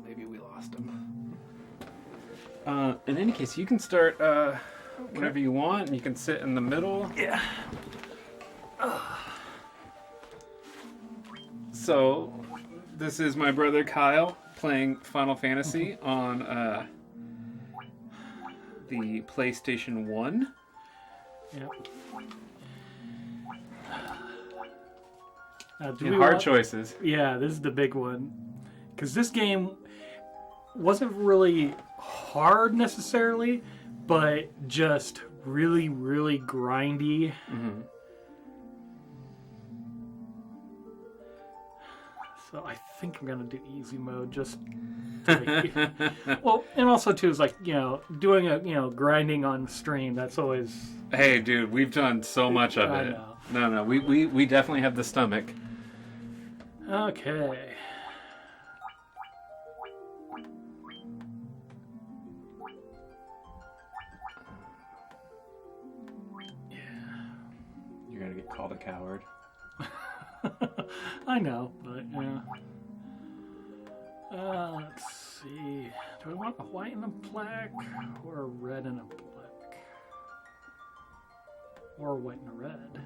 maybe we lost him. In any case, you can start whenever you want, and you can sit in the middle. Yeah. So, this is my brother Kyle playing Final Fantasy on the PlayStation 1. Yep. Hard choices. Yeah, this is the big one. Because this game wasn't really hard necessarily, but just really, really grindy. Mm-hmm. So I think I'm going to do easy mode just to well, and also too is like, doing grinding on stream, that's always... Hey, dude, we've done so much of it. No, we definitely have the stomach. Okay. Yeah. You're gonna get called a coward. I know, but yeah. Let's see. Do I want a white and a black, or a red and a black? Or a white and a red?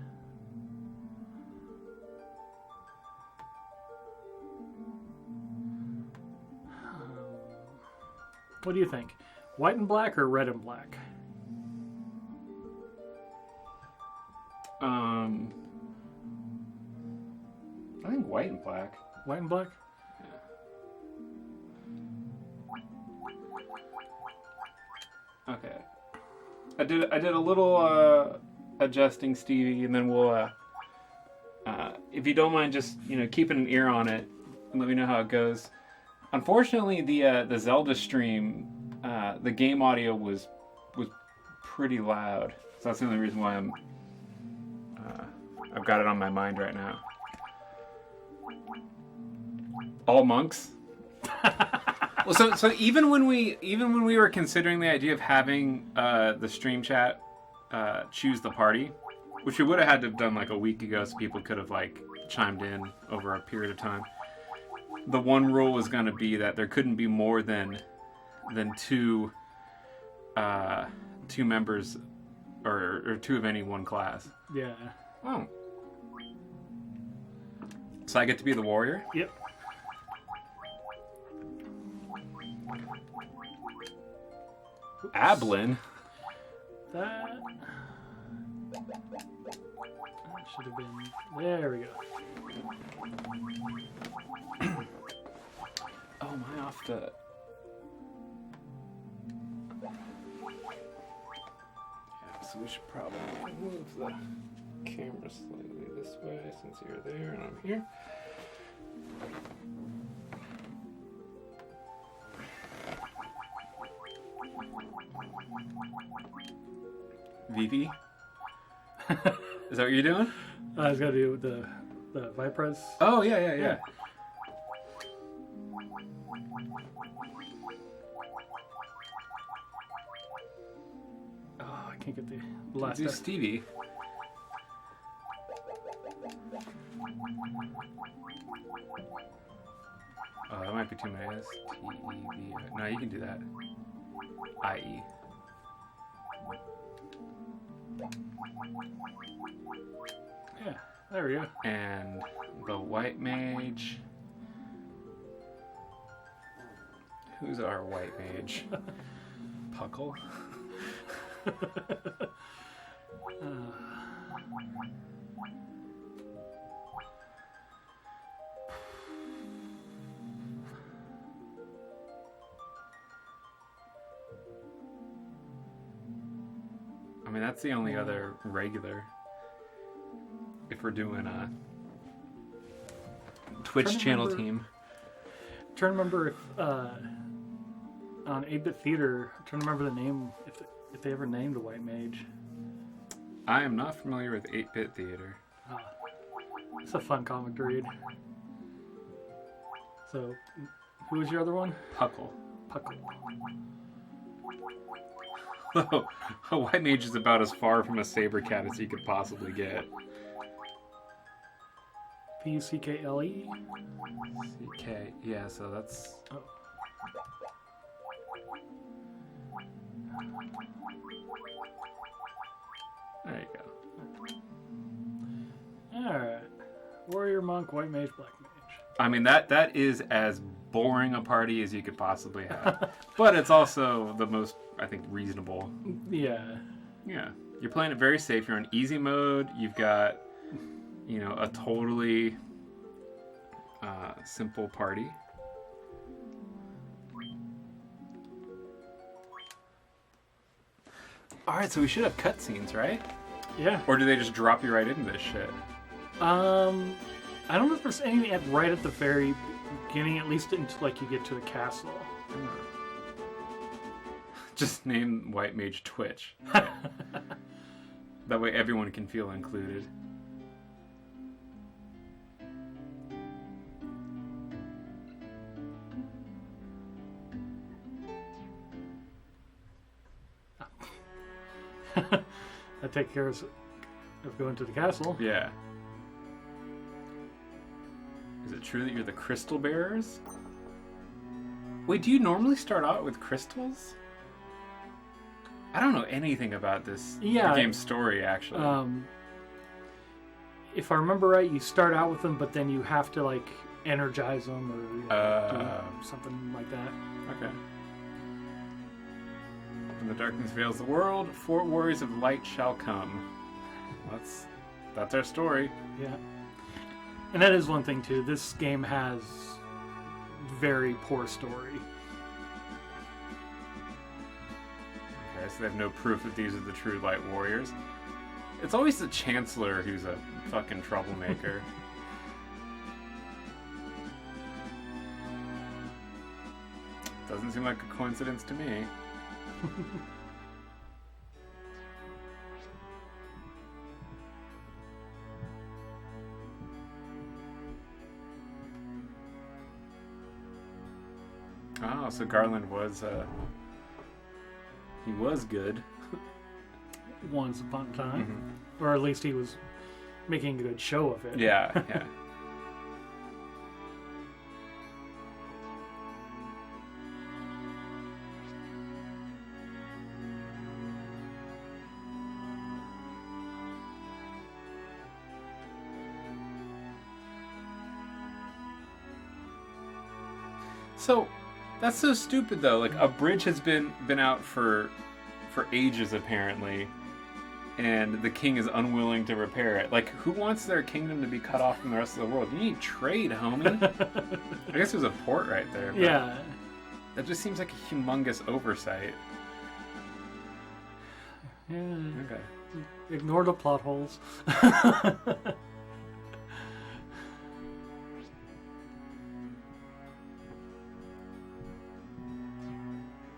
What do you think? White and black or red and black? I think white and black. White and black? Yeah. Okay. I did a little adjusting, Stevie, and then we'll if you don't mind just keeping an ear on it and let me know how it goes. Unfortunately, the Zelda stream, the game audio was pretty loud, so that's the only reason why I've got it on my mind right now. All monks. Well, so even when we were considering the idea of having the stream chat choose the party, which we would have had to have done like a week ago, so people could have like chimed in over a period of time. The one rule was going to be that there couldn't be more than two members or two of any one class. Yeah. Oh. So I get to be the warrior? Yep. Ablin? That should have been... There we go. Oh, am I off the... Yeah, so we should probably move the camera slightly this way since you're there and I'm here. VV? Is that what you're doing? I was going to do the Vipres. Oh, yeah. Oh, I can't get the last Do Stevie. Oh, that might be too many. S-T-E-V. No, you can do that. I-E. Yeah, there we go. And the white mage. Who's our white mage? Puckle? I mean, that's the only other regular. If we're doing a Twitch channel team. I'm trying to remember if on 8-Bit Theater, I'm trying to remember the name, if they ever named a white mage. I am not familiar with 8-Bit Theater. It's a fun comic to read. So, who was your other one? Puckle. Puckle. A white mage is about as far from a saber cat as you could possibly get. Puckle. CK, yeah, so that's... Oh. There you go. Alright. Warrior, monk, white mage, black mage. I mean, that is as boring a party as you could possibly have. But it's also the most, I think, reasonable. Yeah. Yeah. You're playing it very safe. You're on easy mode. You've got, a totally simple party. Alright, so we should have cutscenes, right? Yeah. Or do they just drop you right into this shit? I don't know if there's anything right at the very beginning, at least until you get to the castle. Just name White Mage Twitch. Okay. That way everyone can feel included. I take care of going to the castle. Yeah. Is it true that you're the crystal bearers? Wait, do you normally start out with crystals? I don't know anything about this the game's story, actually. If I remember right, you start out with them, but then you have to energize them or do something like that. Okay. When the darkness veils the world, 4 warriors of light shall come. That's our story. Yeah. And that is one thing, too. This game has very poor story. Okay, so they have no proof that these are the true light warriors. It's always the Chancellor who's a fucking troublemaker. Doesn't seem like a coincidence to me. Oh, so Garland was, he was good. Once upon a time. Mm-hmm. Or at least he was making a good show of it. Yeah, yeah. So, that's so stupid though. A bridge has been out for ages apparently, and the king is unwilling to repair it. Who wants their kingdom to be cut off from the rest of the world? You need trade, homie. I guess there's a port right there. But yeah. That just seems like a humongous oversight. Yeah. Okay. Ignore the plot holes.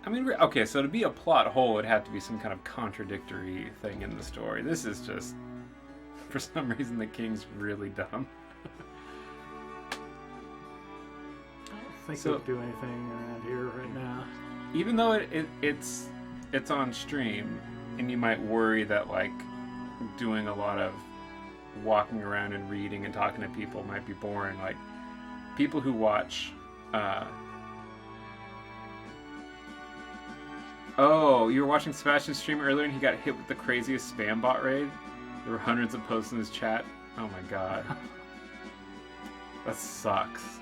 I mean, okay, so to be a plot hole, it would have to be some kind of contradictory thing in the story. This is just, for some reason, the king's really dumb. I don't think they could do anything around here right now. Even though it's on stream, and you might worry that, doing a lot of walking around and reading and talking to people might be boring. People who watch... Oh, you were watching Sebastian's stream earlier and he got hit with the craziest spam bot raid? There were hundreds of posts in his chat. Oh my god. That sucks.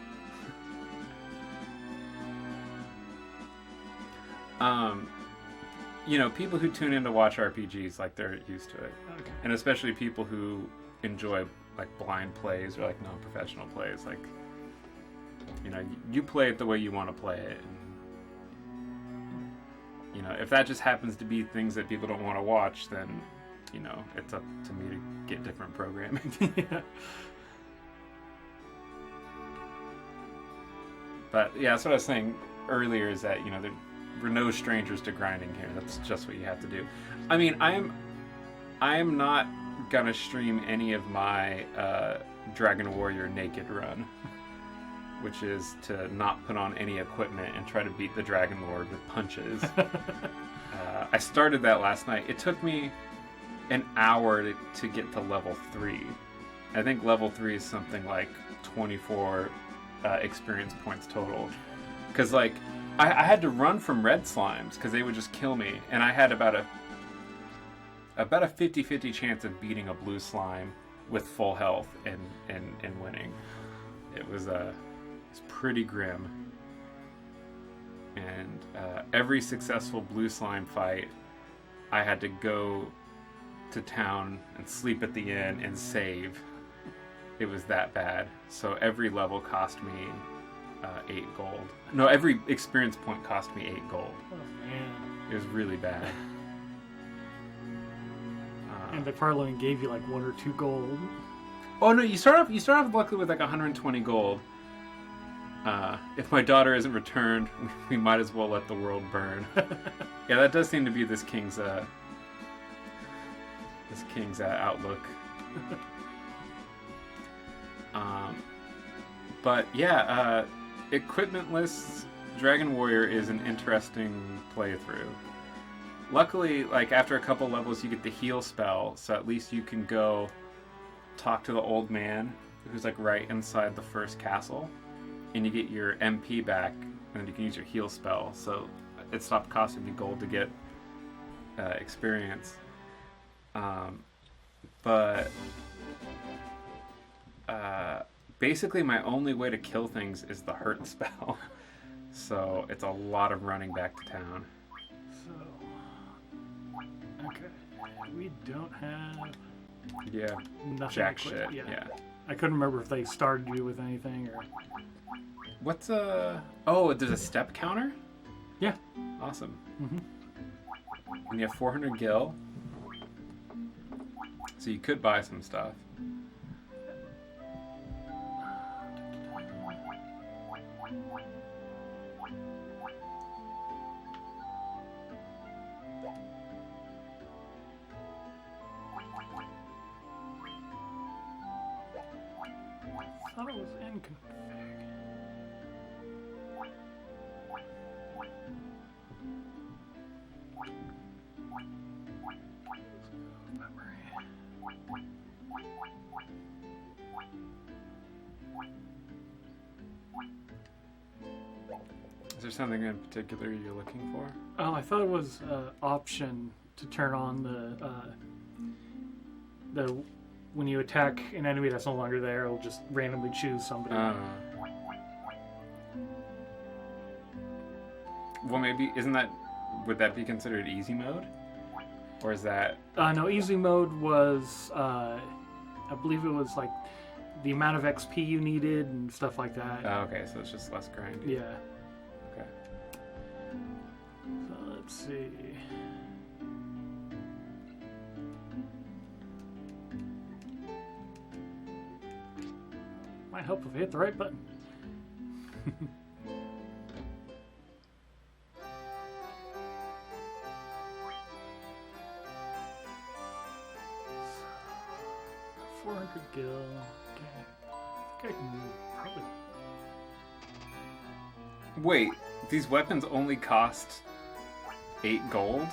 People who tune in to watch RPGs, they're used to it. Okay. And especially people who enjoy, blind plays or, non-professional plays. You play it the way you want to play it. And, if that just happens to be things that people don't want to watch, then, it's up to me to get different programming. Yeah. But, yeah, that's what I was saying earlier is that, we're no strangers to grinding here. That's just what you have to do. I mean, I am not gonna stream any of my Dragon Warrior naked run, which is to not put on any equipment and try to beat the Dragon Lord with punches. I started that last night. It took me an hour to get to level 3. I think level 3 is something like 24 experience points total. Because, I had to run from red slimes because they would just kill me, and I had about a 50-50 chance of beating a blue slime with full health and winning. It was pretty grim. And every successful blue slime fight, I had to go to town and sleep at the inn and save. It was that bad. So every level cost me 8 gold. No, every experience point cost me 8 gold. Oh man. It was really bad. And they probably only gave you like 1 or 2 gold. Oh no, you start off luckily with like 120 gold. If my daughter isn't returned, we might as well let the world burn. Yeah, that does seem to be this king's outlook. But yeah, equipmentless Dragon Warrior is an interesting playthrough. Luckily, like after a couple levels, you get the heal spell, so at least you can go talk to the old man who's like right inside the first castle, and you get your MP back, and you can use your heal spell. So it stopped costing me gold to get experience. But basically, my only way to kill things is the hurt spell. So it's a lot of running back to town. So, okay, we don't have. Yeah, nothing jack equipped. shit. Yeah. I couldn't remember if they started you with anything or. What's Oh, there's a step counter? Yeah. Awesome. Mm-hmm. And you have 400 gil. So you could buy some stuff. I thought it was in config. Is there something in particular you're looking for? Oh, I thought it was option to turn on the when you attack an enemy that's no longer there, it'll just randomly choose somebody. Well, maybe would that be considered easy mode, or is that? No, easy mode was I believe it was like the amount of XP you needed and stuff like that. Oh, okay, so it's just less grindy. Yeah. Okay. So let's see. Might help if I hit the right button. Gil. Okay. I think I can probably. Wait, these weapons only cost 8 gold?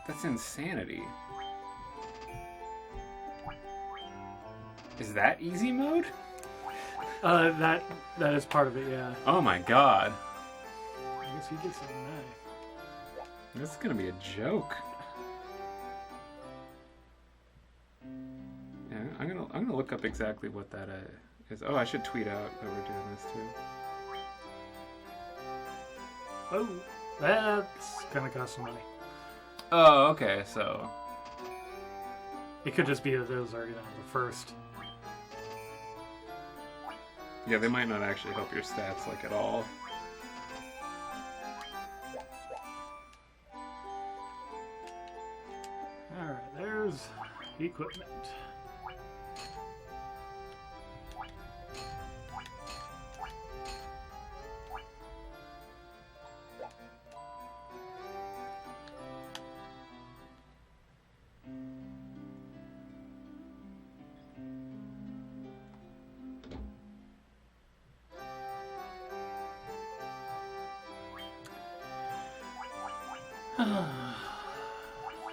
That's insanity. Is that easy mode? That is part of it, yeah. Oh my god. I guess he gets a knife. This is gonna be a joke. Yeah, I'm gonna look up exactly what that is. Oh, I should tweet out that we're doing this too. Oh, that's gonna cost some money. Oh, okay, so It could just be that those are, the first. yeah, they might not actually help your stats like at all. Alright, there's equipment.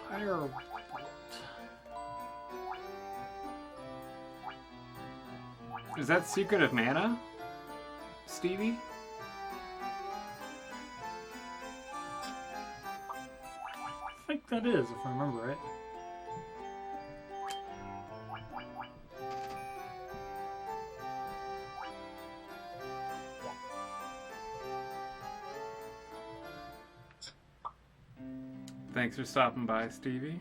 Firebolt. Is that Secret of Mana? Stevie? I think that is, if I remember right. Thanks for stopping by, Stevie.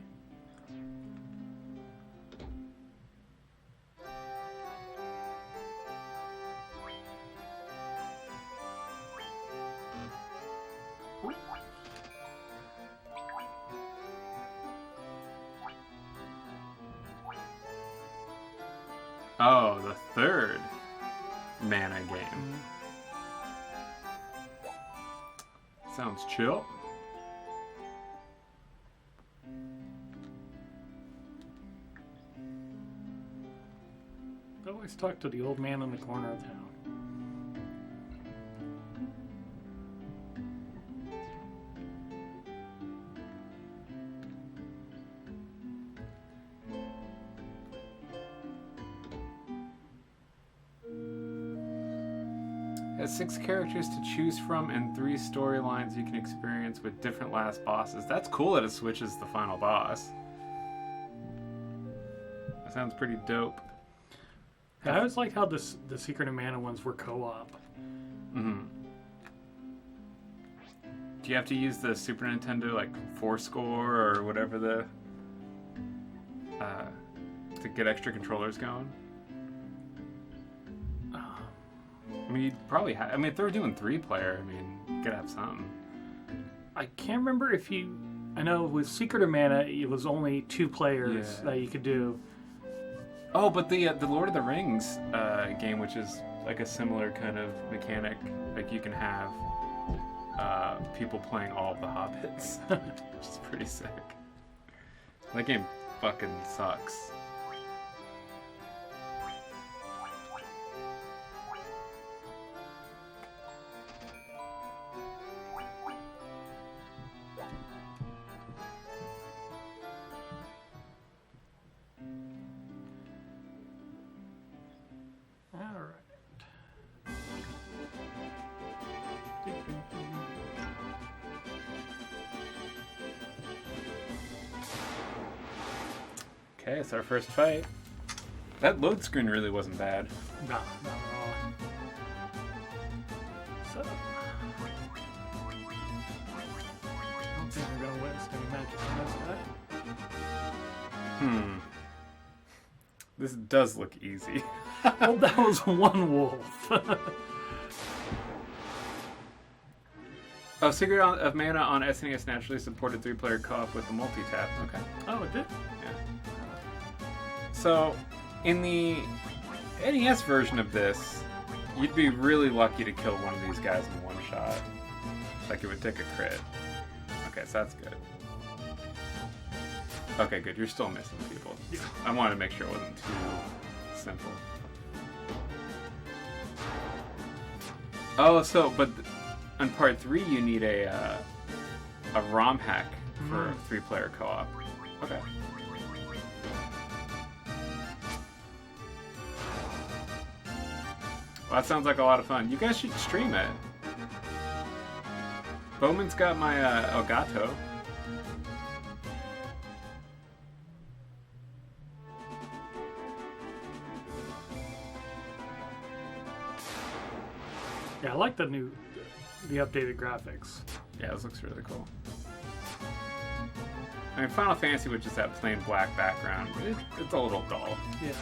Oh, the third mana game. Sounds chill. I always talk to the old man in the corner of town. Has 6 characters to choose from and 3 storylines you can experience with different last bosses. That's cool that it switches the final boss. That sounds pretty dope. I always liked how the Secret of Mana ones were co-op. Mm-hmm. Do you have to use the Super Nintendo, like, 4-score or whatever the... to get extra controllers going? I mean, you'd probably have... I mean, if they were doing 3-player, I mean, you could have something. I can't remember if you... I know with Secret of Mana, it was only 2 players that you could do. Oh, but the Lord of the Rings game, which is like a similar kind of mechanic, like you can have people playing all of the Hobbits, which is pretty sick. That game fucking sucks. Okay, it's our first fight. That load screen really wasn't bad. Nah, not at all. So, I don't think we're gonna waste any magic on this guy. This does look easy. Well, that was one wolf. Oh, Secret of Mana on SNES naturally supported 3-player co-op with the multi-tap. Okay. Oh, it did? Yeah. So, in the NES version of this, you'd be really lucky to kill one of these guys in one shot. Like, it would take a crit. Okay, so that's good. Okay, good. You're still missing people. Yeah. I wanted to make sure it wasn't too simple. Oh, so, but on part 3, you need a ROM hack for 3-player co-op. Okay. Well, that sounds like a lot of fun. You guys should stream it. Bowman's got my Elgato. Yeah, I like the updated graphics. Yeah, this looks really cool. I mean, Final Fantasy with just that plain black background, it's a little dull. Yeah.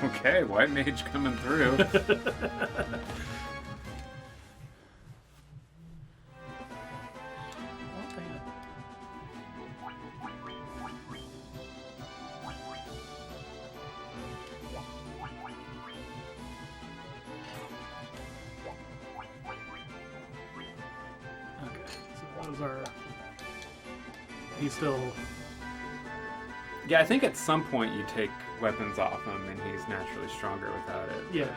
Okay, White Mage coming through. Okay, so those are he's still... Yeah, I think at some point you take weapons off him and he's naturally stronger without it. Yeah.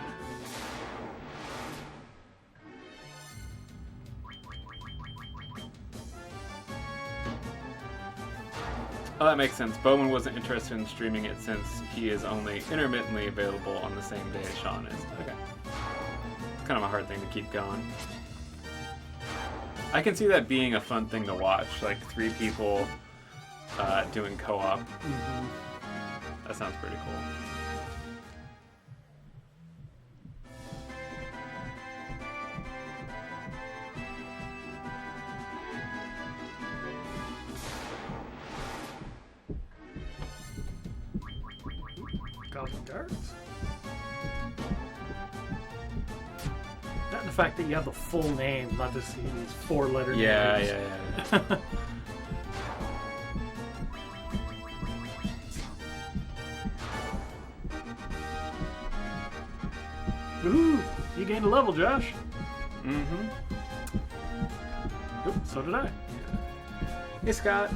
Oh, that makes sense. Bowman wasn't interested in streaming it since he is only intermittently available on the same day as Sean is. Okay. It's kind of a hard thing to keep going. I can see that being a fun thing to watch, like 3 people doing co-op. Mm-hmm. That sounds pretty cool. Goblin guards. That and the fact that you have the full name, not just these 4-letter names. Yeah. Woohoo! You gained a level, Josh. Mm-hmm. Oop, so did I. Hey Scott,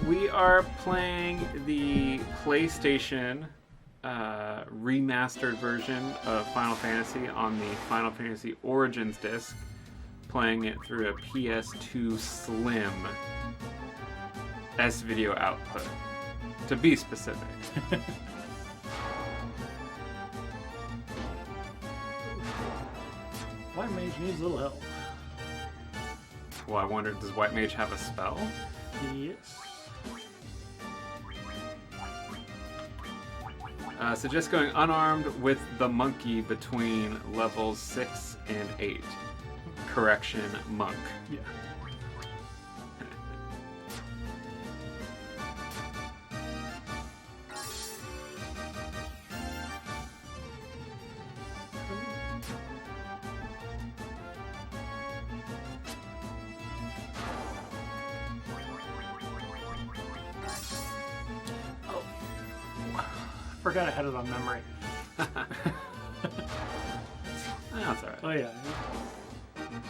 we are playing the PlayStation remastered version of Final Fantasy on the Final Fantasy Origins disc, playing it through a PS2 Slim S-video output, to be specific. White Mage needs a little help. Well, I wondered, does White Mage have a spell? Yes. So just going unarmed with the monkey between levels 6 and 8. Correction, monk. Yeah. Forgot I had it on memory. That's alright. Oh yeah.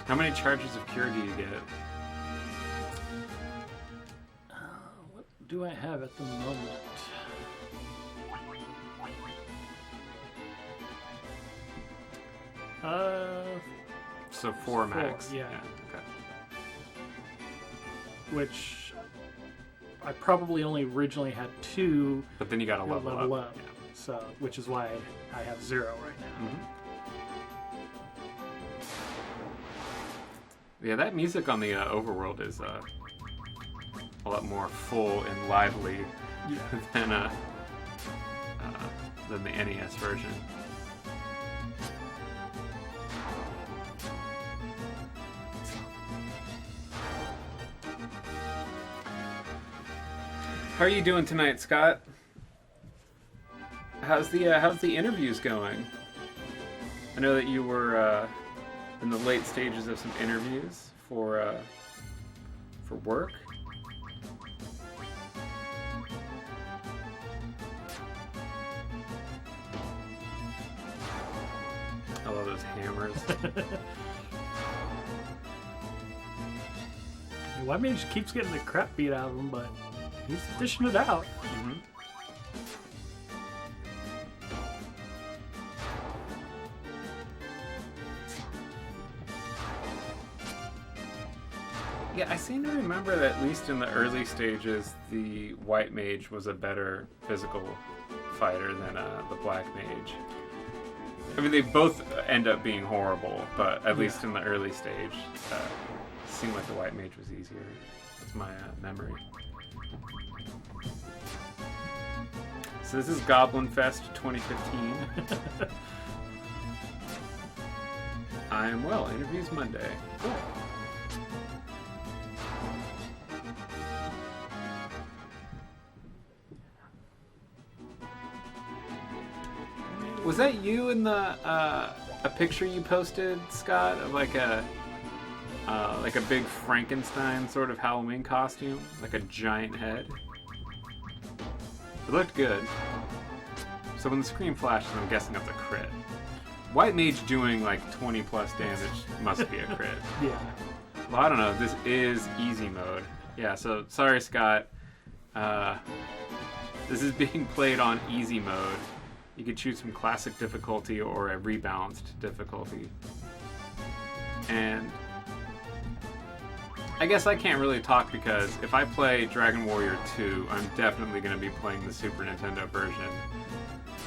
How many charges of cure do you get? What do I have at the moment? So 4 max. Yeah. Okay. Which I probably only originally had 2. But then you got to level up. Yeah. So, which is why I have 0 right now. Mm-hmm. Yeah, that music on the overworld is a lot more full and lively than the NES version. How are you doing tonight, Scott? How's the interviews going? I know that you were in the late stages of some interviews for work. I love those hammers. White Mage keeps getting the crap beat out of him, but he's dishing it out. Mm-hmm. Yeah, I seem to remember that at least in the early stages, the White Mage was a better physical fighter than the Black Mage. I mean, they both end up being horrible, but at least in the early stage, it seemed like the White Mage was easier. That's my memory. So this is Goblin Fest 2015. I am well. Interviews Monday. Cool. Was that you in the a picture you posted, Scott, of like a big Frankenstein sort of Halloween costume, like a giant head? It looked good. So when the screen flashes, I'm guessing that's a crit. White Mage doing like 20 plus damage must be a crit. Yeah. Well, I don't know. This is easy mode. Yeah, so sorry, Scott. This is being played on easy mode. You could choose from classic difficulty or a rebalanced difficulty. And I guess I can't really talk because if I play Dragon Warrior 2, I'm definitely going to be playing the Super Nintendo version,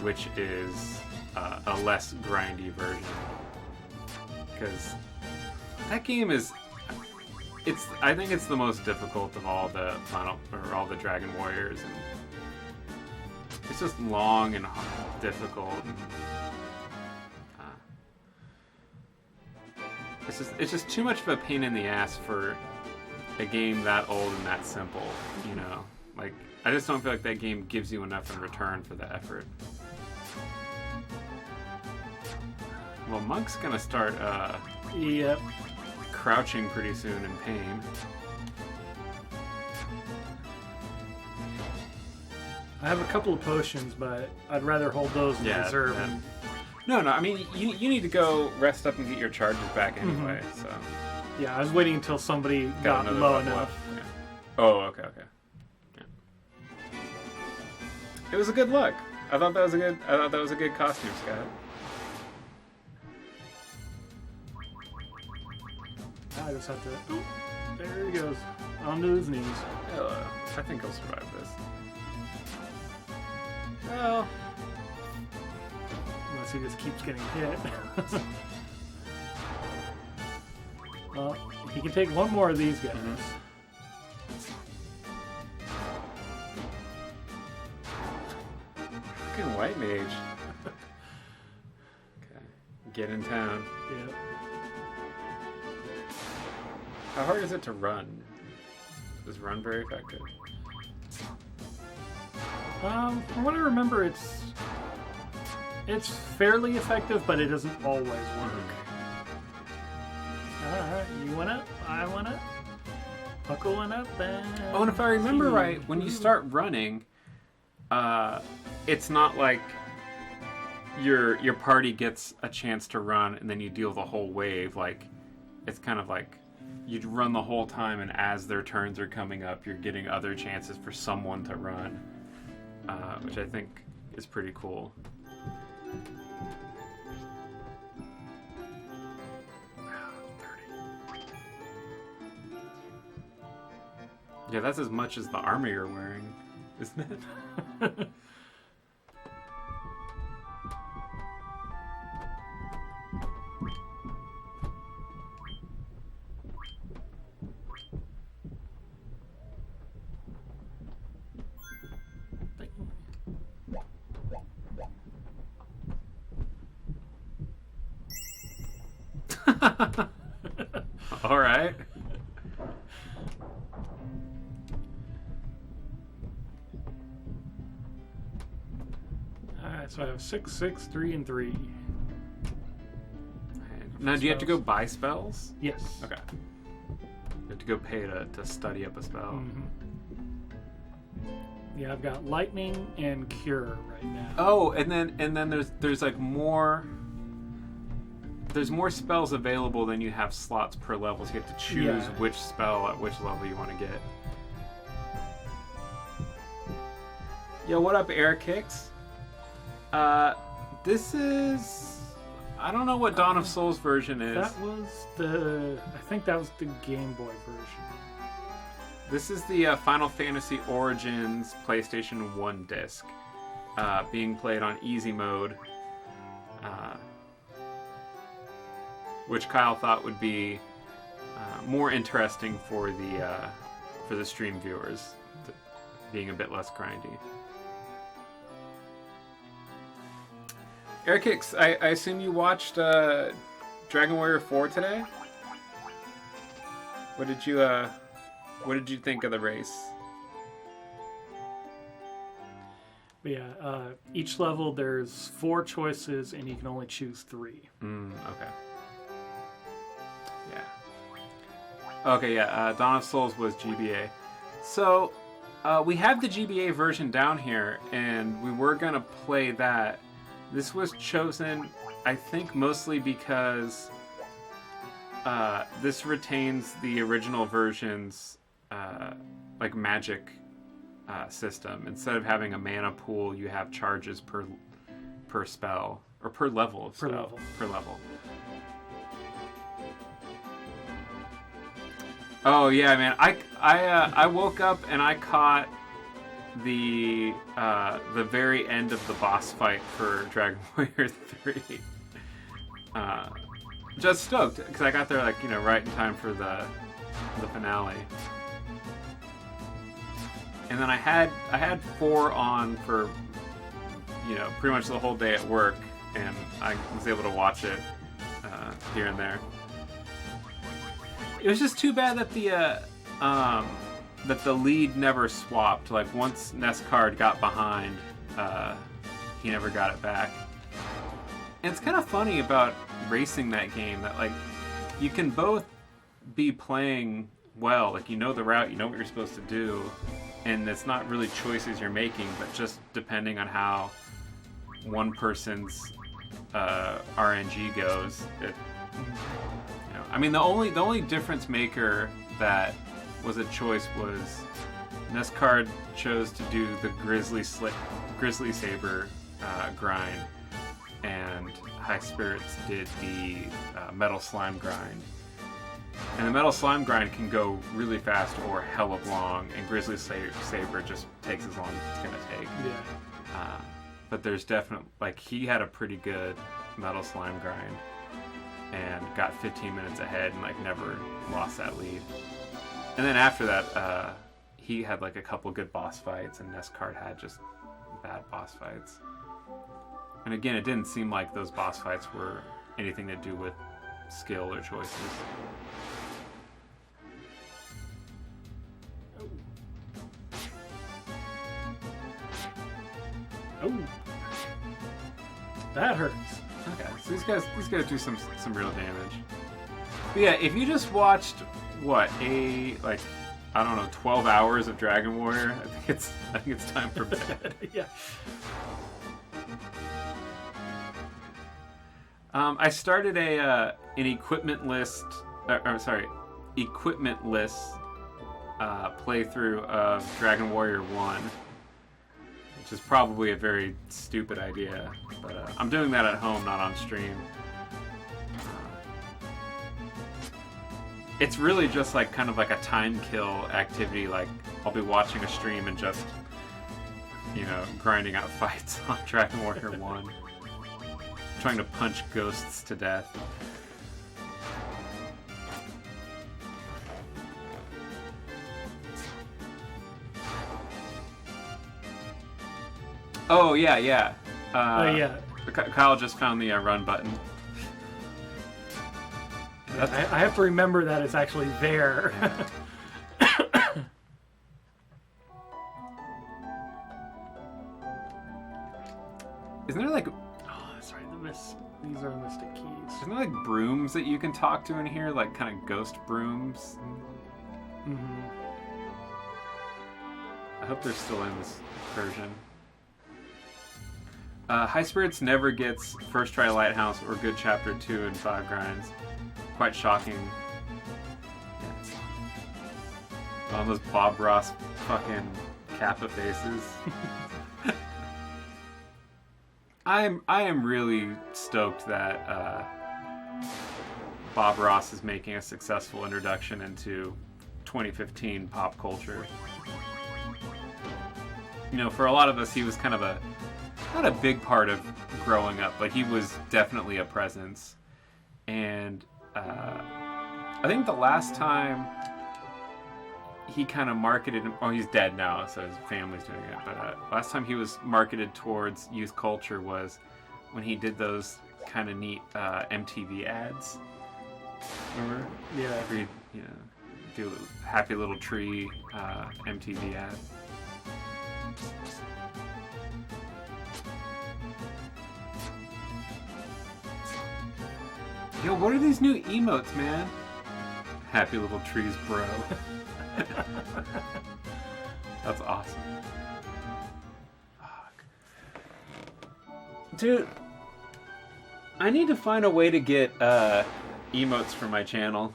which is a less grindy version. Because that game is... I think it's the most difficult of all the all the Dragon Warriors, and it's just long and difficult. And, it's just too much of a pain in the ass for a game that old and that simple. You know, like I just don't feel like that game gives you enough in return for the effort. Well, Monk's gonna start. Yep. Crouching pretty soon in pain. I have a couple of potions, but I'd rather hold those in reserve. Yeah. No, I mean, you need to go rest up and get your charges back anyway, so... Yeah, I was waiting until somebody got low enough. Yeah. Oh, okay. Yeah. It was a good look. I thought that was a good costume, Scott. I just have to... Oh, there he goes. Onto his knees. I think he'll survive this. Well... Unless he just keeps getting hit. Well, he can take one more of these guys. Mm-hmm. Fucking white mage. Okay. Get in town. Yep. How hard is it to run? Is run very effective? From what I remember, it's fairly effective, but it doesn't always work. Alright, you went up, I went up, Puckle went up, and... Oh, and if I remember right, when you start running, it's not like your party gets a chance to run and then you deal the whole wave. Like, it's kind of like you'd run the whole time, and as their turns are coming up, you're getting other chances for someone to run, which I think is pretty cool. Yeah, that's as much as the armor you're wearing, isn't it? All right. Alright, so I have 6, 6, 3, and 3. Now, do you have to go buy spells? Yes. Okay. You have to go pay to study up a spell. Mm-hmm. Yeah, I've got lightning and cure right now. Oh, and then there's like more. There's more spells available than you have slots per level, so you have to choose which spell at which level you want to get. Yo, what up, Air Kicks? This is... I don't know what Dawn of Souls version is. That was I think that was the Game Boy version. This is the Final Fantasy Origins PlayStation 1 disc, being played on easy mode, which Kyle thought would be more interesting for the stream viewers, being a bit less grindy. Airkicks, I assume you watched Dragon Warrior 4 today? What did you think of the race? But yeah, each level there's 4 choices and you can only choose 3. Okay. Yeah. Okay, yeah, Dawn of Souls was GBA. So, we have the GBA version down here, and we were gonna play that. This was chosen, I think, mostly because this retains the original version's like magic system. Instead of having a mana pool, you have charges per spell or per level of spell. Per level. Oh yeah, man! I woke up and I caught the very end of the boss fight for Dragon Warrior 3. Just stoked because I got there like right in time for the finale. And then I had 4 on for pretty much the whole day at work, and I was able to watch it here and there. It was just too bad that the lead never swapped. Like once Nescard got behind, he never got it back. And it's kind of funny about racing that game that like you can both be playing well, like the route, you know what you're supposed to do, and it's not really choices you're making, but just depending on how one person's RNG goes. I mean, the only difference maker that was a choice was Nescard chose to do the Grizzly Saber grind, and High Spirits did the Metal Slime grind. And the Metal Slime grind can go really fast or hell of long, and Grizzly Saber just takes as long as it's gonna take. Yeah. But there's definitely, like, he had a pretty good Metal Slime grind and got 15 minutes ahead and like never lost that lead. And then after that, he had like a couple good boss fights, and Nescard had just bad boss fights. And again, it didn't seem like those boss fights were anything to do with skill or choices. Oh, that hurts. Okay, so these guys do some real damage. But yeah, if you just watched 12 hours of Dragon Warrior, I think it's time for bed. Yeah. I started an equipment list playthrough of Dragon Warrior 1, which is probably a very stupid idea, but I'm doing that at home, not on stream. It's really just like kind of like a time kill activity. Like I'll be watching a stream and just grinding out fights on Dragon Warrior 1. Trying to punch ghosts to death. Oh yeah. Yeah. Kyle just found the run button. I have to remember that it's actually there. Isn't there like... These are Mystic Keys. Isn't there like brooms that you can talk to in here? Like kind of ghost brooms? Mm-hmm. I hope they're still in this version. High Spirits never gets First Try Lighthouse or Good Chapter 2 and 5 grinds. Quite shocking. Yeah. All those Bob Ross fucking Kappa faces. I am really stoked that Bob Ross is making a successful introduction into 2015 pop culture. For a lot of us, he was kind of not a big part of growing up, but he was definitely a presence. And I think the last time he kind of marketed, he's dead now, so his family's doing it, but last time he was marketed towards youth culture was when he did those kind of neat MTV ads. Remember? Yeah. Where do a Happy Little Tree MTV ad. Yo, what are these new emotes, man? Happy Little Trees, bro. That's awesome. Fuck. Dude, I need to find a way to get emotes for my channel.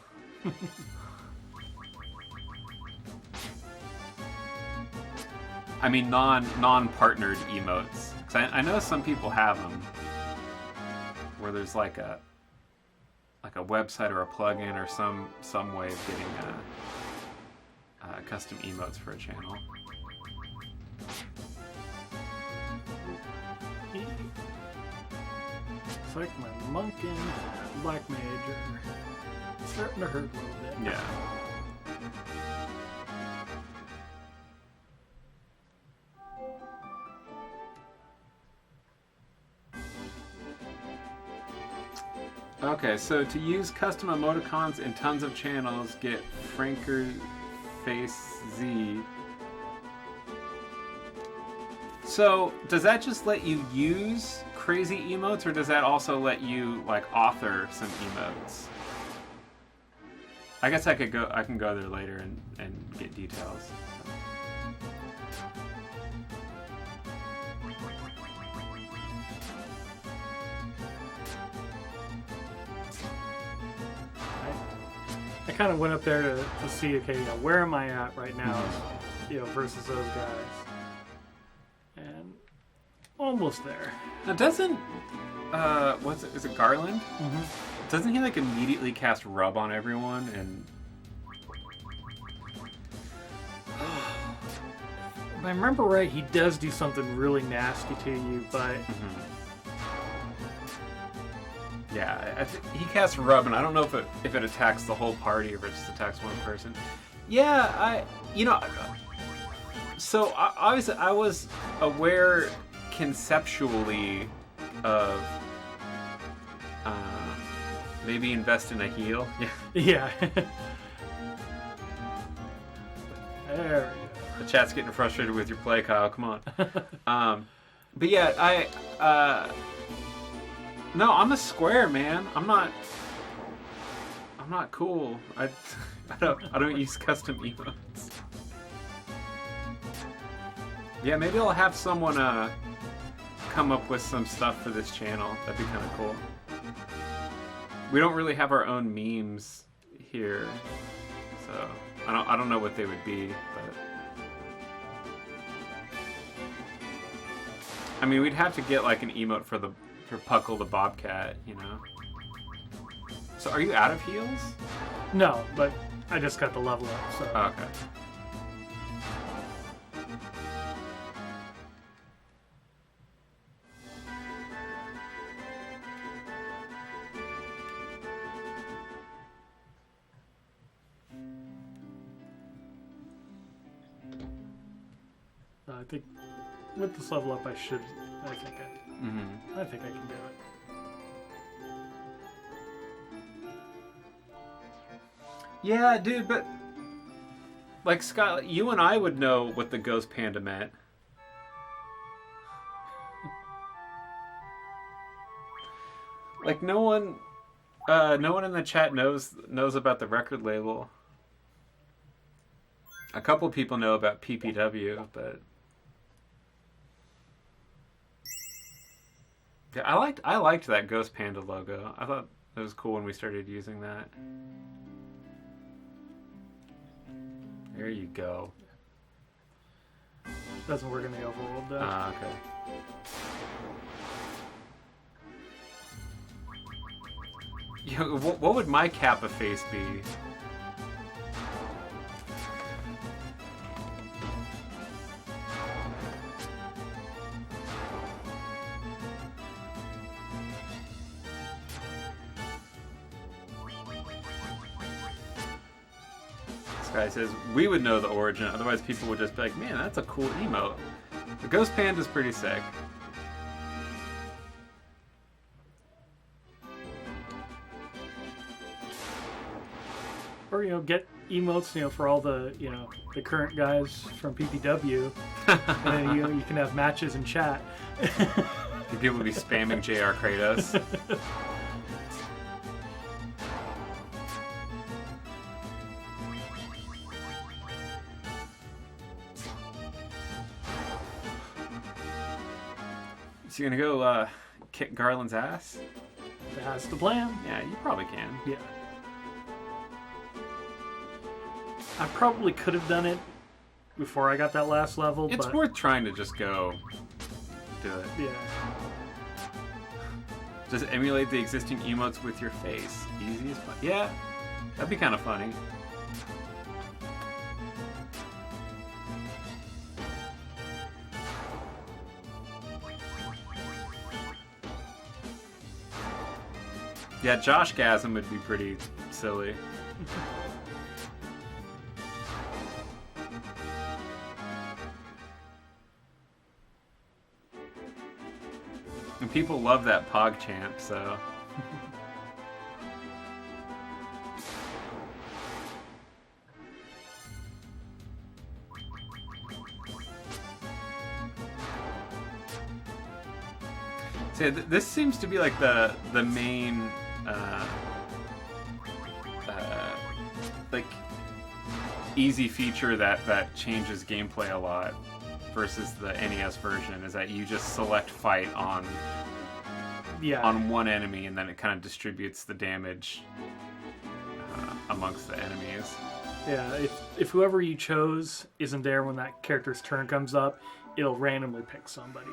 I mean non-partnered emotes. 'Cause I know some people have them where there's like a website or a plugin or some way of getting custom emotes for a channel. It's like my monk and black mage are starting to hurt a little bit. Yeah. Okay, so to use custom emoticons in tons of channels, get Franker Face Z. So, does that just let you use crazy emotes, or does that also let you like author some emotes? I guess I can go there later and get details. I kind of went up there to see, okay, where am I at right now, versus those guys, and almost there. Now, doesn't is it Garland? Mm-hmm. Doesn't he like immediately cast rub on everyone and? If I remember right, he does do something really nasty to you, but. Mm-hmm. Yeah, he casts rub, and I don't know if it attacks the whole party or if it just attacks one person. Yeah, so obviously I was aware conceptually of maybe invest in a heal. Yeah. There we go. The chat's getting frustrated with your play, Kyle. Come on. But yeah, no, I'm a square, man. I'm not cool. I don't use custom emotes. Yeah, maybe I'll have someone come up with some stuff for this channel. That'd be kind of cool. We don't really have our own memes here, so I don't know what they would be, but I mean, we'd have to get like an emote for Puckle the Bobcat, So are you out of heals? No, but I just got the level up, so. Oh, okay. I think with this level up, I think I can do it. Yeah, dude, but like Scott, you and I would know what the ghost panda meant. Like no one in the chat knows about the record label. A couple people know about PPW, but yeah, I liked that Ghost Panda logo. I thought it was cool when we started using that. There you go. Doesn't work in the overworld though. Ah, okay. Yo, what would my Kappa face be? Guy says we would know the origin, otherwise people would just be like, man, that's a cool emote. The Ghost Panda's pretty sick. Or get emotes, for all the the current guys from PPW, and then you can have matches in chat. People would be spamming JR Kratos. So you're gonna go kick Garland's ass? That's the plan. Yeah, you probably can. Yeah. I probably could have done it before I got that last level. It's but worth trying to just go do it. yeah. Just emulate the existing emotes with your face. Easy as fun. Yeah, that'd be kind of funny. Yeah, Joshgasm would be pretty silly. And people love that PogChamp, so... So this seems to be like the main like easy feature that changes gameplay a lot versus the NES version, is that you just select fight on one enemy and then it kind of distributes the damage amongst the enemies. Yeah, if whoever you chose isn't there when that character's turn comes up, it'll randomly pick somebody.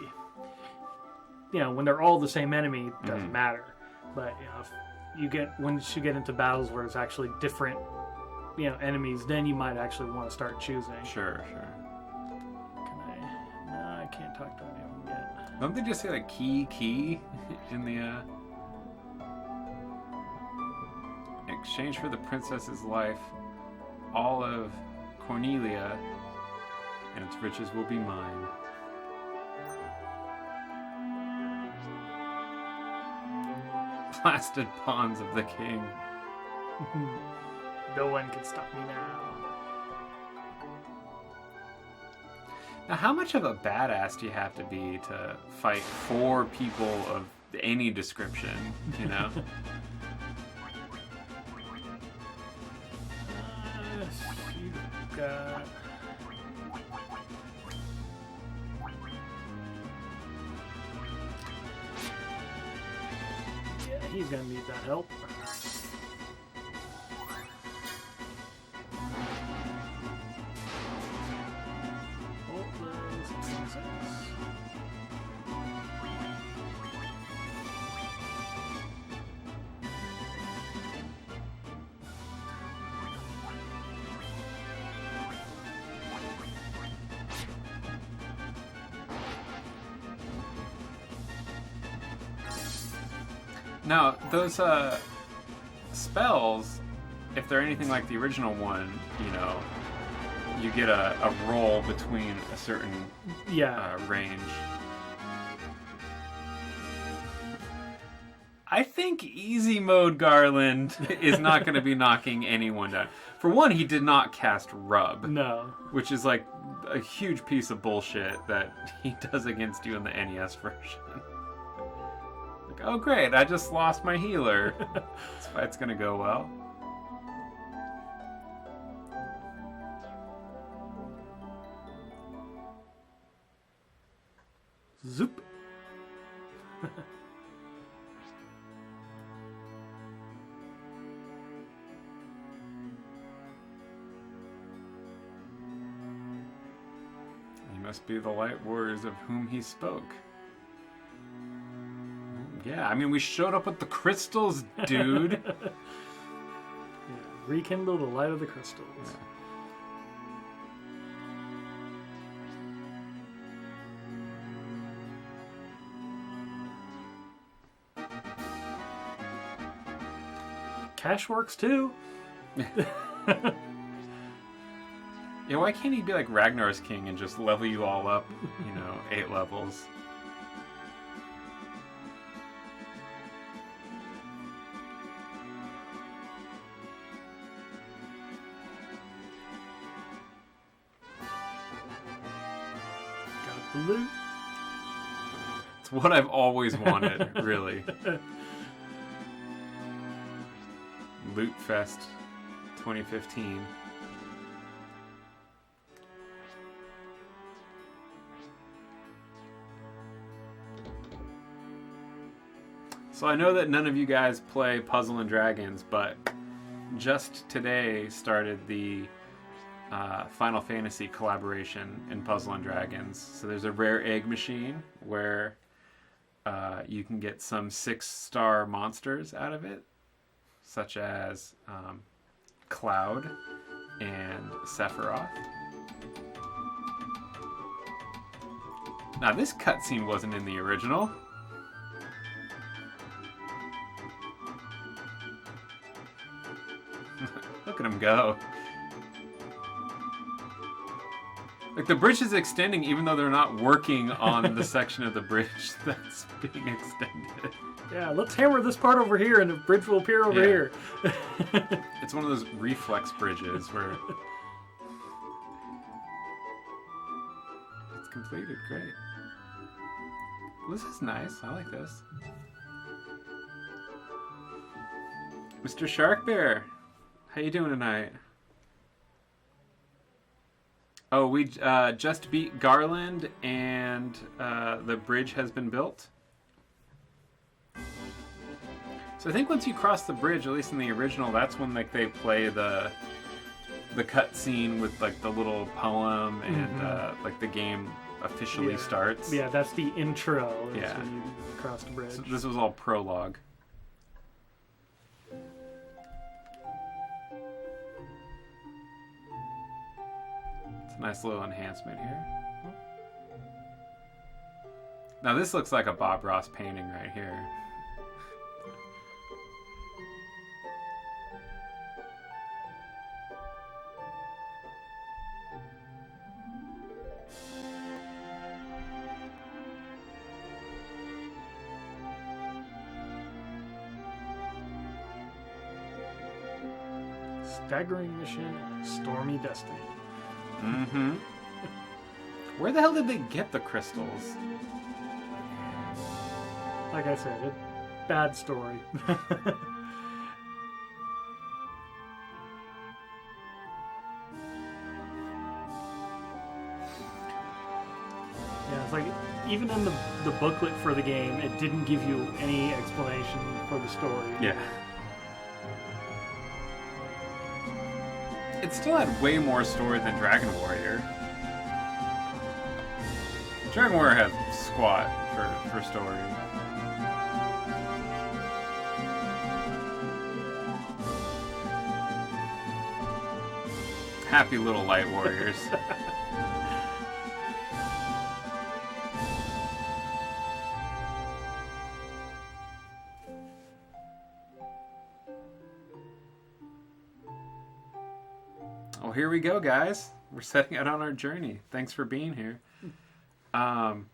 You know, when they're all the same enemy, it doesn't matter. But you know, once you get into battles where it's actually different, enemies, then you might actually want to start choosing. Sure. No, I can't talk to anyone yet. Don't they just say like key in the in exchange for the princess's life, all of Cornelia and its riches will be mine. Blasted pawns of the king. No one can stop me now. Now, how much of a badass do you have to be to fight 4 people of any description, you know? You've got... Yeah, he's gonna need that help. Now, those spells, if they're anything like the original one, you get a roll between a certain range. I think easy mode Garland is not going to be knocking anyone down. For one, he did not cast Rub. No. Which is like a huge piece of bullshit that he does against you in the NES version. Like, oh great, I just lost my healer. This fight's going to go well. Zoop. You must be the light warriors of whom he spoke. Yeah, I mean, we showed up with the crystals, dude. Yeah, rekindle the light of the crystals. Yeah. Cash works too. Yeah, why can't he be like Ragnar's king and just level you all up, 8 levels? Got the loot. It's what I've always wanted, really. Loot Fest 2015. So I know that none of you guys play Puzzle and Dragons, but just today started the Final Fantasy collaboration in Puzzle and Dragons. So there's a rare egg machine where you can get some 6-star monsters out of it, such as Cloud and Sephiroth. Now this cutscene wasn't in the original. Look at him go. Like, the bridge is extending even though they're not working on the section of the bridge that's being extended. Yeah, let's hammer this part over here and the bridge will appear over here. It's one of those reflex bridges where it's completed. Great. This is nice. I like this. Mr. Shark Bear, how you doing tonight? Oh, we just beat Garland, and the bridge has been built. So I think once you cross the bridge, at least in the original, that's when like they play the cutscene with like the little poem, and like the game officially starts. Yeah, that's the intro. Yeah, when you cross the bridge. So this was all prologue. Nice little enhancement here. Now this looks like a Bob Ross painting right here. Staggering mission, stormy destiny. Mm-hmm. Where the hell did they get the crystals? Like I said, bad story. Yeah, it's like even in the booklet for the game, it didn't give you any explanation for the story. Yeah. It still had way more story than Dragon Warrior. Dragon Warrior had squat for story. Happy little light warriors. Well, here we go, guys. We're setting out on our journey. Thanks for being here. Mr.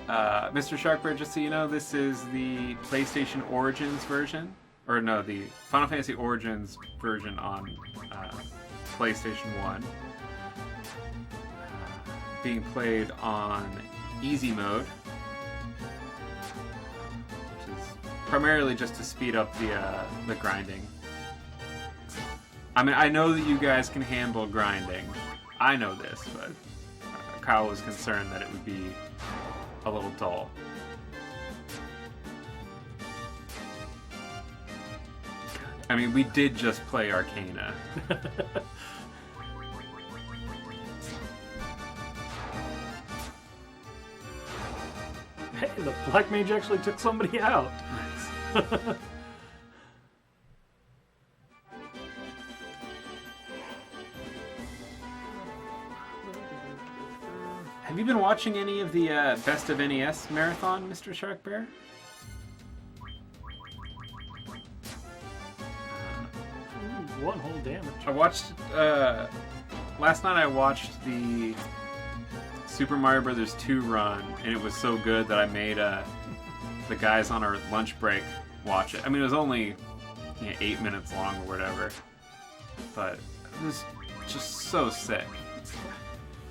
Sharkbird, just so you know, this is the PlayStation Origins version. Or no, the Final Fantasy Origins version on PlayStation 1. Being played on easy mode. Which is primarily just to speed up the grinding. I mean, I know that you guys can handle grinding. I know this, but Kyle was concerned that it would be a little dull. I mean, we did just play Arcana. Hey, the Black Mage actually took somebody out. Nice. Have you been watching any of the Best of NES marathon, Mr. Shark Bear? One whole damage. I watched last night. I watched the Super Mario Brothers 2 run, and it was so good that I made the guys on our lunch break watch it. I mean, it was only 8 minutes long or whatever, but it was just so sick.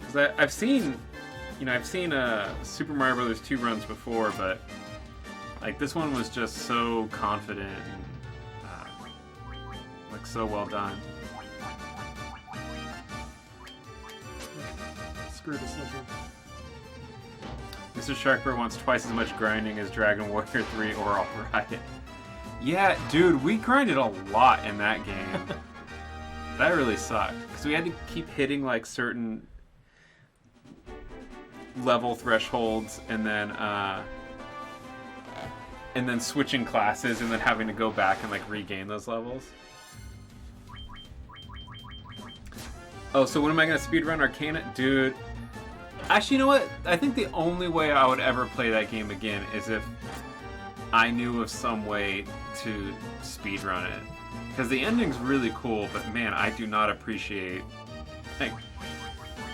'Cause I've seen Super Mario Brothers 2 runs before, but like this one was just so confident and like so well done. Screw this lizard. Mr. Sharkbird wants twice as much grinding as Dragon Warrior 3 or Alright. Yeah, dude, we grinded a lot in that game. That really sucked. Because we had to keep hitting like certain level thresholds and then switching classes and then having to go back and like regain those levels. Oh, so when am I gonna speedrun Arcana? Dude. Actually, you know what? I think the only way I would ever play that game again is if I knew of some way to speedrun it. Because the ending's really cool, but man, I do not appreciate like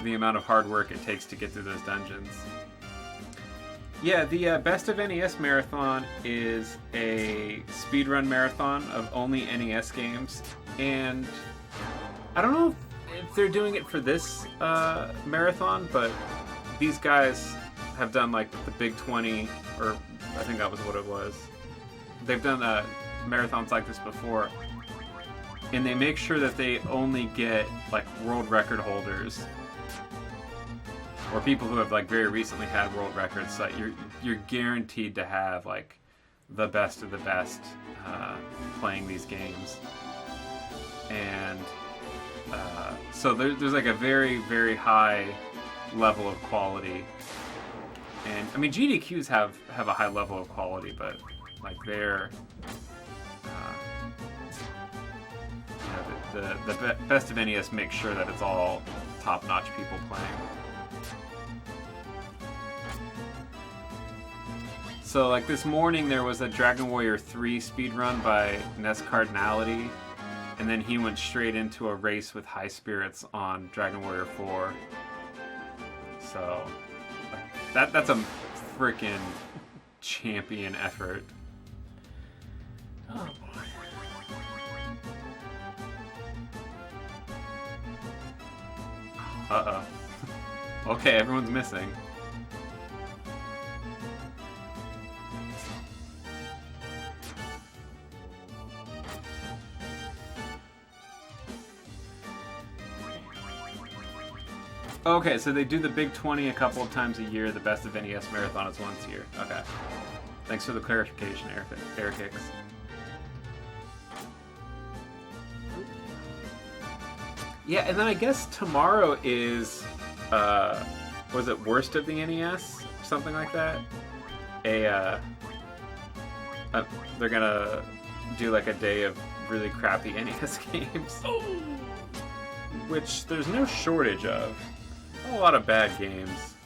the amount of hard work it takes to get through those dungeons. Yeah, the Best of NES Marathon is a speedrun marathon of only NES games, and I don't know if they're doing it for this marathon, but these guys have done like the Big 20, or I think that was what it was. They've done marathons like this before, and they make sure that they only get like world record holders or people who have like very recently had world records. So you're guaranteed to have like the best of the best playing these games, and so there's like a very, very high level of quality. And I mean, GDQs have a high level of quality, but like they're the Best of NES makes sure that it's all top-notch people playing. So like this morning there was a Dragon Warrior 3 speedrun by Ness Cardinality, and then he went straight into a race with High Spirits on Dragon Warrior 4. So that's a freaking champion effort. Oh boy. Uh-oh. Okay, everyone's missing. Okay, so they do the Big 20 a couple of times a year. The Best of NES Marathon is once a year. Okay. Thanks for the clarification, Airkix. Yeah, and then I guess tomorrow is, was it Worst of the NES? Something like that? They're gonna do like a day of really crappy NES games. Which there's no shortage of. A lot of bad games.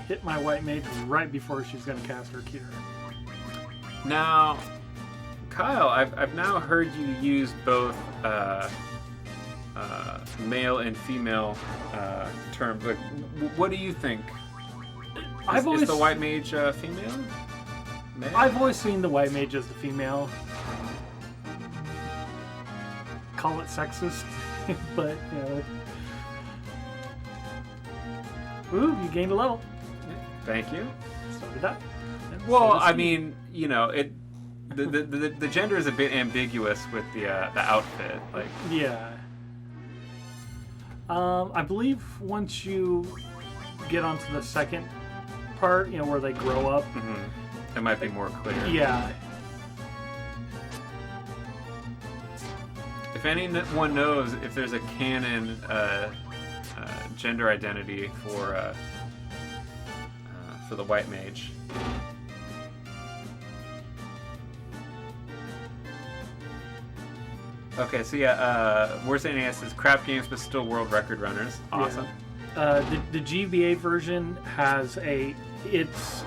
Hit my white mage right before she's going to cast her cure. Now, Kyle, I've now heard you use both male and female terms. Like, what do you think? Is the white mage female? Male? I've always seen the white mage as the female. Call it sexist, but you know. Ooh, you gained a level. Thank you. So did that. Well, I mean, you know, the gender is a bit ambiguous with the outfit. Like, yeah. I believe once you get onto the second part, you know, where they grow up, it might be more clear. Yeah. If anyone knows if there's a canon gender identity for the white mage. Okay, so yeah, Worst NES is crap games but still world record runners. Awesome. Yeah. The GBA version has it's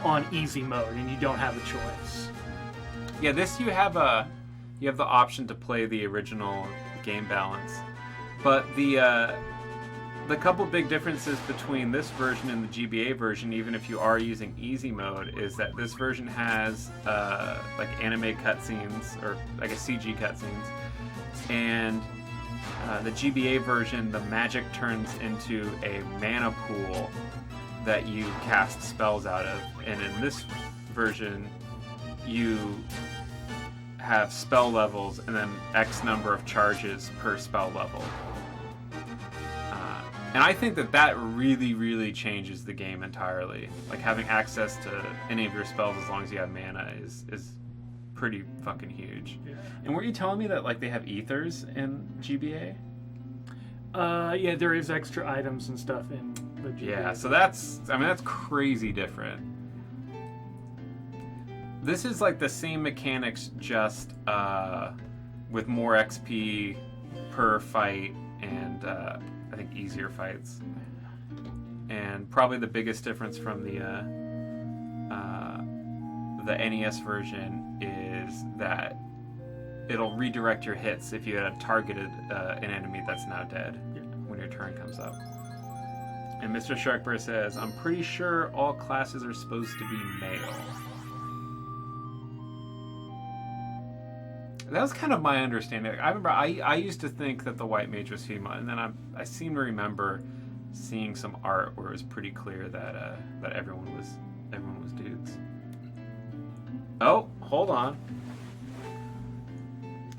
on easy mode and you don't have a choice. Yeah, this you have the option to play the original game balance. But the couple big differences between this version and the GBA version, even if you are using easy mode, is that this version has like anime cutscenes, or I guess CG cutscenes, and the GBA version, the magic turns into a mana pool that you cast spells out of, and in this version, you have spell levels and then X number of charges per spell level. And I think that really, really changes the game entirely. Like having access to any of your spells as long as you have mana is pretty fucking huge. Yeah. And weren't you telling me that like they have ethers in GBA? Yeah, there is extra items and stuff in the GBA. Yeah, so that's crazy different. This is like the same mechanics, just with more XP per fight and I think easier fights. And probably the biggest difference from the NES version is that it'll redirect your hits if you had targeted an enemy that's now dead when your turn comes up. And Mr. Sharkbird says, I'm pretty sure all classes are supposed to be male. That was kind of my understanding. I remember I used to think that the white mage was female, and then I seem to remember seeing some art where it was pretty clear that that everyone was dudes. Oh, hold on.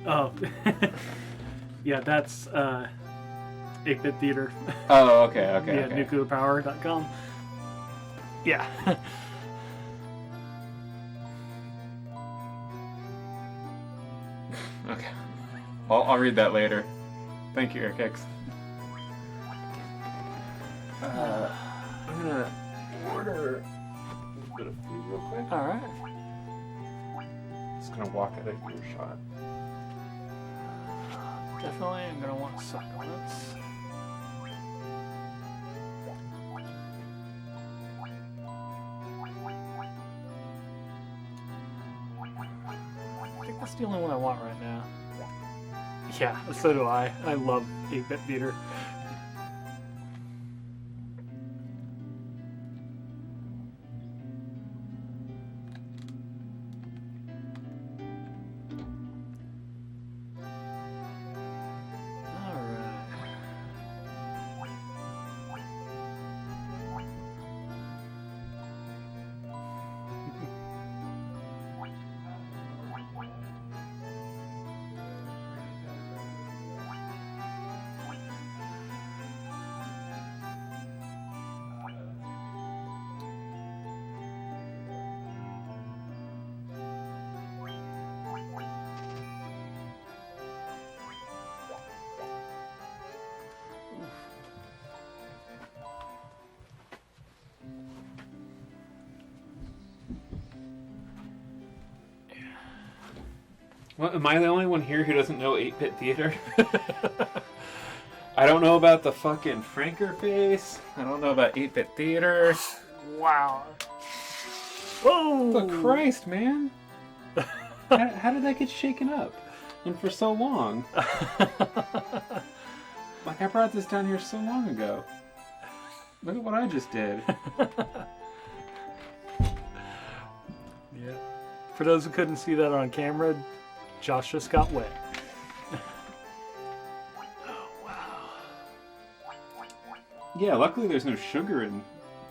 Oh. Yeah, that's 8-Bit Theater. Oh, okay. Yeah, nuclearpower.com. Yeah. Okay. I'll read that later. Thank you, Airkix. I'm gonna order a bit of food real quick. Alright. Just gonna walk out of your shot. Definitely, I'm gonna want supplements. I think that's the only one I want right now. Yeah, so do I. I love 8-Bit Theater. Well, am I the only one here who doesn't know 8-Bit Theater? I don't know about the fucking Franker face. I don't know about 8-Bit Theater. Wow. Whoa! Oh, Christ, man. How did that get shaken up? And for so long? Like, I brought this down here so long ago. Look at what I just did. Yeah. For those who couldn't see that on camera, Josh just got wet. Oh, wow. Yeah, luckily there's no sugar in.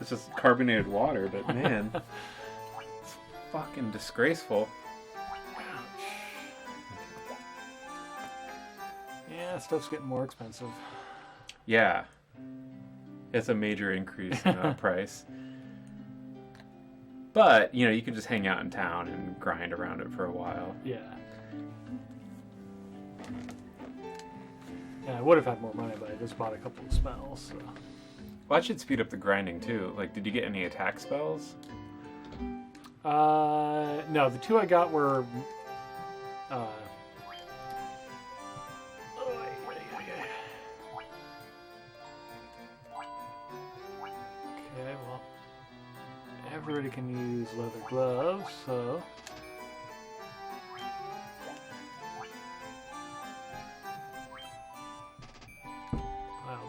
It's just carbonated water, but man, it's fucking disgraceful. Yeah, stuff's getting more expensive. Yeah. It's a major increase in price. But, you know, you can just hang out in town and grind around it for a while. Yeah. Yeah, I would have had more money, but I just bought a couple of spells, so. Well, that should speed up the grinding, too. Like, did you get any attack spells? No, the two I got were, okay, well, everybody can use leather gloves, so. Wow,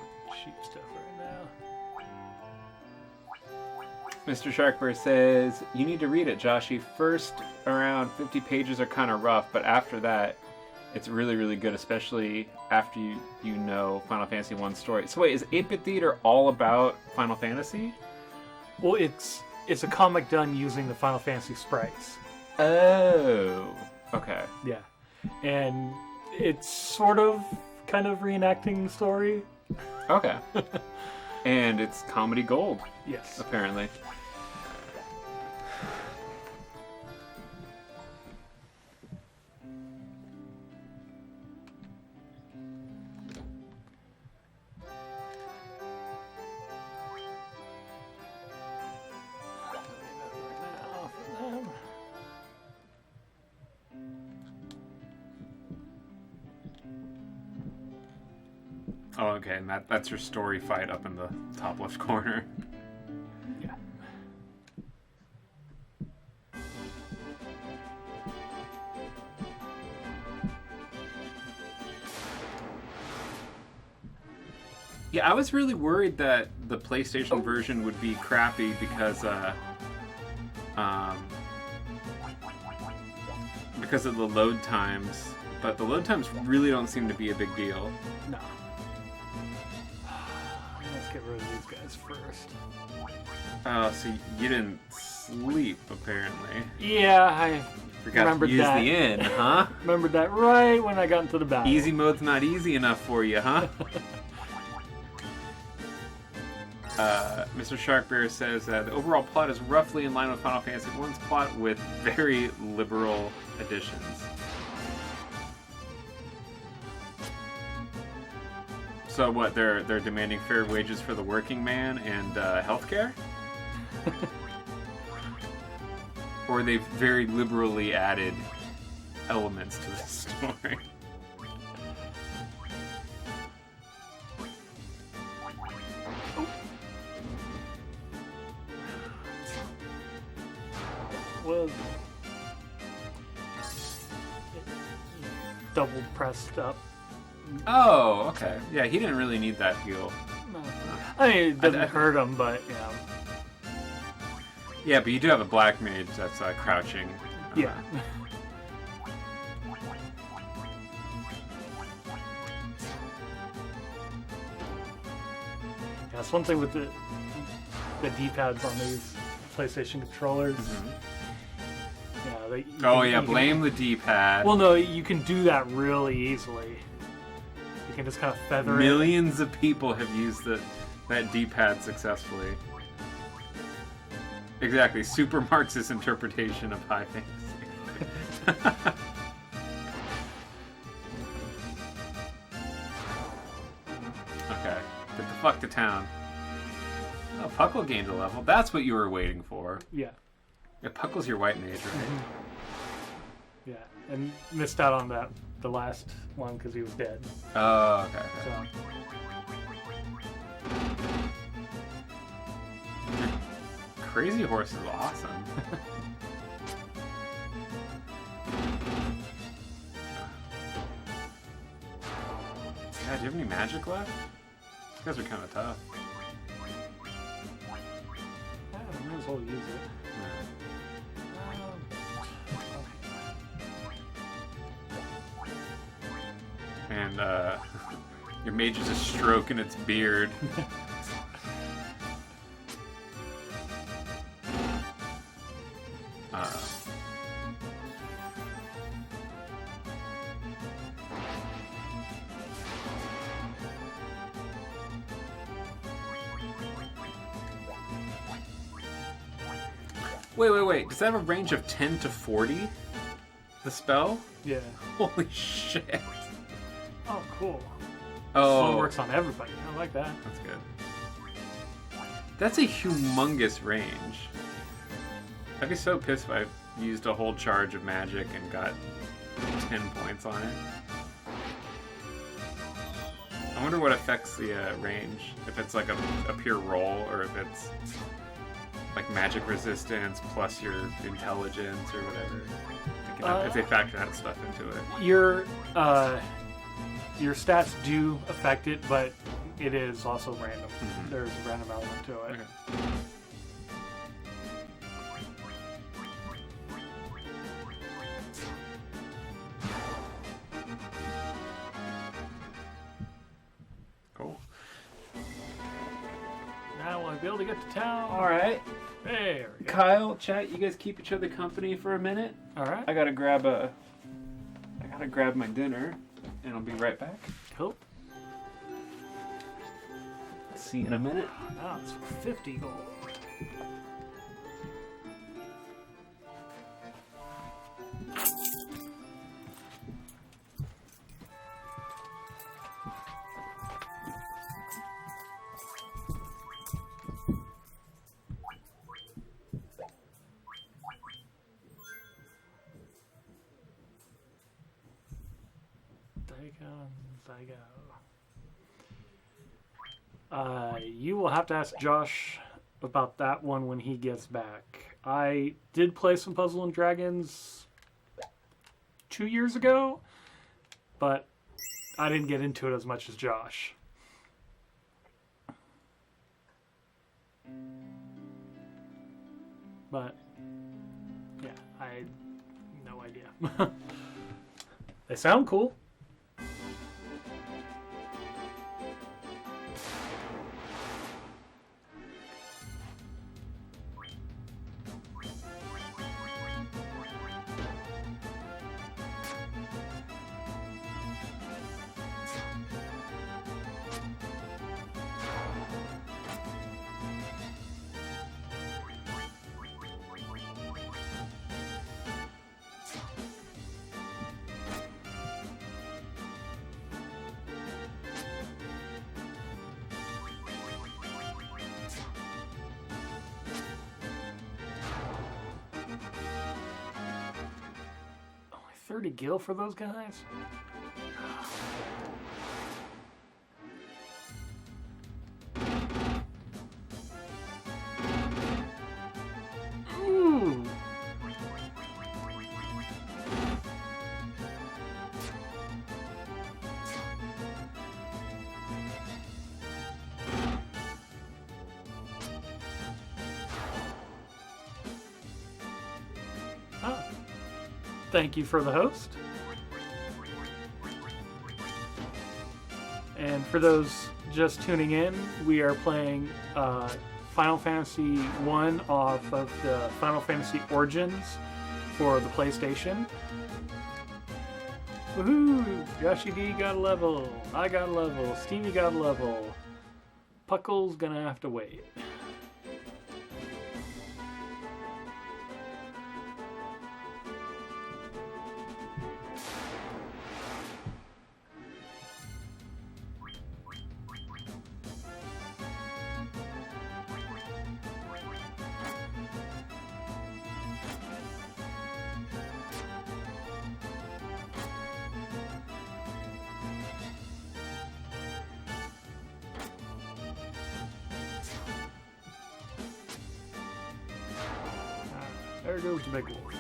cheap stuff right now. Mr. Sharkbird says, you need to read it, Joshy. First around 50 pages are kind of rough, but after that, it's really, really good, especially after you know Final Fantasy 1's story. So wait, is 8-Bit Theater all about Final Fantasy? Well, it's a comic done using the Final Fantasy sprites. Oh, okay. Yeah. And it's sort of kind of reenacting the story. Okay. And it's comedy gold. Yes. Apparently. Oh, okay, and that's your story fight up in the top left corner. Yeah. Yeah, I was really worried that the PlayStation version would be crappy because of the load times, but the load times really don't seem to be a big deal. No. Let's get rid of these guys first. Oh, so you didn't sleep, apparently. Yeah, I Forgot remembered to use that. the inn, huh? Remembered that right when I got into the battle. Easy mode's not easy enough for you, huh? Mr. Sharkbear says the overall plot is roughly in line with Final Fantasy I's plot with very liberal additions. So what? They're demanding fair wages for the working man and healthcare, or they've very liberally added elements to the story. Was double pressed up. Oh, okay. Yeah, he didn't really need that heal. No. I mean, it doesn't hurt him, but yeah. Yeah, but you do have a black mage that's crouching. Yeah. That's one thing with the D-pads on these PlayStation controllers. Mm-hmm. Yeah. Oh yeah, blame the D-pad. Well, no, you can do that really easily. You can just kind of feather it. Millions of people have used that D-pad successfully. Exactly, super Marxist interpretation of high fantasy. Okay, get the fuck to town. Oh, Puckle gained a level. That's what you were waiting for. Yeah. Yeah, Puckle's your white mage, right? Yeah, and missed out on the last one because he was dead. Oh, okay. So. Crazy Horse is awesome. Yeah, do you have any magic left? These guys are kind of tough. I might as well use it. And your mage is just stroking its beard. Wait. Does that have a range of 10 to 40? The spell? Yeah. Holy shit. Oh, cool. Oh. So it works on everybody. I like that. That's good. That's a humongous range. I'd be so pissed if I used a whole charge of magic and got 10 points on it. I wonder what affects the range. If it's like a pure roll, or if it's like magic resistance plus your intelligence or whatever. If they factor that stuff into it. Your stats do affect it, but it is also random. Mm-hmm. There's a random element to it. Okay. Cool. Now I want to be able to get to town. All right. There we go. Kyle, chat, you guys keep each other company for a minute. All right. I gotta grab my dinner, and I'll be right back. Cool. See you in a minute. Now it's 50 gold. I go. You will have to ask Josh about that one when he gets back. I did play some Puzzle and Dragons 2 years ago, but I didn't get into it as much as Josh. But yeah, I no idea. They sound cool. Only 30 gil for those guys? Ooh. Ah. Thank you for the host. And for those just tuning in, we are playing Final Fantasy 1 off of the Final Fantasy Origins for the PlayStation. Woohoo! Yoshi D got a level. I got a level. Stevie got a level. Puckle's gonna have to wait. There goes the big wolf.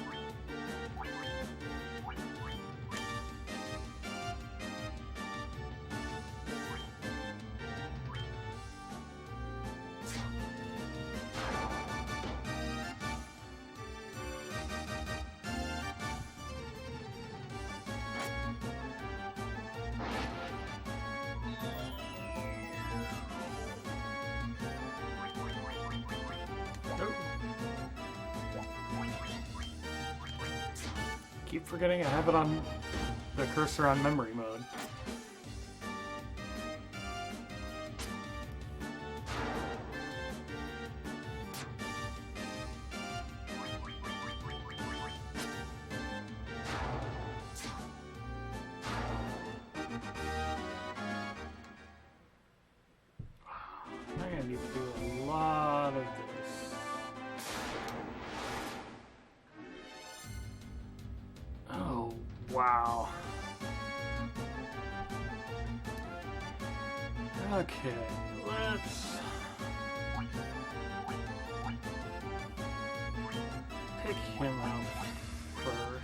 Keep forgetting I have it on the cursor on memory mode. I'm gonna need to do a lot of this. Oh, wow. Okay, let's pick him out first.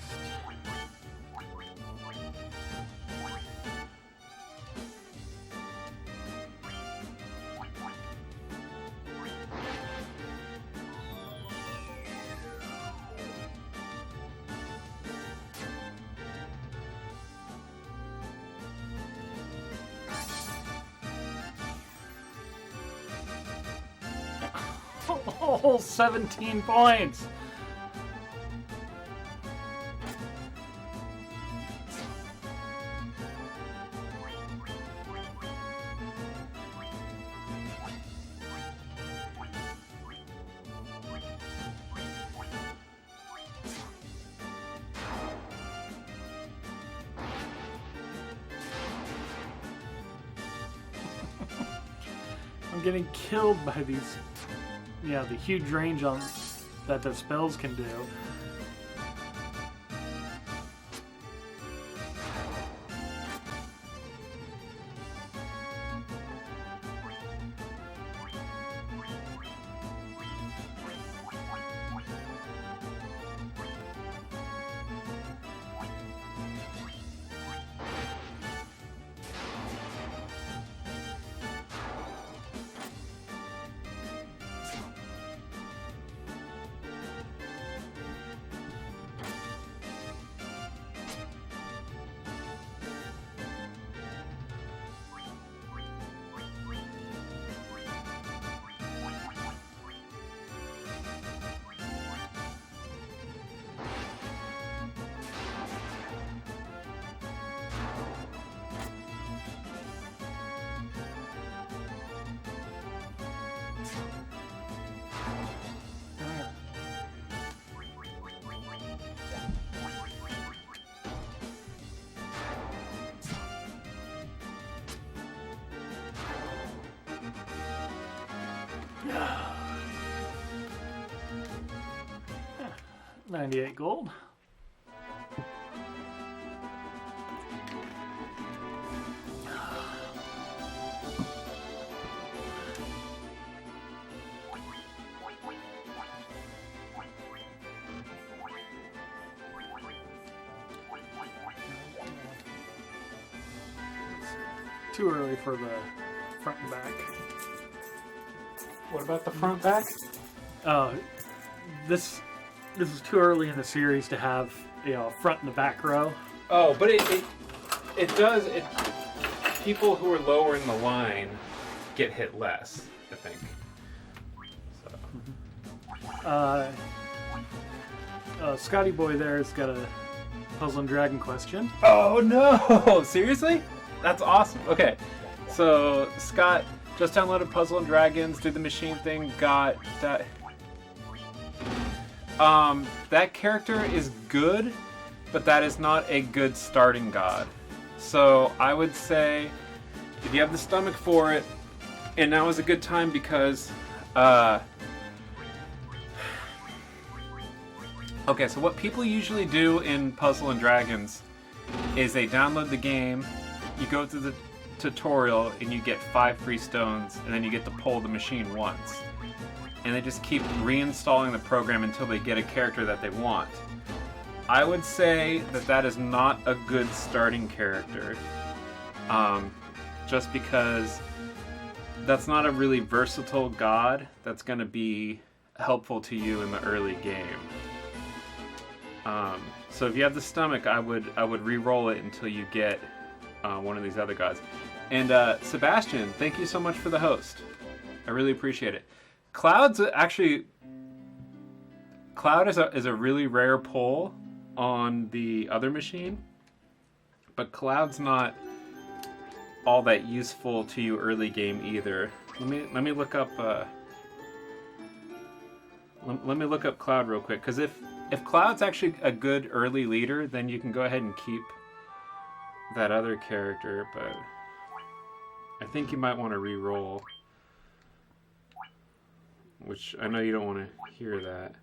Oh, 17 points! I'm getting killed by these. Yeah, the huge range on that the spells can do. $98 gold. Too early for the front and back. What about the front back? This is too early in the series to have front and the back row. Oh, but it does. People who are lower in the line get hit less, I think. So. Scotty Boy there's got a Puzzle and Dragon question. Oh no! Seriously? That's awesome. Okay, so Scott just downloaded Puzzle and Dragons, did the machine thing, got that. That character is good, but that is not a good starting god. So I would say, if you have the stomach for it, and now is a good time because, okay, so what people usually do in Puzzle and Dragons is they download the game, you go through the tutorial, and you get 5 free stones, and then you get to pull the machine once. And they just keep reinstalling the program until they get a character that they want. I would say that that is not a good starting character. Just because that's not a really versatile god that's going to be helpful to you in the early game. So if you have the stomach, I would re-roll it until you get one of these other gods. And Sebastian, thank you so much for the host. I really appreciate it. Cloud is a really rare pull on the other machine, but Cloud's not all that useful to you early game either. Let me look up let me look up Cloud real quick, because if Cloud's actually a good early leader, then you can go ahead and keep that other character, but I think you might want to re-roll. Which I know you don't want to hear that.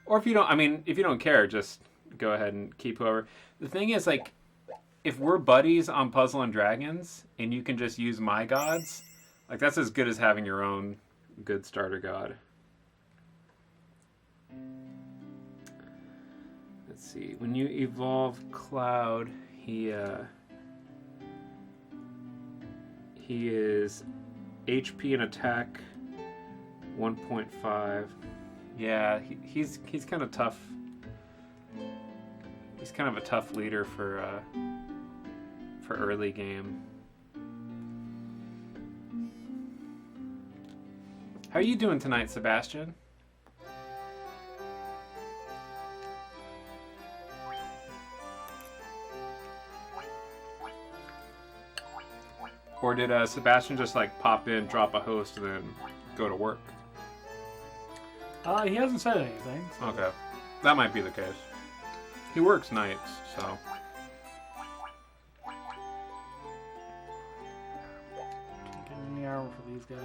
Or if you don't care, just go ahead and keep whoever. The thing is, like, if we're buddies on Puzzle and Dragons and you can just use my gods, like, that's as good as having your own good starter god. Let's see. When you evolve Cloud, he is HP and attack 1.5. Yeah, he's kind of tough. He's kind of a tough leader for early game. How are you doing tonight, Sebastian? Or did Sebastian just like pop in, drop a host, and then go to work? He hasn't said anything. So. Okay, that might be the case. He works nights, so. Can't get any armor for these guys.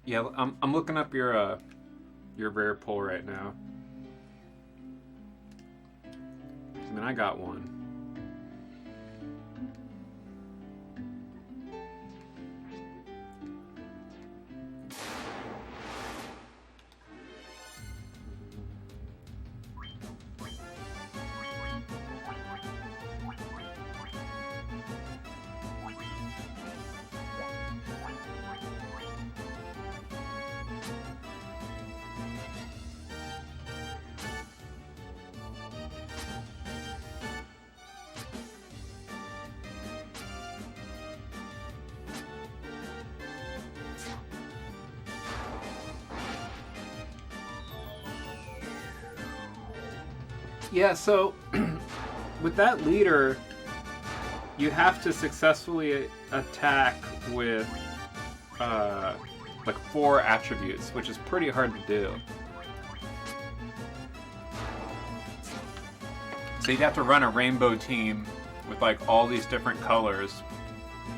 Yeah, I'm looking up your rare pull right now. I mean, I got one. Yeah, so with that leader, you have to successfully attack with like 4 attributes, which is pretty hard to do. So you'd have to run a rainbow team with like all these different colors,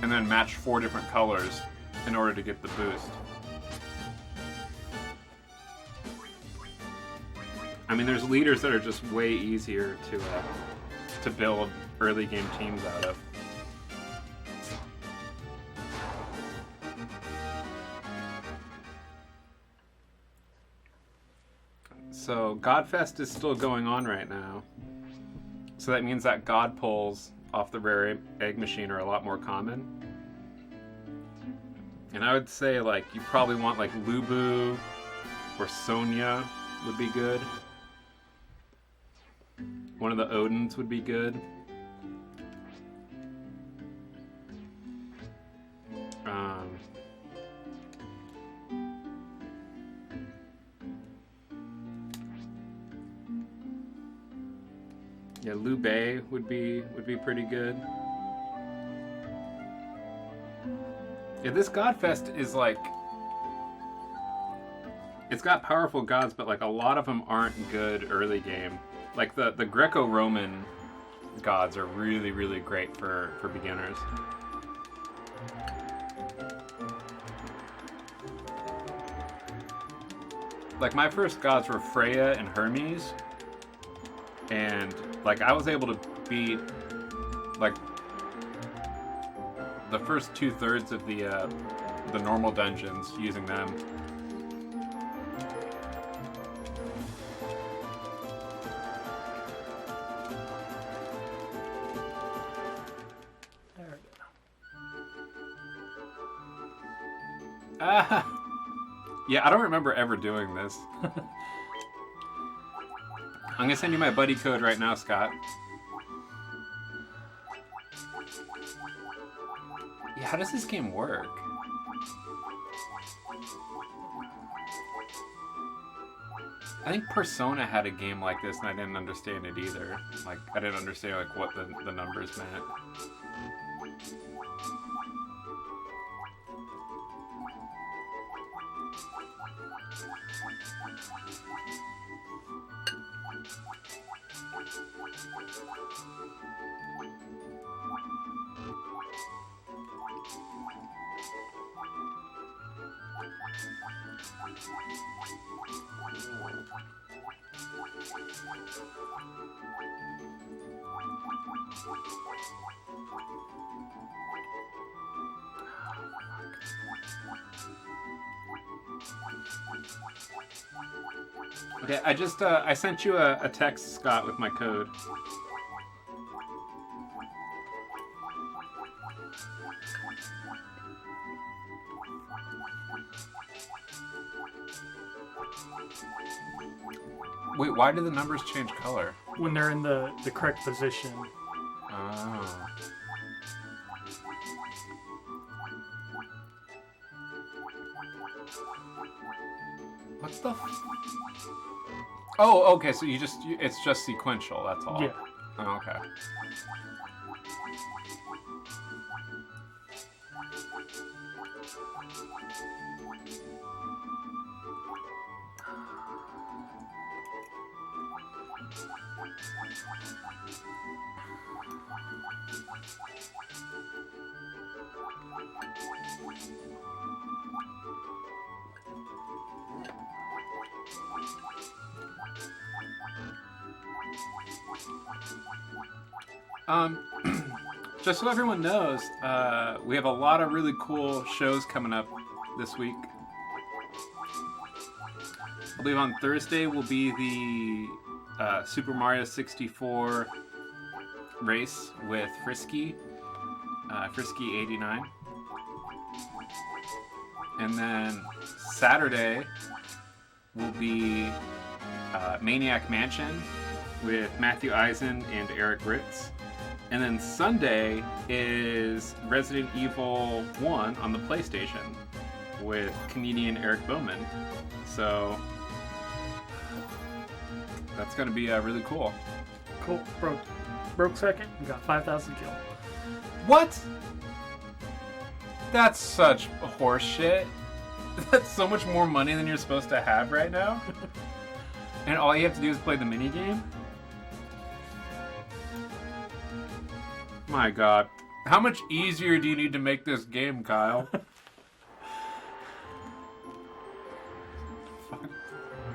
and then match 4 different colors in order to get the boost. I mean, there's leaders that are just way easier to build early game teams out of. So Godfest is still going on right now. So that means that God pulls off the rare egg machine are a lot more common. And I would say like you probably want like Lubu or Sonya would be good. One of the Odins would be good. Yeah, Liu Bei would be pretty good. Yeah, this Godfest is like, it's got powerful gods, but like a lot of them aren't good early game. Like the Greco-Roman gods are really, really great for beginners. Like my first gods were Freya and Hermes, and like I was able to beat like the first 2/3 of the normal dungeons using them. There we go. Yeah, I don't remember ever doing this. I'm gonna send you my buddy code right now, Scott. Yeah, how does this game work? I think Persona had a game like this and I didn't understand it either. Like, I didn't understand like what the numbers meant. Okay, I sent you a text, Scott, with my code. Wait, why do the numbers change color? When they're in the correct position. Oh. What's the Oh, okay, so it's just sequential, that's all. Yeah. Oh, okay. Just so everyone knows, we have a lot of really cool shows coming up this week. I believe on Thursday will be the Super Mario 64 race with Frisky, Frisky 89. And then Saturday will be Maniac Mansion with Matthew Eisen and Eric Ritz. And then Sunday is Resident Evil 1 on the PlayStation with comedian Eric Bowman. So that's going to be really cool. Cool. Broke second. We got 5,000 kills. What? That's such horse shit. That's so much more money than you're supposed to have right now. And all you have to do is play the minigame? My god. How much easier do you need to make this game, Kyle?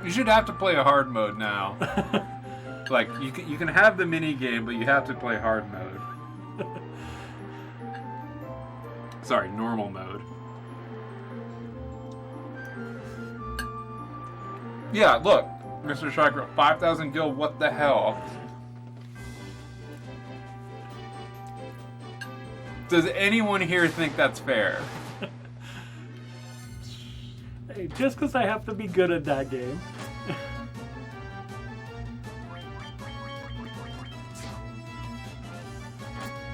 You should have to play a hard mode now. Like, you can have the mini game, but you have to play hard mode. Sorry, normal mode. Yeah, look, Mr. Striker, 5,000 gil, what the hell? Does anyone here think that's fair? Hey, just because I have to be good at that game.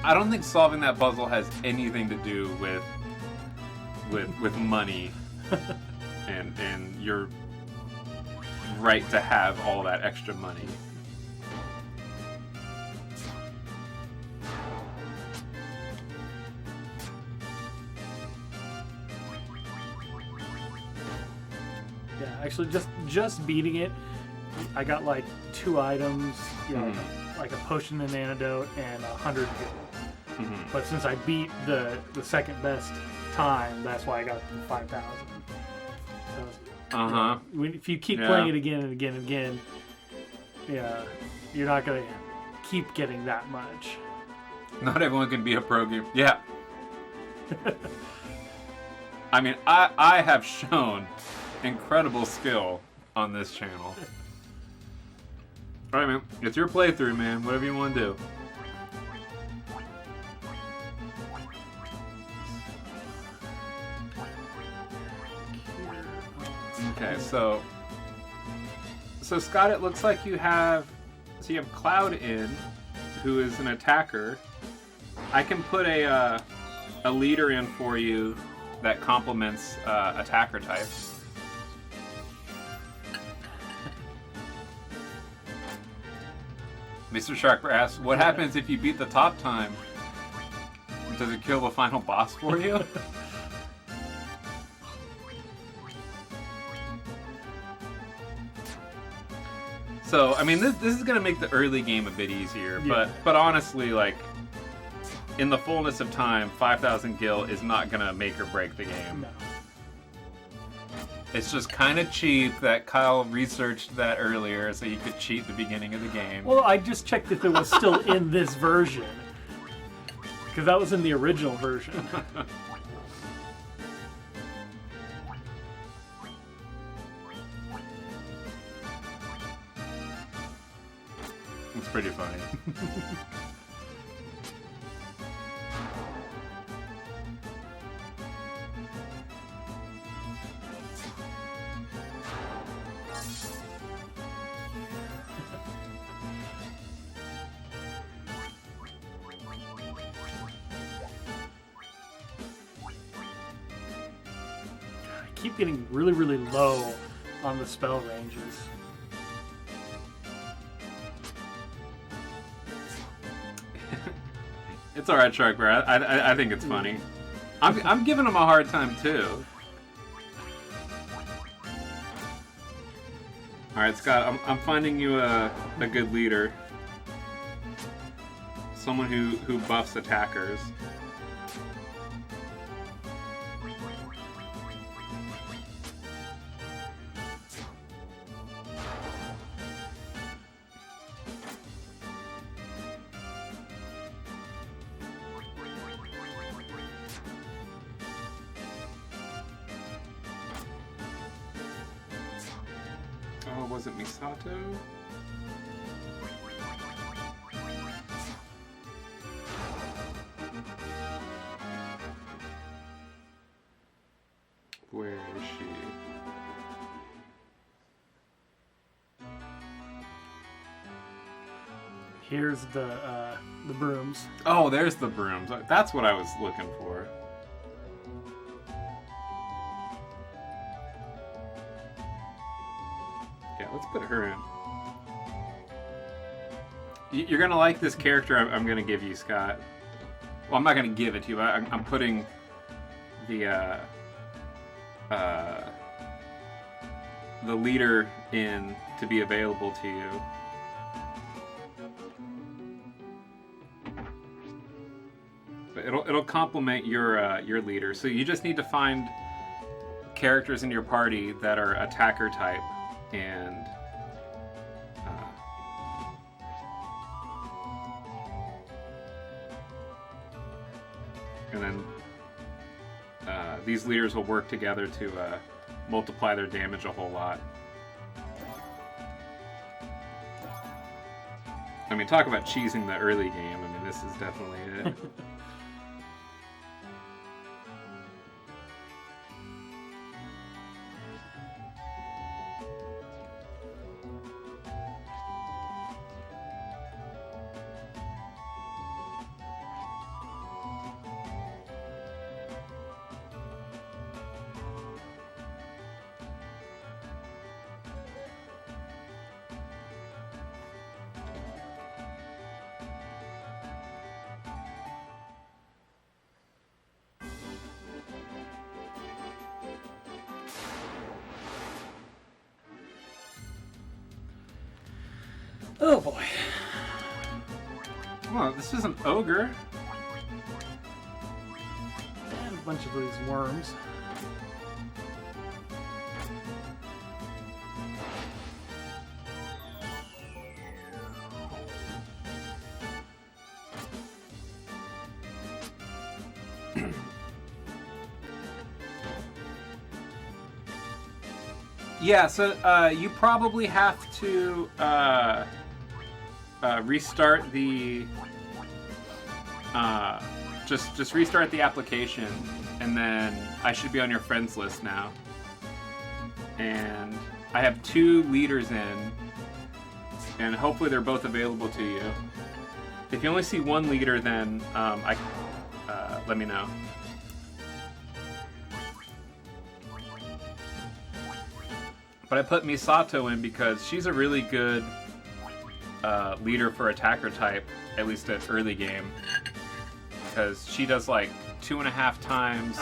I don't think solving that puzzle has anything to do with money and your right to have all that extra money. Yeah, actually, just beating it, I got like 2 items, you know, like a potion and antidote and 100 gil. But since I beat the second best time, that's why I got the 5,000. So, if you keep playing it again and again and again, yeah, you're not gonna keep getting that much. Not everyone can be a pro gamer. Yeah. I mean, I have shown incredible skill on this channel. All right, man. It's your playthrough, man. Whatever you want to do. Okay, so Scott, it looks like you have Cloud in, who is an attacker. I can put a leader in for you that complements attacker types. Mr. Sharper asks, what happens if you beat the top time? Does it kill the final boss for you? So, I mean, this is going to make the early game a bit easier, but honestly, like, in the fullness of time, 5,000 gil is not going to make or break the game. No. It's just kind of cheap that Kyle researched that earlier so you could cheat the beginning of the game. Well, I just checked if it was still in this version. Because that was in the original version. It's pretty funny. I keep getting really, really low on the spell ranges. It's alright, Shark Bear. I think it's funny. I'm giving him a hard time too. Alright, Scott, I'm finding you a good leader. Someone who buffs attackers. Oh, was it Misato? Where is she? Here's the brooms. Oh, there's the brooms. That's what I was looking for. Yeah, let's put her in. You're gonna like this character I'm gonna give you, Scott. Well, I'm not gonna give it to you. I'm putting the leader in to be available to you. But it'll complement your leader. So you just need to find characters in your party that are attacker type and then these leaders will work together to multiply their damage a whole lot. I mean, talk about cheesing the early game. I mean, this is definitely it. Oh boy. Well, this is an ogre. And a bunch of these worms. Yeah, so you probably have to restart the just restart the application, and then I should be on your friends list now. And I have 2 leaders in, and hopefully they're both available to you. If you only see one leader, then let me know. But I put Misato in because she's a really good leader for attacker type, at least at early game. Because she does like 2.5 times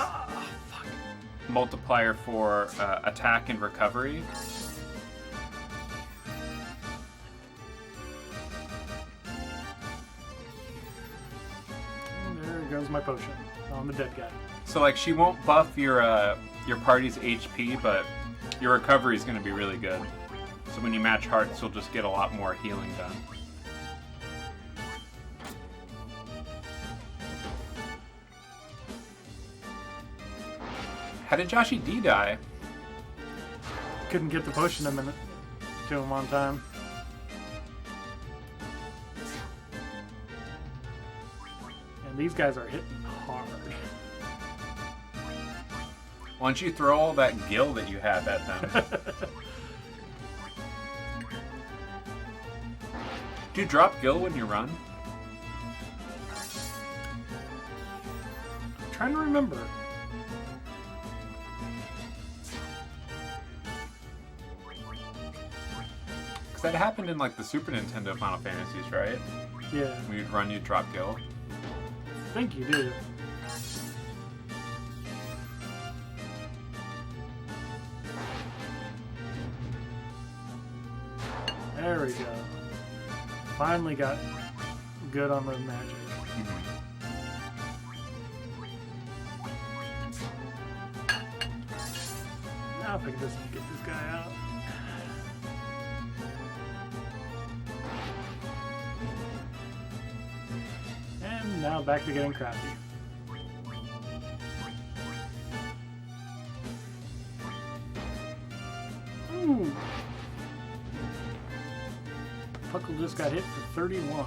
multiplier for attack and recovery. And there goes my potion on the dead guy. So like she won't buff your party's HP, but your recovery is going to be really good. So when you match hearts, you'll just get a lot more healing done. How did Joshi D die? Couldn't get the potion to him on time. And these guys are hitting hard. Why don't you throw all that gil that you have at them? Do you drop gil when you run? I'm trying to remember. Because that happened in like the Super Nintendo Final Fantasies, right? Yeah. When you'd run, you'd drop gil. I think you do. There we go. Finally got good on the magic. Now if I can just get this guy out. And now back to getting crafty. Ooh. Puckle just got hit for 31.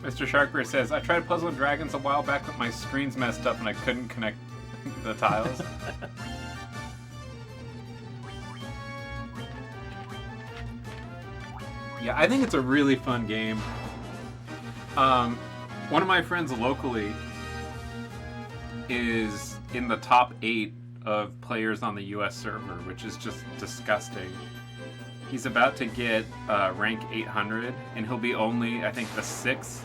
Mr. Sharkbeard says, I tried Puzzle and Dragons a while back, but my screen's messed up and I couldn't connect the tiles. Yeah, I think it's a really fun game. One of my friends locally is in the top 8 of players on the US server, which is just disgusting. He's about to get rank 800, and he'll be only, I think, the 6th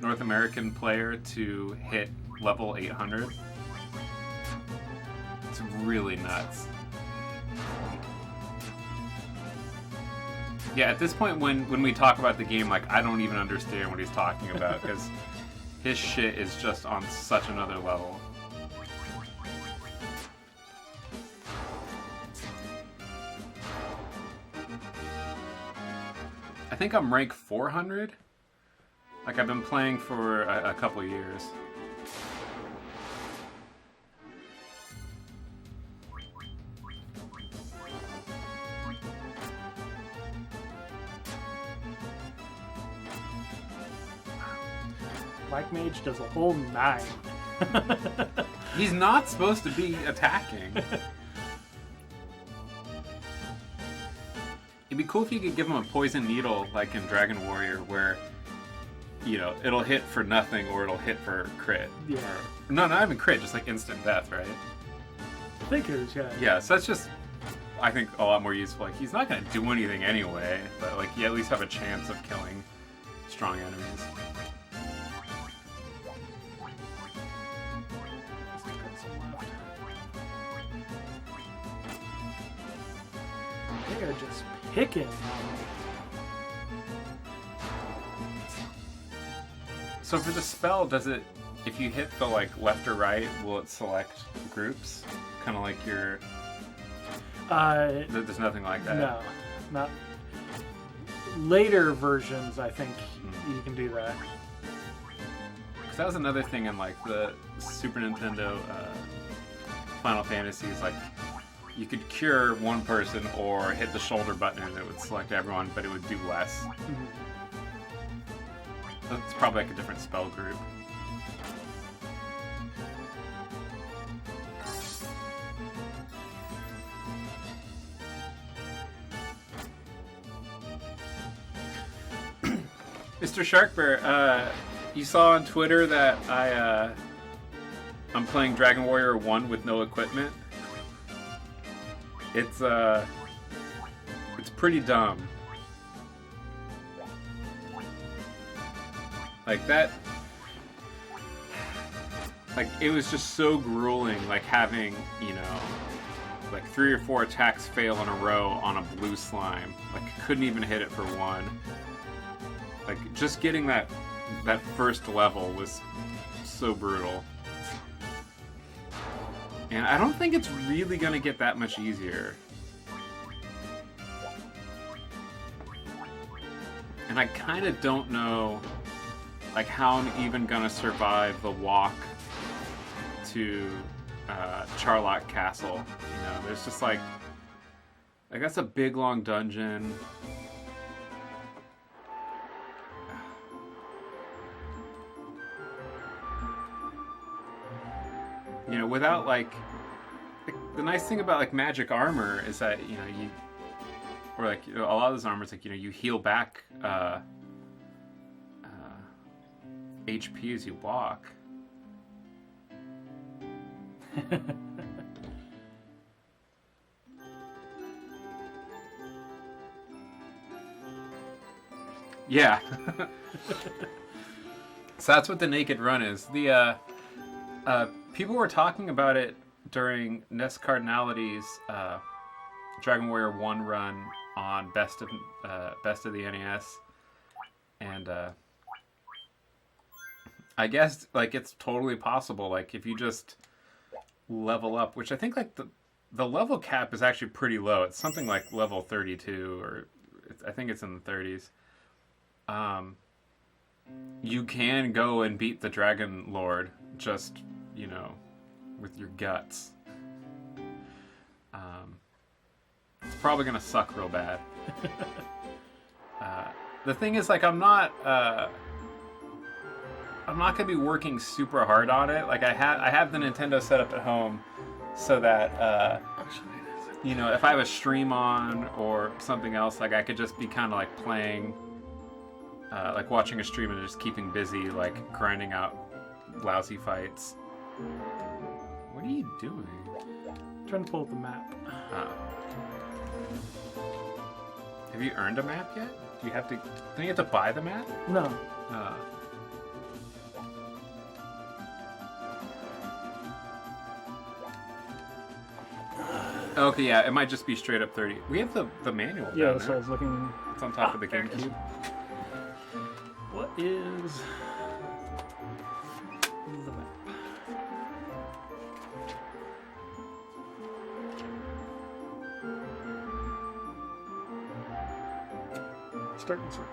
North American player to hit level 800. It's really nuts. Yeah, at this point when we talk about the game, like, I don't even understand what he's talking about, because his shit is just on such another level. think I'm rank 400. Like, I've been playing for a couple years. Black Mage does a whole 9. He's not supposed to be attacking. It'd be cool if you could give him a poison needle like in Dragon Warrior where, you know, it'll hit for nothing or it'll hit for crit. Yeah. Or, no, not even crit, just like instant death, right? I think it is, yeah. Yeah, so that's just, I think, a lot more useful. Like, he's not going to do anything anyway, but, like, you at least have a chance of killing strong enemies. They are just picking. So for the spell, does it, if you hit the like left or right, will it select groups? Kind of like your. There's nothing like that. No, not. Later versions, I think you can do that. Because that was another thing in like the Super Nintendo Final Fantasies, like you could cure one person or hit the shoulder button and it would select everyone, but it would do less. Mm-hmm. That's probably like a different spell group. Mr. Sharkbear, you saw on Twitter that I'm playing Dragon Warrior 1 with no equipment. It's pretty dumb. Like that, like it was just so grueling, like having, you know, like 3 or 4 attacks fail in a row on a blue slime. Like couldn't even hit it for one. Like just getting that first level was so brutal. And I don't think it's really gonna get that much easier. And I kind of don't know like how I'm even gonna survive the walk to Charlock Castle. You know, there's just like that's a big long dungeon. You know, without like the nice thing about like magic armor is that, you know, you or like a lot of those armors, like, you know, you heal back HP as you walk. Yeah. So that's what the naked run is. The people were talking about it during Ness Cardinality's Dragon Warrior 1 run on Best of the NES, and I guess like it's totally possible. Like if you just level up, which I think like the level cap is actually pretty low. It's something like level 32, or I think it's in the 30s. You can go and beat the Dragon Lord just, you know, with your guts. It's probably gonna suck real bad. The thing is, like, I'm not gonna be working super hard on it. Like, I have the Nintendo set up at home so that you know, if I have a stream on or something else, like I could just be kind of like playing, like watching a stream and just keeping busy, like grinding out lousy fights. What are you doing? I'm trying to pull up the map. Have you earned a map yet? Do you have to? Don't you have to buy the map? No. Okay, yeah, it might just be straight up 30. We have the manual. Yeah, down so there. I was looking. It's on top of the GameCube. What is the map? starting circle.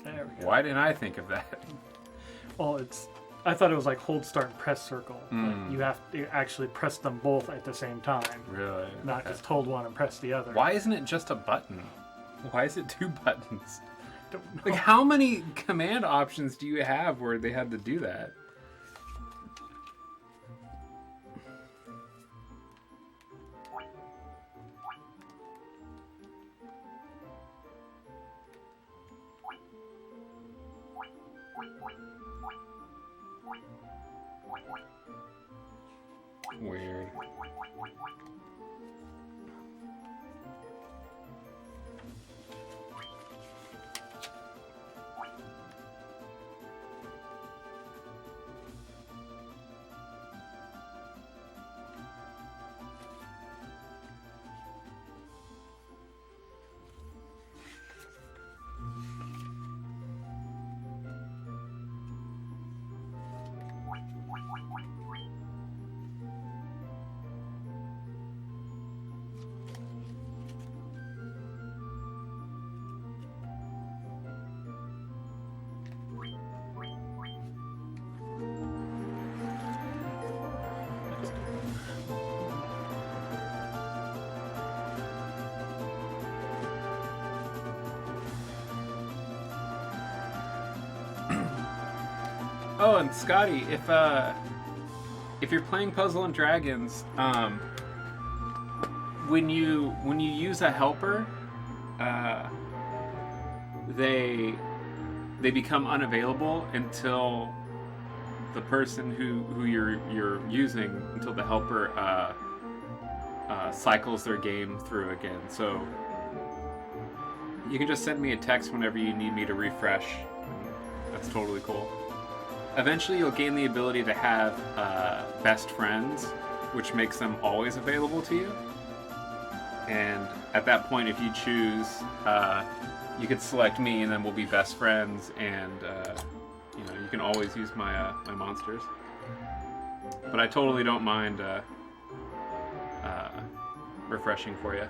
There we go. Why didn't I think of that? Well, I thought it was like hold, start, and press circle. But you have to actually press them both at the same time. Really? Not just hold one and press the other. Why isn't it just a button? Why is it 2 buttons? I don't know. Like, how many command options do you have where they had to do that? Weird. Oh, and Scotty, if you're playing Puzzle and Dragons, when you use a helper, they become unavailable until the person who you're using, until the helper cycles their game through again. So you can just send me a text whenever you need me to refresh. That's totally cool. Eventually you'll gain the ability to have best friends, which makes them always available to you. And at that point, if you choose, you could select me, and then we'll be best friends. And you can always use my my monsters. But I totally don't mind refreshing for you.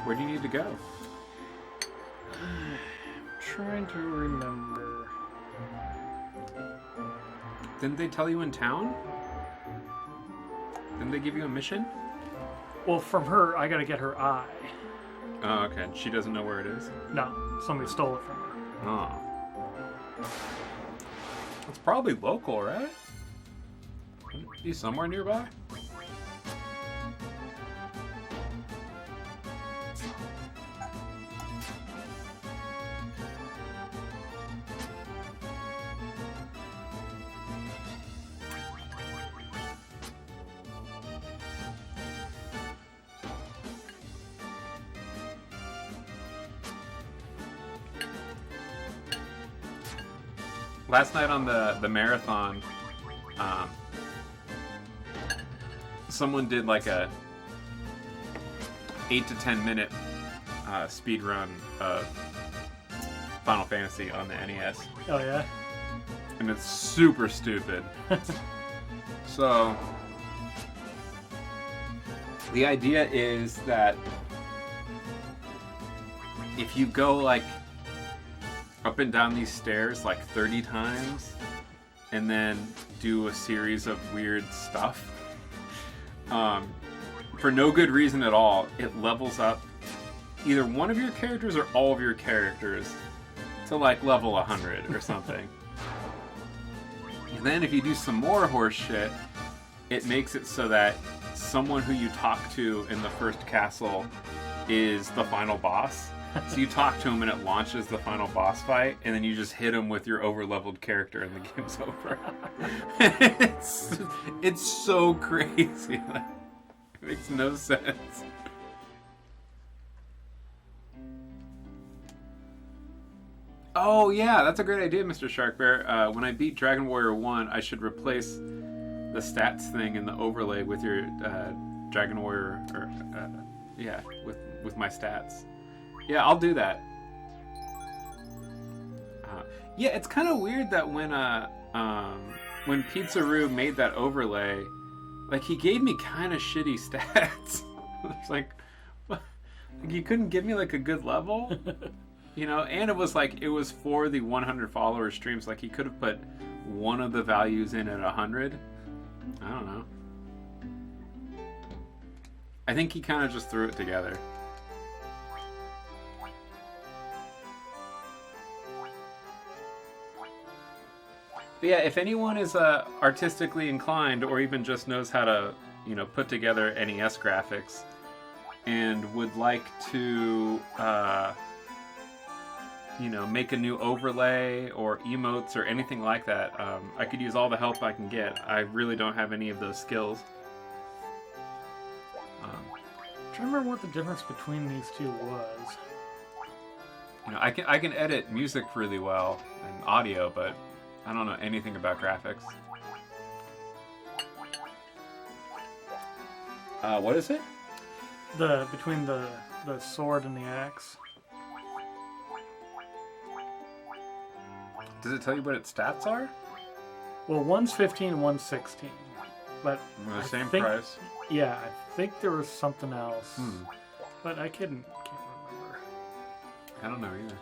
Where do you need to go? I'm trying to remember. Didn't they tell you in town? Didn't they give you a mission? Well, from her, I gotta get her eye. Oh, okay. She doesn't know where it is? No, somebody stole it from her. Oh. It's probably local, right? Be somewhere nearby? Last night on the marathon, someone did like a 8 to 10 minute speed run of Final Fantasy on the NES. Oh yeah? And it's super stupid. So the idea is that if you go like up and down these stairs like 30 times and then do a series of weird stuff, for no good reason at all, it levels up either one of your characters or all of your characters to like level 100 or something. And then if you do some more horse shit, it makes it so that someone who you talk to in the first castle is the final boss. So you talk to him and it launches the final boss fight, and then you just hit him with your over-leveled character and the game's over. It's so crazy. It makes no sense. Oh yeah, that's a great idea, Mr. Shark Bear. When I beat Dragon Warrior 1, I should replace the stats thing in the overlay with your Dragon Warrior, or yeah, with my stats. Yeah, I'll do that. Yeah, it's kind of weird that when Pizzaroo made that overlay, like he gave me kind of shitty stats. It's like, what? Like, you couldn't give me like a good level, you know? And it was for the 100 follower streams. Like he could have put one of the values in at 100. I don't know. I think he kind of just threw it together. But yeah, if anyone is artistically inclined or even just knows how to, you know, put together NES graphics and would like to, you know, make a new overlay or emotes or anything like that, I could use all the help I can get. I really don't have any of those skills. I'm trying to remember what the difference between these two was. You know, I can edit music really well and audio, but I don't know anything about graphics. What is it? Between the sword and the axe. Does it tell you what its stats are? Well, one's 15, one's 16. But the same price. Yeah, I think there was something else. But I can't remember. I don't know either.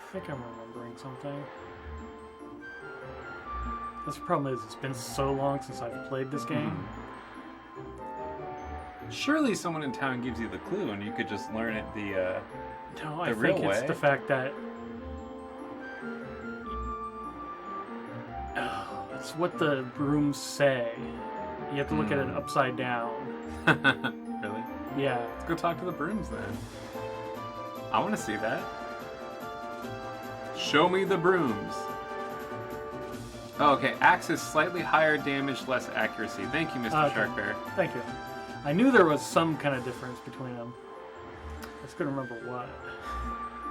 I think I'm remembering something. This problem is it's been so long since I've played this game. Surely someone in town gives you the clue and you could just learn it the No, I real think it's way. the fact that it's what the brooms say. You have to look at it upside down. Really? Yeah. Let's go talk to the brooms then. I want to see that. Show me the brooms. Oh, okay. Axe is slightly higher damage, less accuracy. Thank you, Mr. Okay. Shark Bear. Thank you. I knew there was some kind of difference between them. I just couldn't remember what.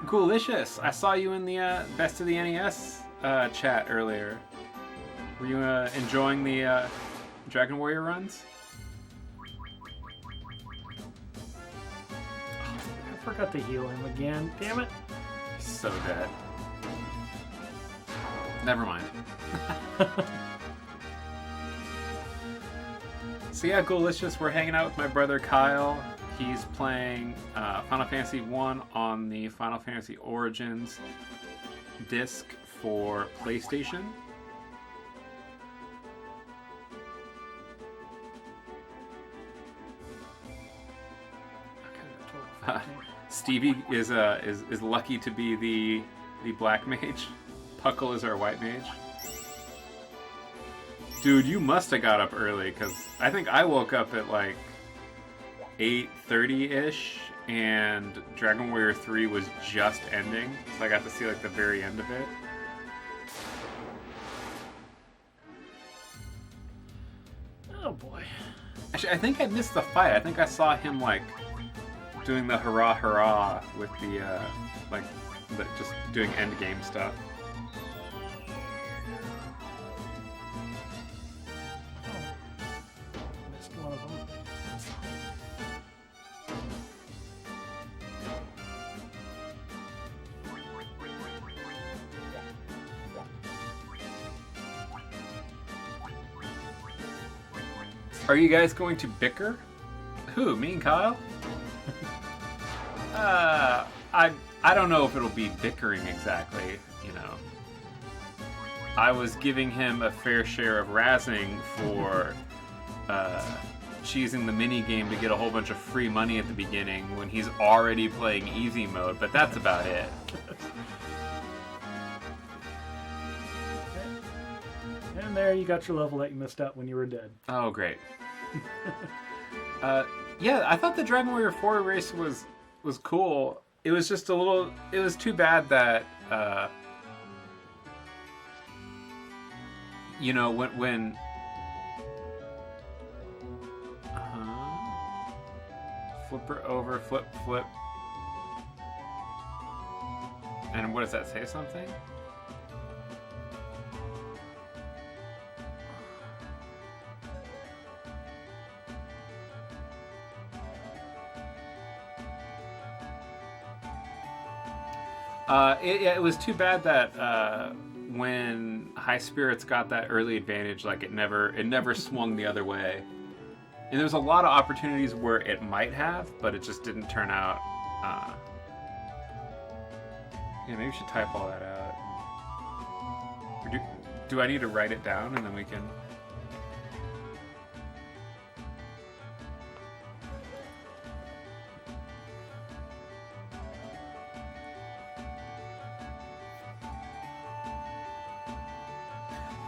Coolicious. I saw you in the Best of the NES chat earlier. Were you enjoying the Dragon Warrior runs? I forgot to heal him again. Damn it. He's so dead. Never mind. So yeah, Coolicious, we're hanging out with my brother Kyle. He's playing Final Fantasy 1 on the Final Fantasy Origins disc for PlayStation. Stevie is lucky to be the black mage. Puckle is our white mage. Dude, you must have got up early, because I think I woke up at like 8:30-ish, and Dragon Warrior 3 was just ending, so I got to see like the very end of it. Oh boy. Actually, I think I missed the fight. I think I saw him like doing the hurrah hurrah with the just doing end game stuff. Missed one of them. Are you guys going to bicker? Who, me and Kyle? I don't know if it'll be bickering exactly, you know. I was giving him a fair share of razzing for cheesing the mini game to get a whole bunch of free money at the beginning when he's already playing easy mode, but that's about it. And there you got your level that you missed out when you were dead. Oh, great. Yeah, I thought the Dragon Warrior 4 race was cool. It was just a little... It was too bad that... you know, when flipper over, flip. And what does that say, something? It was too bad that when High Spirits got that early advantage, like it never swung the other way. And there was a lot of opportunities where it might have, but it just didn't turn out. Yeah, maybe we should type all that out. Or do I need to write it down and then we can...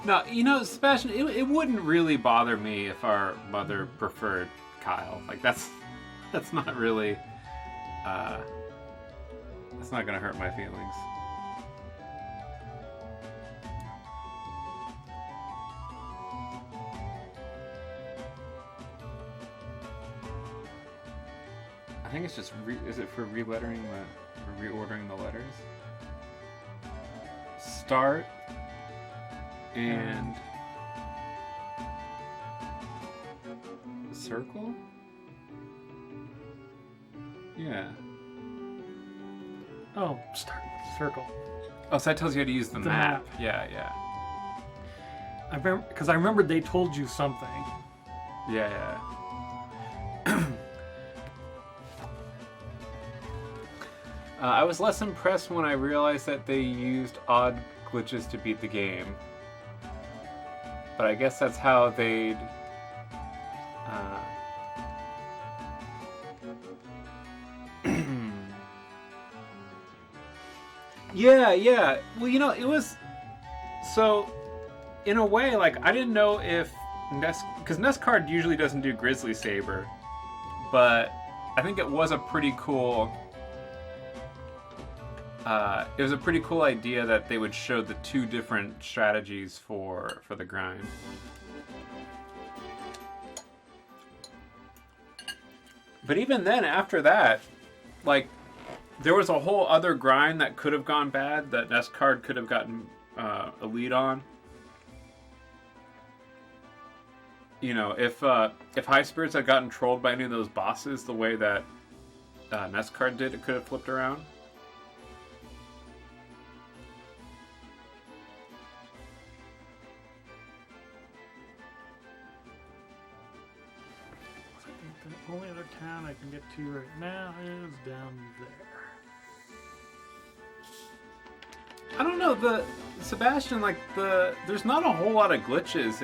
No, you know, Sebastian, it wouldn't really bother me if our mother preferred Kyle. Like, that's not really... that's not gonna hurt my feelings. I think it's just... is it for relettering or reordering the letters? Start... and circle? Yeah. Oh, start circle. Oh, so that tells you how to use the map. Yeah. I remember because I remembered they told you something. Yeah. I was less impressed when I realized that they used odd glitches to beat the game. But I guess that's how they'd... Yeah. Well, you know, it was... So, in a way, like, I didn't know if... Because Nestcard usually doesn't do Grizzly Saber. But I think it was a pretty cool... it was a pretty cool idea that they would show the two different strategies for the grind. But even then, after that, like, there was a whole other grind that could have gone bad that Nestcard could have gotten a lead on. You know, if High Spirits had gotten trolled by any of those bosses the way that Nestcard did, it could have flipped around. The only other town I can get to right now is down there. I don't know, Sebastian, like there's not a whole lot of glitches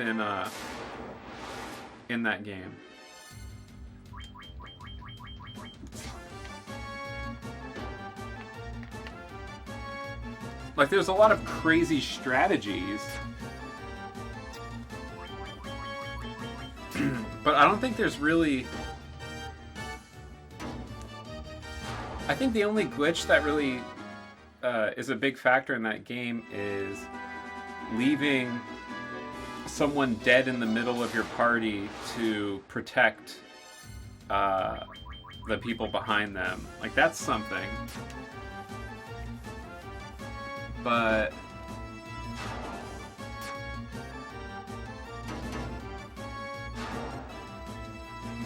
in that game. Like there's a lot of crazy strategies. But I don't think there's really... I think the only glitch that really is a big factor in that game is leaving someone dead in the middle of your party to protect the people behind them. Like, that's something. But...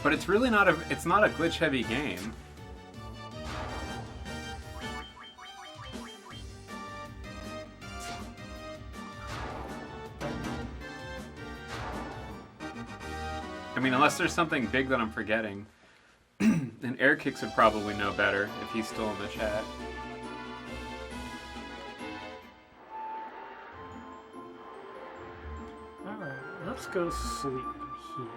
But it's really not it's not a glitch-heavy game. I mean, unless there's something big that I'm forgetting. And Air Kicks would probably know better if he's still in the chat. Alright, let's go sleep here.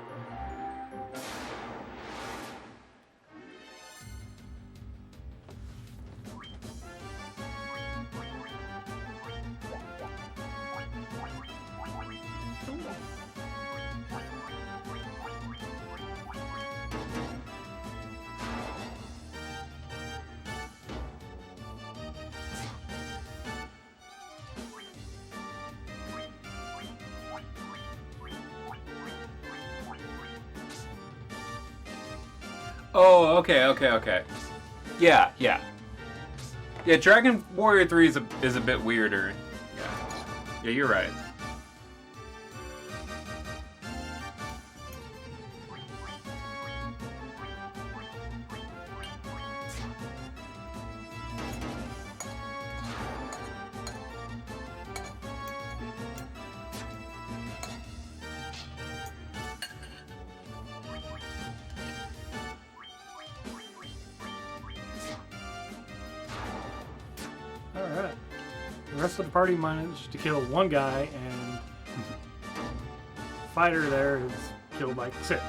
Oh, okay. Yeah. Yeah, Dragon Warrior 3 is a bit weirder. Yeah, you're right. Alright. The rest of the party managed to kill one guy, and fighter there is killed like 6.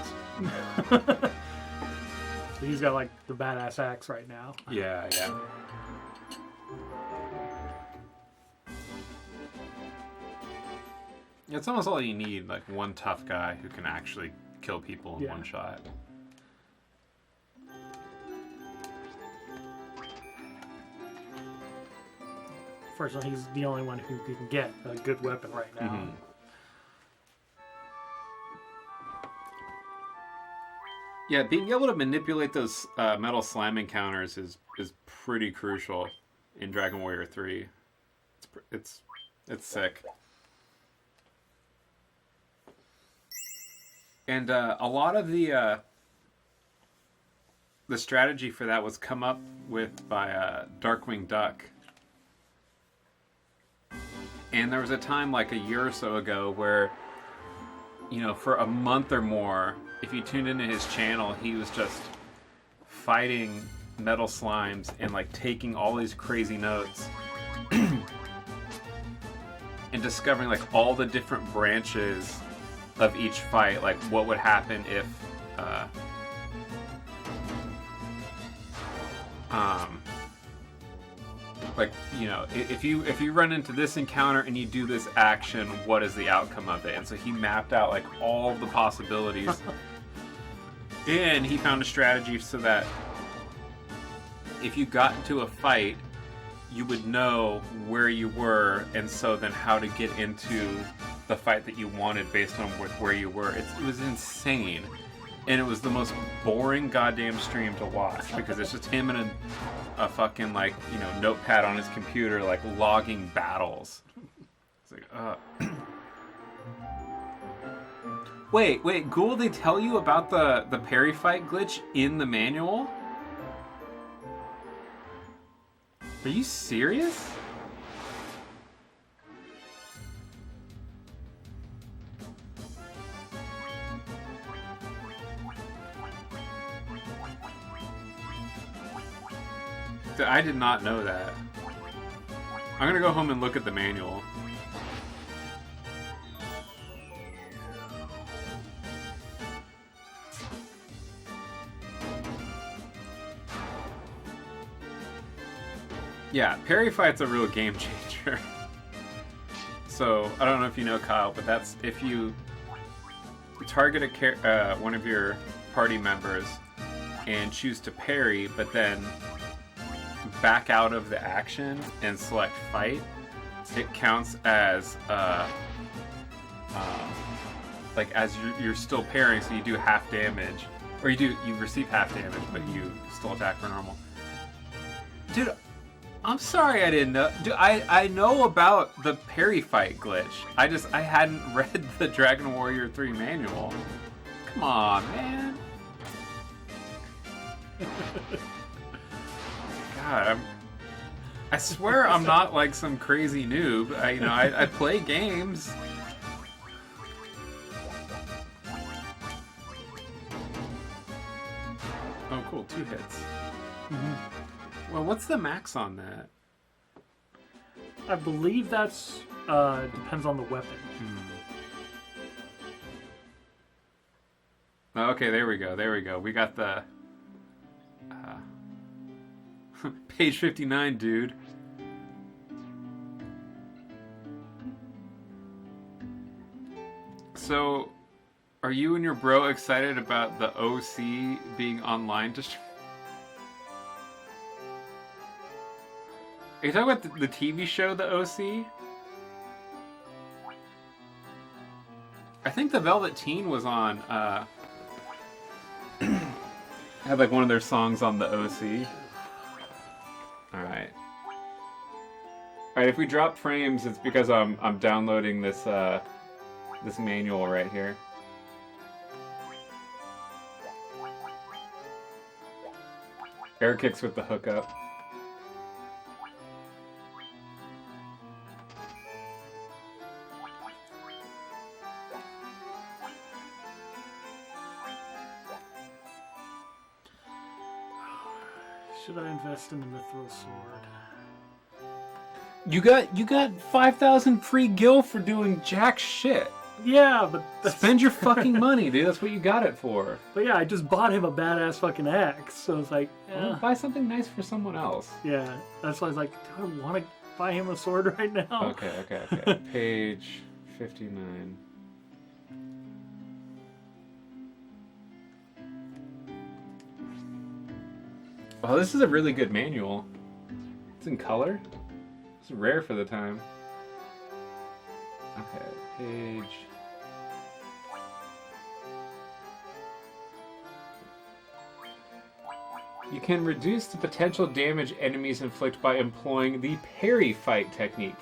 So he's got like the badass axe right now. Yeah. It's almost all you need, like one tough guy who can actually kill people in one shot. Fortunately, he's the only one who can get a good weapon right now. Mm-hmm. Yeah, being able to manipulate those metal slime encounters is pretty crucial in Dragon Warrior 3. It's sick. And a lot of the strategy for that was come up with by Darkwing Duck. And there was a time like a year or so ago where, for a month or more, if you tuned into his channel, he was just fighting metal slimes and like taking all these crazy notes and discovering like all the different branches of each fight, like what would happen if if you run into this encounter and you do this action, what is the outcome of it? And so he mapped out like all the possibilities. And he found a strategy so that if you got into a fight, you would know where you were, and so then how to get into the fight that you wanted based on where you were. It was insane. And it was the most boring goddamn stream to watch because it's just him and a fucking notepad on his computer like logging battles. It's like, Wait, Ghoul, they tell you about the parry fight glitch in the manual? Are you serious? I did not know that. I'm gonna go home and look at the manual. Yeah, parry fight's a real game changer. So, I don't know if you know, Kyle, but that's if you target one of your party members and choose to parry, but then back out of the action and select fight, it counts as as you're still parrying, so you do half damage, or you receive half damage, but you still attack for normal. Dude, I'm sorry I didn't know. Dude, I know about the parry fight glitch. I hadn't read the Dragon Warrior 3 manual. Come on, man. God, I swear I'm not like some crazy noob. I play games. Oh, cool, 2 hits. Mm-hmm. Well, what's the max on that? I believe that's depends on the weapon. Oh, okay, there we go. There we go. We got the page 59, dude. So, are you and your bro excited about the OC being online to stream? Are you talking about the TV show, the OC? I think the Velvet Teen was on, had like one of their songs on the OC. Alright. Alright, if we drop frames, it's because I'm downloading this, this manual right here. Air kicks with the hookup. Should I invest in the Mithril Sword? You got 5,000 free gil for doing jack shit. Yeah, but spend your fucking money, dude. That's what you got it for. But yeah, I just bought him a badass fucking axe, so it's like, well, buy something nice for someone else. Yeah, that's why I was like, do I want to buy him a sword right now? Okay. Page 59. Oh, this is a really good manual. It's in color. It's rare for the time. Okay, page. You can reduce the potential damage enemies inflict by employing the parry fight technique.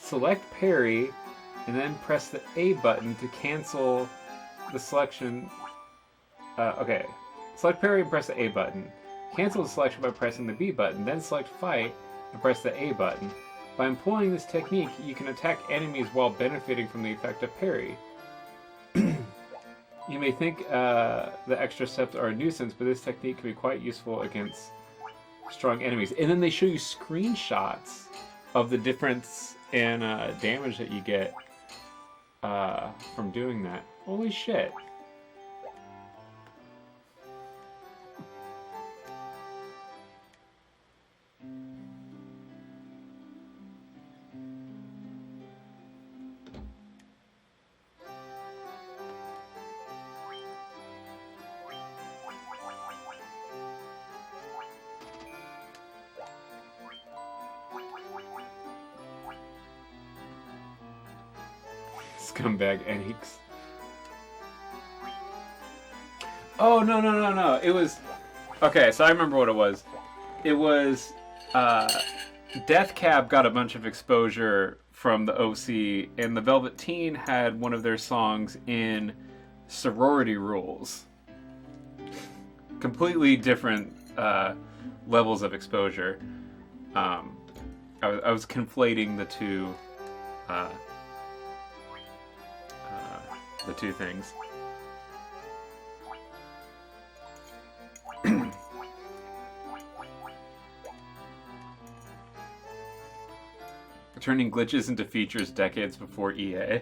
Select parry and then press the A button to cancel the selection. Okay. Select parry and press the A button. Cancel the selection by pressing the B button, then select fight and press the A button. By employing this technique, you can attack enemies while benefiting from the effect of parry. You may think the extra steps are a nuisance, but this technique can be quite useful against strong enemies. And then they show you screenshots of the difference in damage that you get from doing that. Holy shit. Scumbag Enix. Oh, no. It was... Okay, so I remember what it was. It was... Death Cab got a bunch of exposure from the OC, and the Velvet Teen had one of their songs in Sorority Rules. Completely different levels of exposure. I was conflating the two... the two things. Turning glitches into features decades before EA.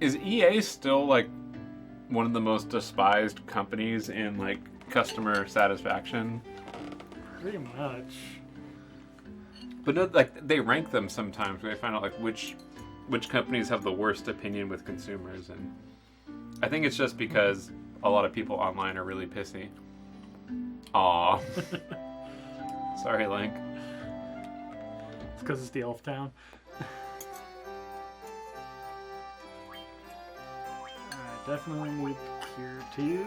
Is EA still like one of the most despised companies in like customer satisfaction? Pretty much. But no, like they rank them sometimes where they find out like which companies have the worst opinion with consumers, and I think it's just because a lot of people online are really pissy. Aw. Sorry, Link. It's because it's the Elf Town. Alright, definitely need Cure 2.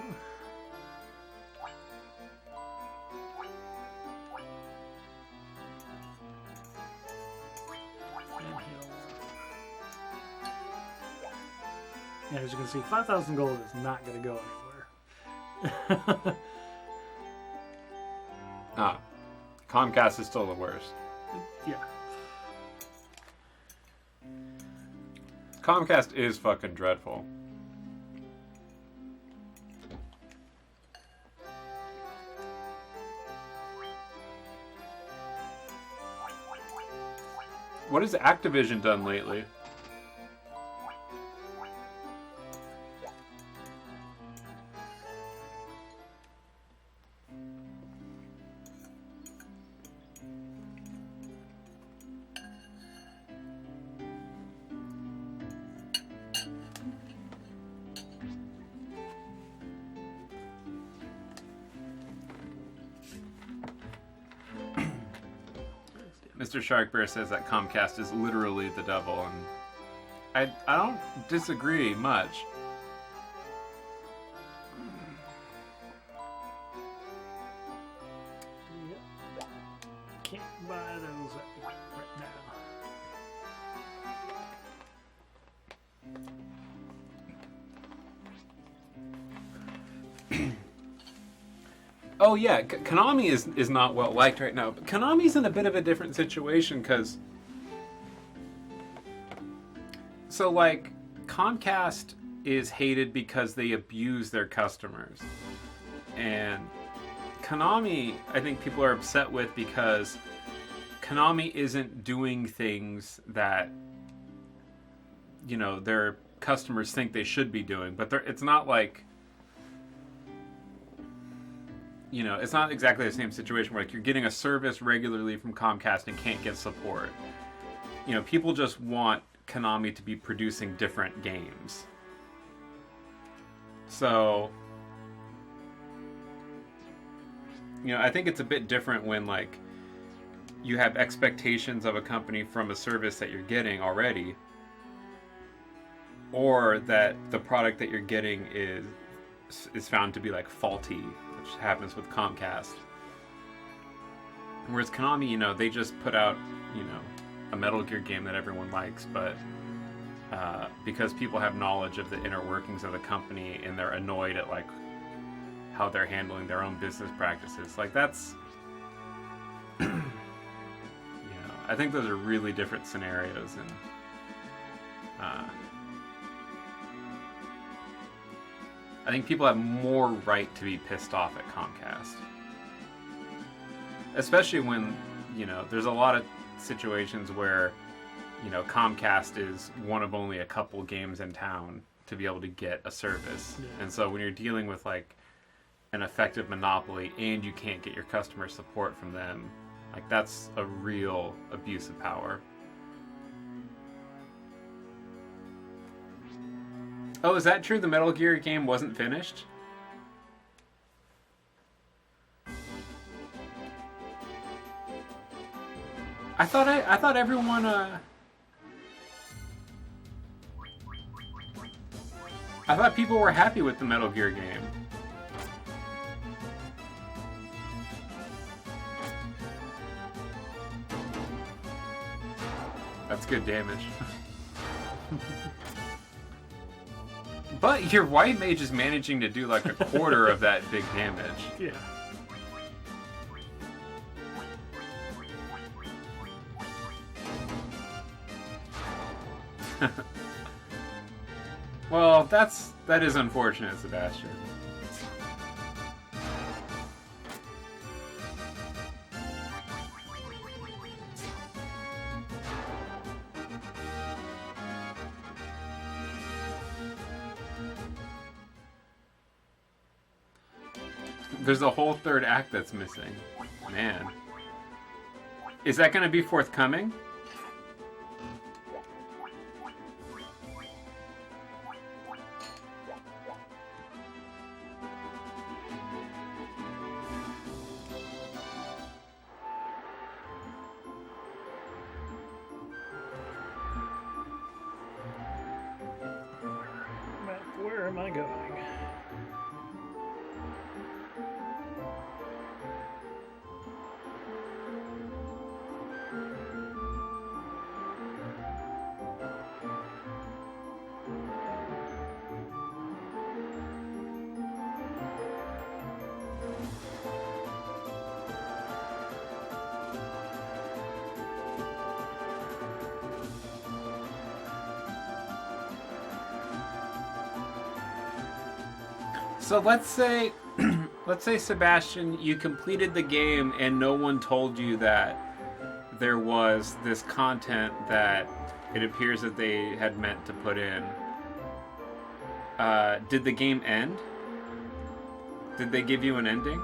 Yeah, as you can see, 5,000 gold is not going to go anywhere. Comcast is still the worst. Yeah. Comcast is fucking dreadful. What has Activision done lately? Mr. Sharkbear says that Comcast is literally the devil, and I don't disagree much. Yep. Can't buy those right now. Oh yeah, Konami is not well liked right now, but Konami's in a bit of a different situation because, so like, Comcast is hated because they abuse their customers, and Konami, I think people are upset with because Konami isn't doing things that, you know, their customers think they should be doing, but it's not like, you know, it's not exactly the same situation where like you're getting a service regularly from Comcast and can't get support. You know, people just want Konami to be producing different games. So, you know, I think it's a bit different when like you have expectations of a company from a service that you're getting already, or that the product that you're getting is found to be like faulty, which happens with Comcast. Whereas Konami, you know, they just put out, you know, a Metal Gear game that everyone likes, but because people have knowledge of the inner workings of the company and they're annoyed at like how they're handling their own business practices, like that's, you know, I think those are really different scenarios, and I think people have more right to be pissed off at Comcast. Especially when, you know, there's a lot of situations where, you know, Comcast is one of only a couple games in town to be able to get a service. Yeah. And so when you're dealing with like an effective monopoly and you can't get your customer support from them, like that's a real abuse of power. Oh, is that true? The Metal Gear game wasn't finished? I thought everyone I thought people were happy with the Metal Gear game. That's good damage. But your white mage is managing to do like a quarter of that big damage. Yeah. Well, that is unfortunate, Sebastian. There's a whole third act that's missing. Man. Is that going to be forthcoming? Where am I going? So let's say Sebastian, you completed the game and no one told you that there was this content that it appears that they had meant to put in. Did the game end? Did they give you an ending?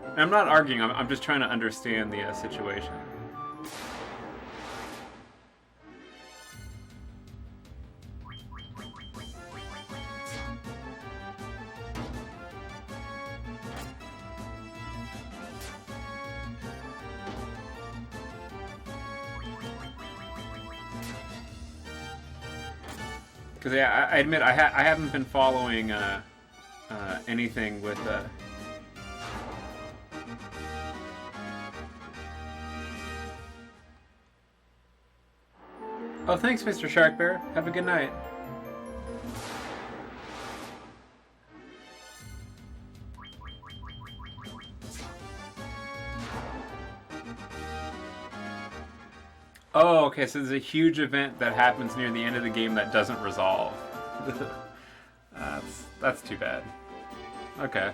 And I'm not arguing, I'm just trying to understand the situation. Because yeah, I admit I haven't been following anything with. Oh, thanks, Mr. Shark Bear. Have a good night. Oh, okay, so there's a huge event that happens near the end of the game that doesn't resolve. That's too bad. Okay.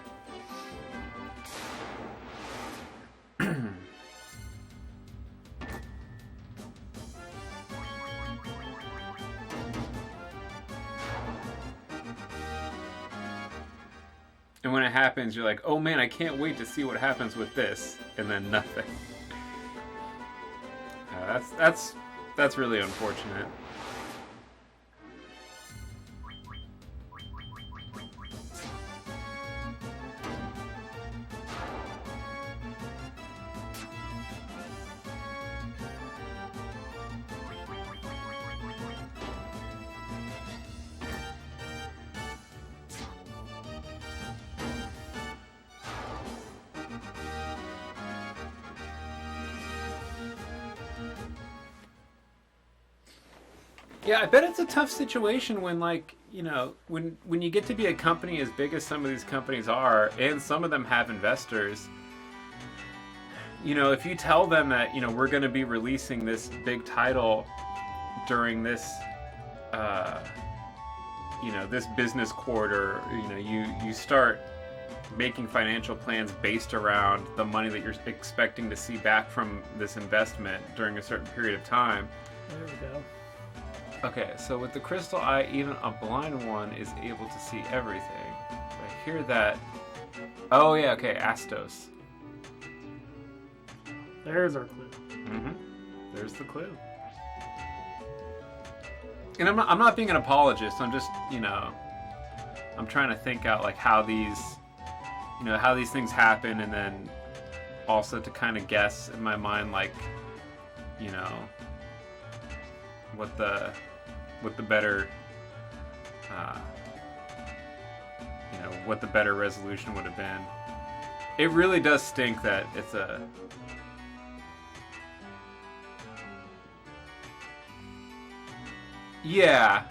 And when it happens, you're like, oh man, I can't wait to see what happens with this. And then nothing. That's really unfortunate. Yeah, I bet it's a tough situation when, like, you know, when you get to be a company as big as some of these companies are, and some of them have investors. You know, if you tell them that, you know, we're going to be releasing this big title during this, you know, this business quarter, you know, you start making financial plans based around the money that you're expecting to see back from this investment during a certain period of time. There we go. Okay, so with the crystal eye, even a blind one is able to see everything. I hear that. Oh yeah, okay, Astos. There's our clue. Mm-hmm. There's the clue. And I'm not being an apologist. I'm just, you know, I'm trying to think out like how these, you know, how these things happen, and then also to kind of guess in my mind, like, you know, what the better, you know, what the better resolution would have been. It really does stink that it's a. Yeah.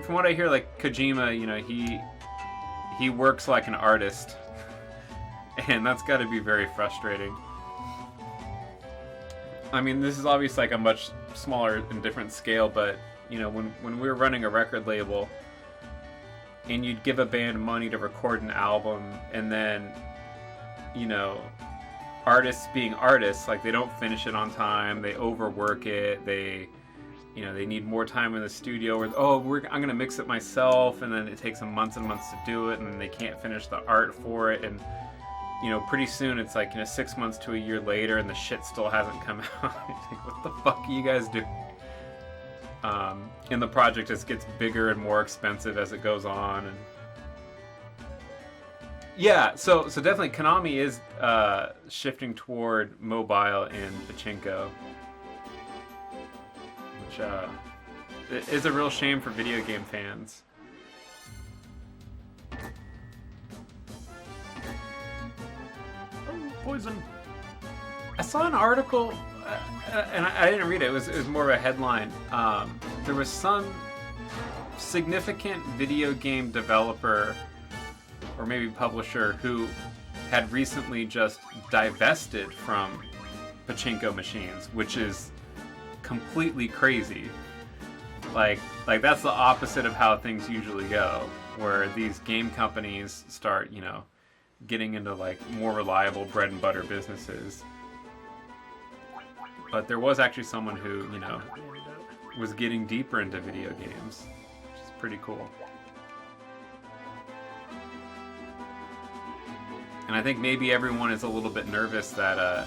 From what I hear, like Kojima, you know, he works like an artist, and that's got to be very frustrating. I mean, this is obviously like a much smaller and different scale, but you know, when we were running a record label, and you'd give a band money to record an album, and then, you know, artists being artists, like they don't finish it on time, they overwork it, they, you know, they need more time in the studio, or I'm gonna mix it myself, and then it takes them months and months to do it, and then they can't finish the art for it, and you know, pretty soon it's like, you know, 6 months to a year later, and the shit still hasn't come out. Like, what the fuck are you guys doing? And the project just gets bigger and more expensive as it goes on, and yeah, so definitely Konami is shifting toward mobile and pachinko, which is a real shame for video game fans. Poison. I saw an article, and I didn't read it. It was more of a headline. There was some significant video game developer, or maybe publisher, who had recently just divested from pachinko machines, which is completely crazy. Like that's the opposite of how things usually go, where these game companies start, you know, getting into like more reliable bread and butter businesses. But there was actually someone who, you know, was getting deeper into video games, which is pretty cool. And I think maybe everyone is a little bit nervous that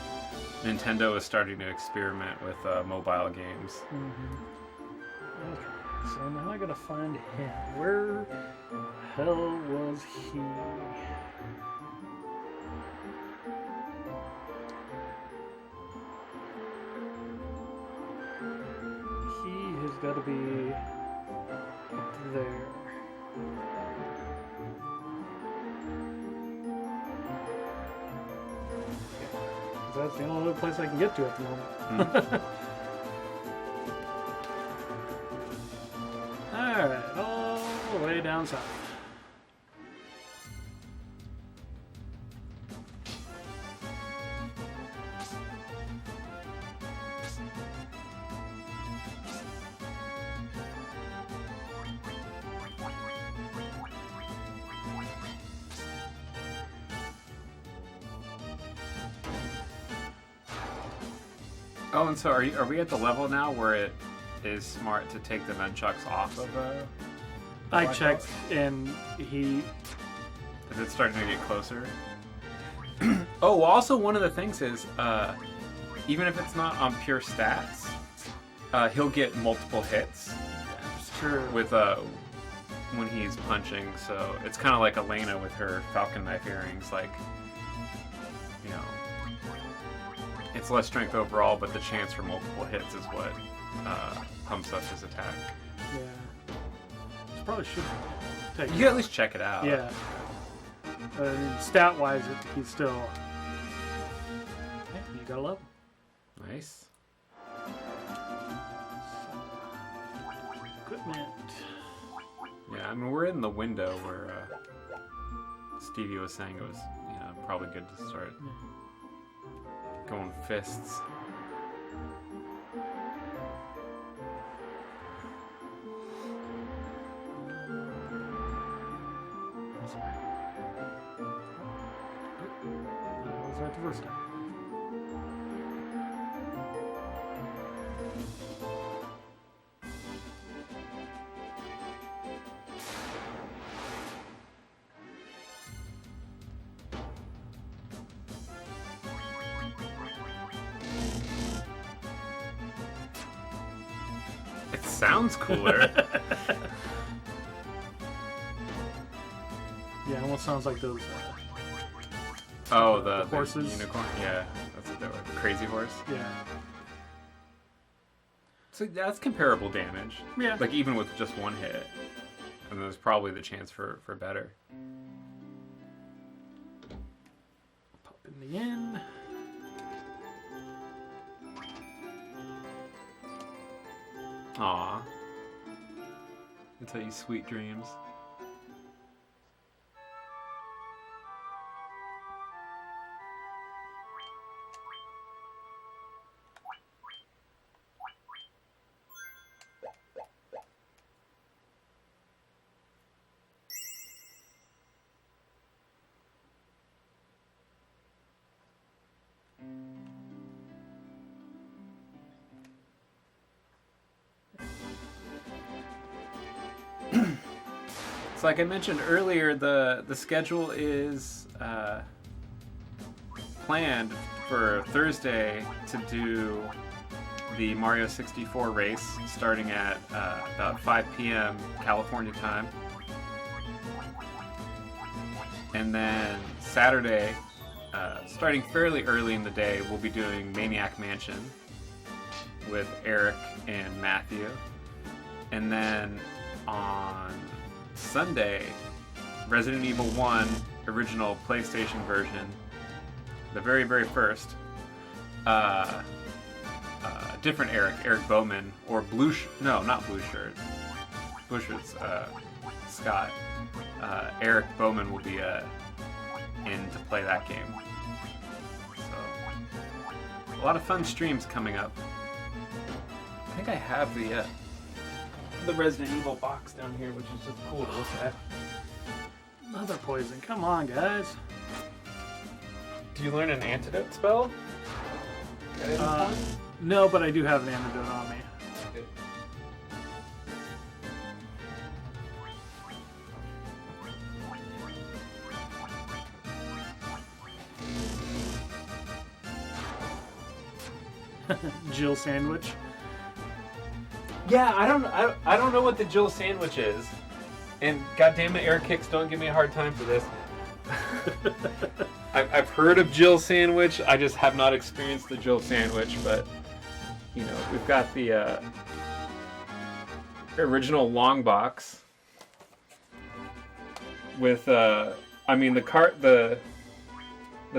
Nintendo is starting to experiment with mobile games. Mm-hmm. Okay, so now I gotta find him. Where the hell was he? He has got to be There. That's the only other place I can get to at the moment. Alright, all the way down south. Oh, and so are we at the level now where it is smart to take the nunchucks off of I checked, and he... Is it starting to get closer? Oh, well, also one of the things is, even if it's not on pure stats, he'll get multiple hits Sure. with when he's punching. So it's kind of like Elena with her falcon knife earrings. Like, you know, it's less strength overall, but the chance for multiple hits is what pumps up his attack. Yeah. Probably should take You can at least check it out. Yeah. Stat-wise, he's still... Hey, you got a level. Nice. Equipment. Yeah, I mean, we're in the window where Stevie was saying it was, you know, probably good to start going fists. That was right the first time. It sounds cooler. Yeah, it almost sounds like those. Oh, the horses. Unicorn. Yeah, that's what they were. Crazy horse. Yeah. So that's comparable damage. Yeah. Like even with just one hit, and there's probably the chance for better. Pop in the inn. Aw. I'll tell you sweet dreams. So like I mentioned earlier, the schedule is planned for Thursday to do the Mario 64 race starting at about 5 p.m. California time. And then Saturday, starting fairly early in the day, we'll be doing Maniac Mansion with Eric and Matthew. And then on Sunday, Resident Evil 1 original PlayStation version, the very, very first. Different Eric Bowman, or no, not Blue Shirt. Blue Shirt's Scott. Eric Bowman will be in to play that game. So, a lot of fun streams coming up. I think I have the Resident Evil box down here, which is just cool to look at. Mother poison. Come on, guys. Do you learn an antidote spell? No, but I do have an antidote on me. Jill sandwich. Yeah, I don't know what the Jill sandwich is, and goddamn it, Eric Hicks, don't give me a hard time for this. I've heard of Jill sandwich. I just have not experienced the Jill sandwich, but you know, we've got the original long box with I mean the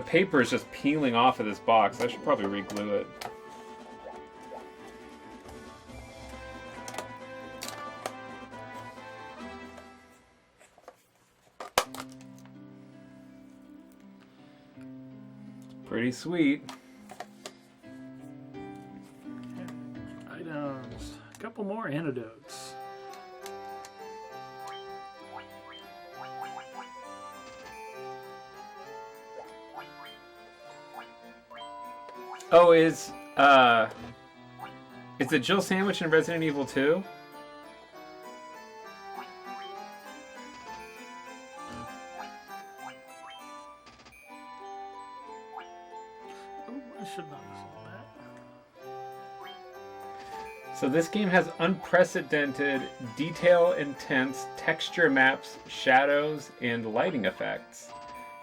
paper is just peeling off of this box. I should probably re-glue it. Pretty sweet. Items. A couple more antidotes. Oh, is it Jill Sandwich in Resident Evil 2? I should not have said that. So this game has unprecedented detail-intense texture maps, shadows, and lighting effects.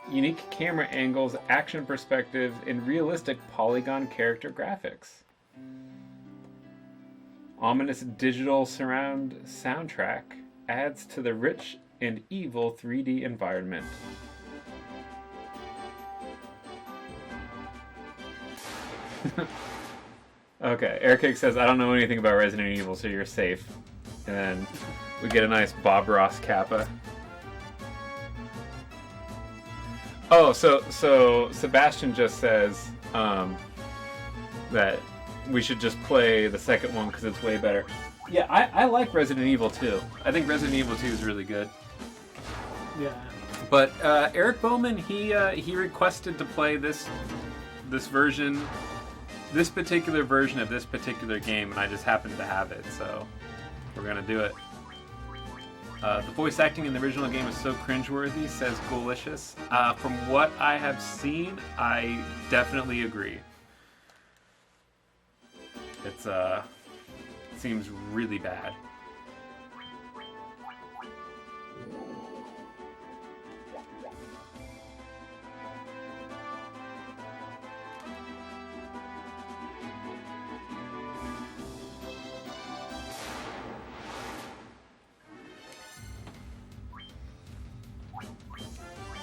Unique camera angles, action perspectives, and realistic polygon character graphics. Ominous digital surround soundtrack adds to the rich and evil 3D environment. Okay, Aircake says, I don't know anything about Resident Evil, so you're safe. And then we get a nice Bob Ross Kappa. Oh, so Sebastian just says that we should just play the second one because it's way better. Yeah, I like Resident Evil 2. I think Resident Evil 2 is really good. Yeah. But Eric Bowman, he requested to play this version, this particular version of this particular game, and I just happened to have it, so we're gonna do it. The voice acting in the original game is so cringeworthy, says Ghoulicious. From what I have seen, I definitely agree. It seems really bad.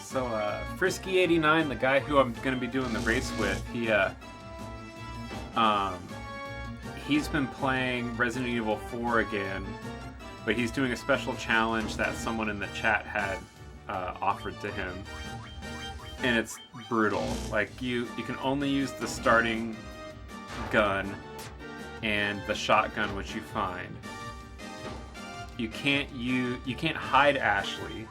So, Frisky89, the guy who I'm going to be doing the race with, he's been playing Resident Evil 4 again, but he's doing a special challenge that someone in the chat had offered to him. And it's brutal. Like, you can only use the starting gun and the shotgun which you find. You can't hide Ashley.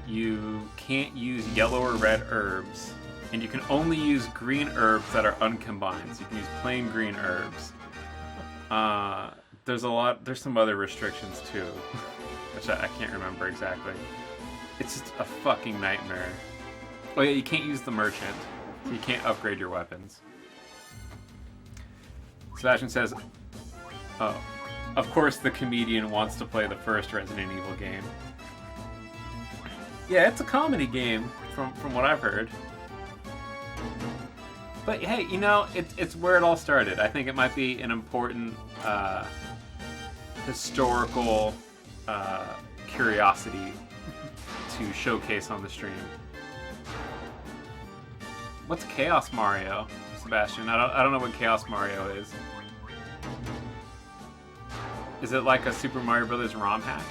You can't use yellow or red herbs, and you can only use green herbs that are uncombined. So you can use plain green herbs. There's some other restrictions too, which I can't remember exactly. It's just a fucking nightmare. Oh yeah, you can't use the merchant. So you can't upgrade your weapons. Sebastian says, oh, of course the comedian wants to play the first Resident Evil game. Yeah, it's a comedy game, from what I've heard. But hey, you know, it's where it all started. I think it might be an important historical curiosity to showcase on the stream. What's Chaos Mario, Sebastian? I don't know what Chaos Mario is. Is it like a Super Mario Brothers ROM hack?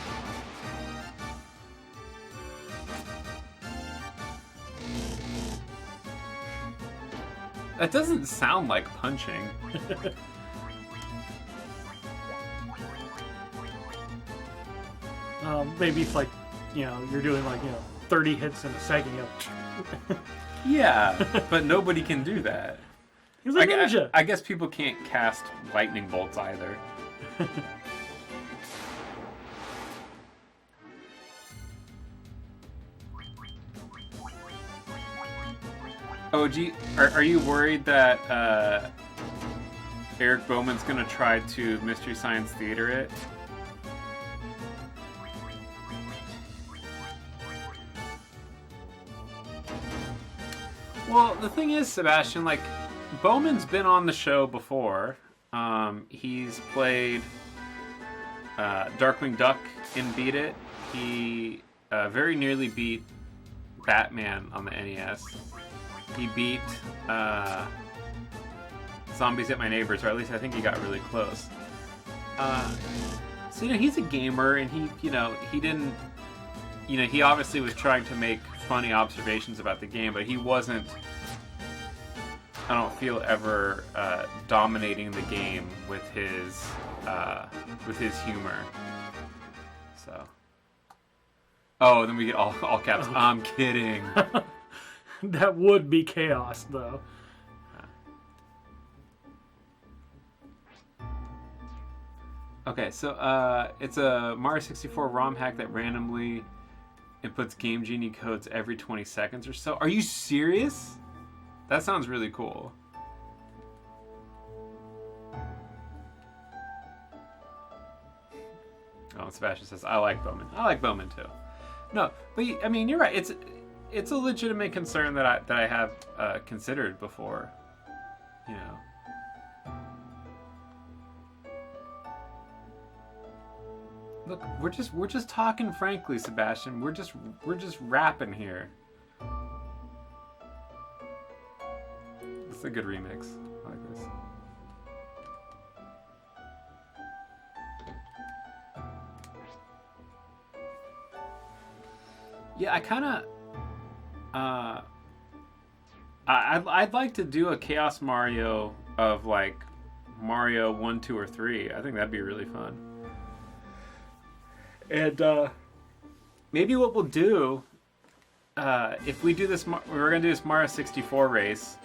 That doesn't sound like punching. Maybe it's like, you're doing 30 hits in a second. Yeah, but nobody can do that. He's like ninja. I guess people can't cast lightning bolts either. Oh, gee, are you worried that Eric Bowman's gonna try to Mystery Science Theater it? Well, the thing is, Sebastian, like, Bowman's been on the show before. He's played Darkwing Duck and beat it. He very nearly beat Batman on the NES. He beat Zombies at My Neighbors, or at least I think he got really close. So he's a gamer, and he didn't, he obviously was trying to make funny observations about the game, but he wasn't, I don't feel, ever dominating the game with his humor. So. Oh, then we get all caps. Oh. I'm kidding. That would be chaos, though. Okay, so it's a Mario 64 ROM hack that randomly inputs Game Genie codes every 20 seconds or so. Are you serious? That sounds really cool. Oh, Sebastian says, I like Bowman. I like Bowman too. No, but I mean, you're right. It's a legitimate concern that I have considered before. Look, we're just talking frankly, Sebastian. We're just rapping here. This is a good remix. I like this. Yeah, I kind of I'd like to do a Chaos Mario of like Mario 1, 2, or 3. I think that'd be really fun. And maybe what we'll do, if we do this, we're going to do this Mario 64 race.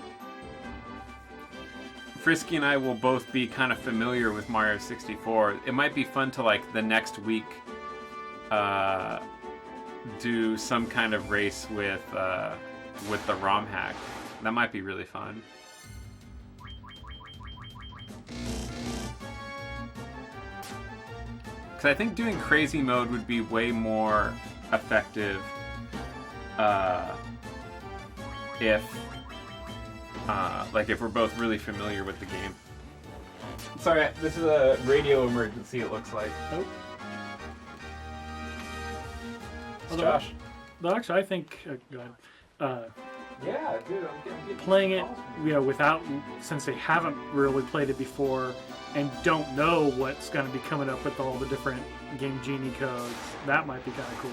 Frisky and I will both be kind of familiar with Mario 64. It might be fun to, like, the next week do some kind of race with the ROM hack. That might be really fun. Because I think doing crazy mode would be way more effective if we're both really familiar with the game. Sorry, this is a radio emergency, it looks like. Oh. It's Josh. No, actually, I think... go ahead. Yeah, dude, I'm getting playing it, without, since they haven't really played it before and don't know what's going to be coming up with all the different Game Genie codes, that might be kind of cool.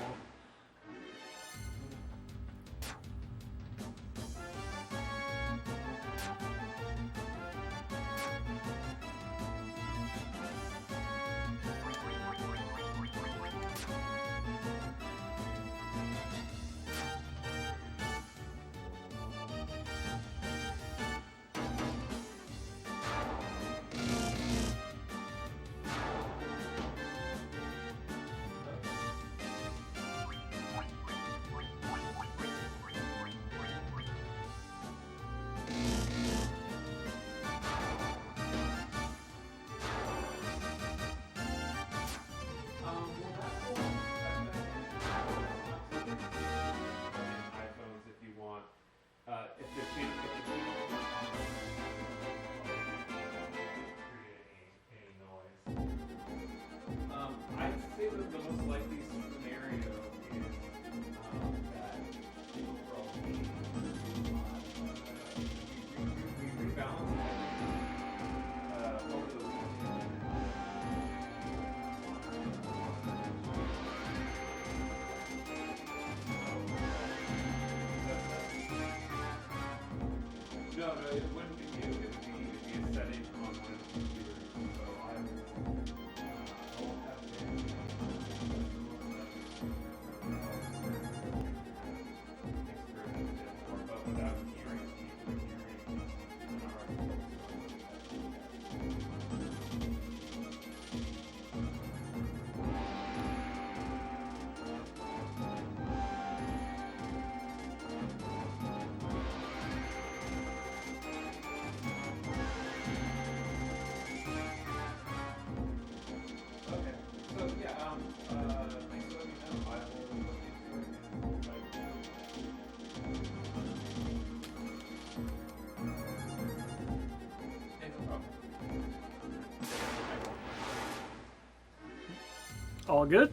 All good?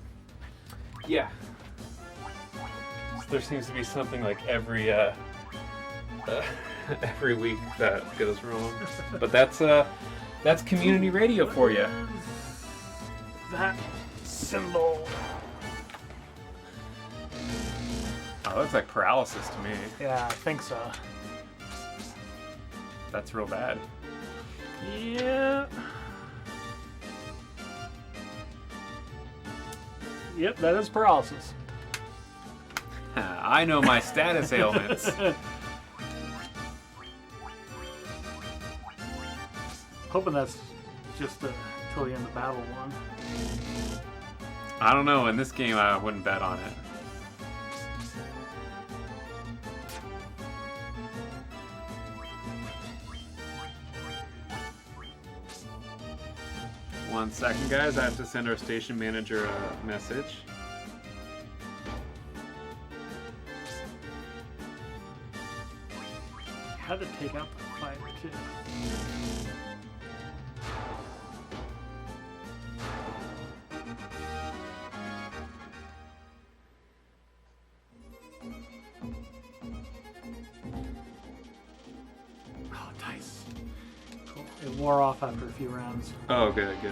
Yeah. There seems to be something like every every week that goes wrong. But that's community radio for you. That symbol. Oh, it looks like paralysis to me. Yeah, I think so. That's real bad. Yeah. Yep, that is paralysis. I know my status ailments. Hoping that's just till the end of battle one. I don't know. In this game, I wouldn't bet on it. One second, guys. I have to send our station manager a message. Had to take out the fighter too. Oh, nice. Cool. It wore off after a few rounds. Oh, good, good.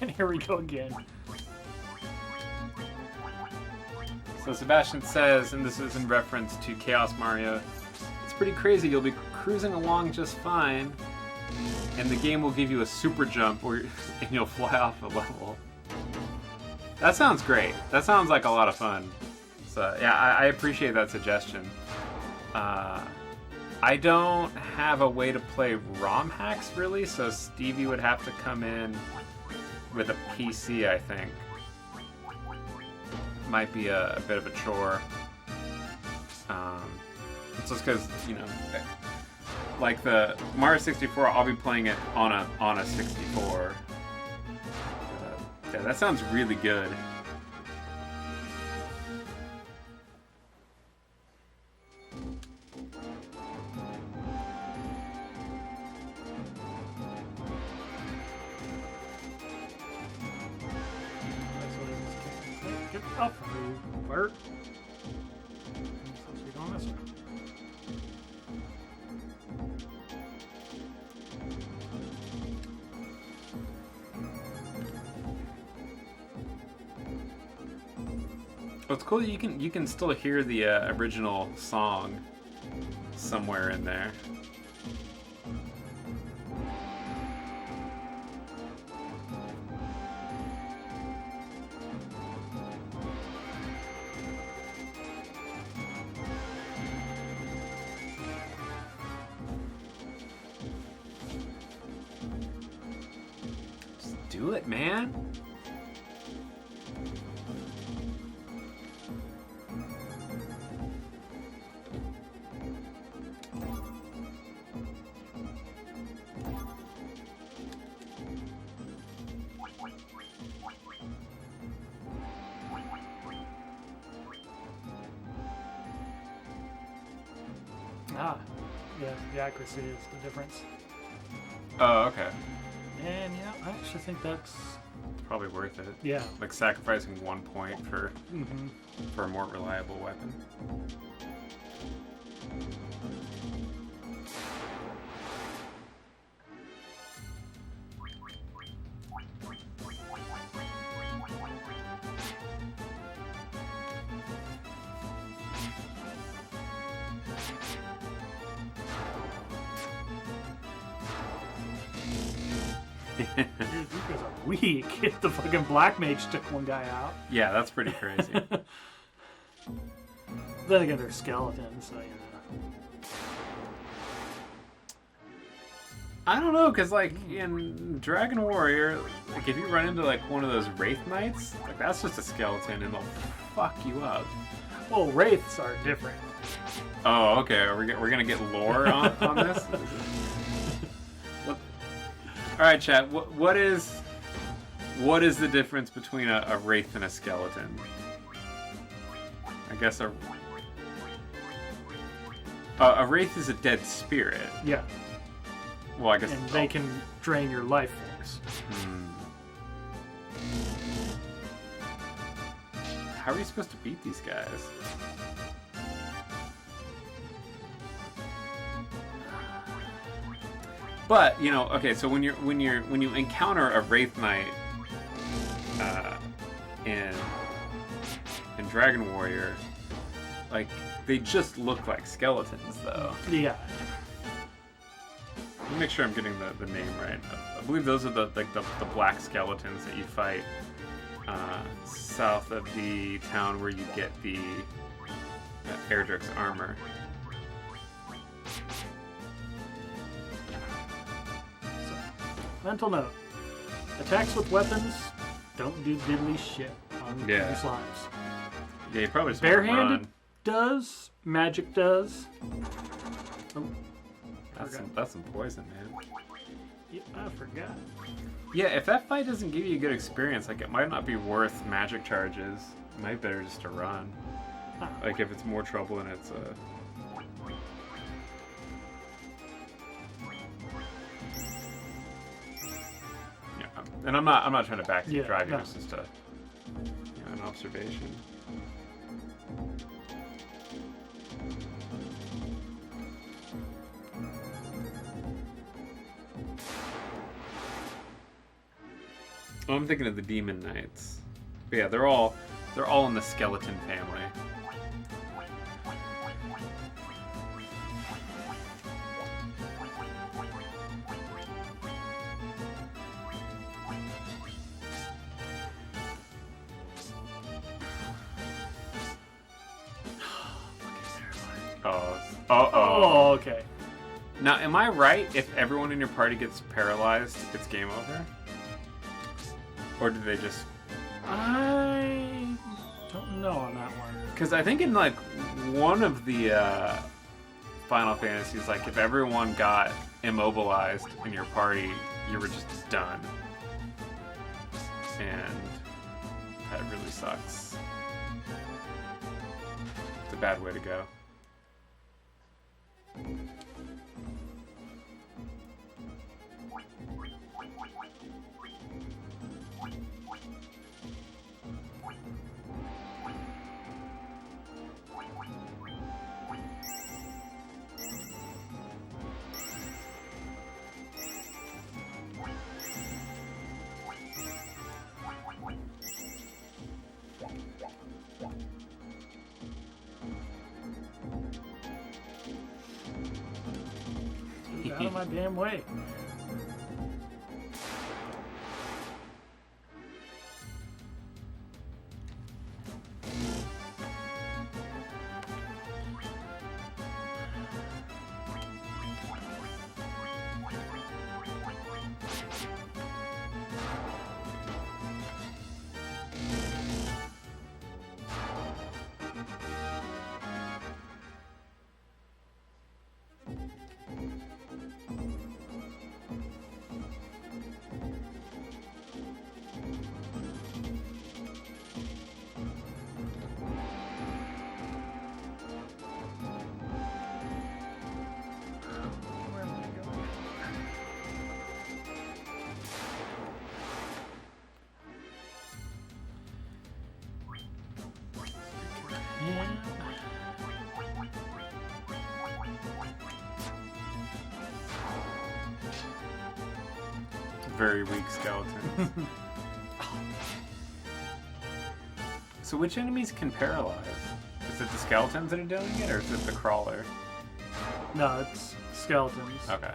And here we go again. So Sebastian says, and this is in reference to Chaos Mario, it's pretty crazy. You'll be cruising along just fine, and the game will give you a super jump, and you'll fly off a level. That sounds great. That sounds like a lot of fun. So yeah, I appreciate that suggestion. I don't have a way to play ROM hacks really, so Stevie would have to come in with a PC, I think. Might be a bit of a chore. It's just because, you know, like the Mario 64, I'll be playing it on a 64. Yeah, that sounds really good. Get up, you Bert. Supposed to be going this way. Well, it's cool that you can still hear the original song somewhere in there. Just do it, man. Ah, yeah, the accuracy is the difference. Oh, okay. And yeah, I actually think that's Probably worth it. yeah. Like sacrificing 1 point for Mm-hmm. a more reliable weapon. Dude, these guys are weak. If the fucking black mage took one guy out. Yeah, that's pretty crazy. Then again, they're skeletons, so you know. I don't know, because like in Dragon Warrior, like if you run into like one of those Wraith Knights, like that's just a skeleton and they'll fuck you up. Well, wraiths are different. Oh, okay. We're gonna get lore on this. What? All right, chat. What is the difference between a wraith and a skeleton? I guess a wraith is a dead spirit. Yeah. Well, I guess. And they can drain your life force. How are you supposed to beat these guys? But okay. So when you encounter a Wraith Knight in Dragon Warrior, like they just look like skeletons, though. Yeah. Let me make sure I'm getting the name right. I believe those are the black skeletons that you fight south of the town where you get the Erdrick's armor. So, mental note: attacks with weapons don't do diddly shit on these lives. Yeah, you probably just barehanded does. Magic does. Oh, that's some poison, man. Yeah, I forgot. Yeah, if that fight doesn't give you a good experience, like it might not be worth magic charges. It might be better just to run. Huh. Like if it's more trouble than it's Yeah, and I'm not trying to backseat drive you. It's just an observation. Oh, I'm thinking of the Demon Knights. But yeah, they're all in the skeleton family. Oh, okay. Now, am I right? If everyone in your party gets paralyzed, it's game over? Or do they just... I don't know on that one. Because I think in, like, one of the Final Fantasies, like, if everyone got immobilized in your party, you were just done. And that really sucks. It's a bad way to go. Get out of my damn way. Very weak skeletons. So which enemies can paralyze? Is it the skeletons that are doing it, or is it the crawler? No, it's skeletons. Okay.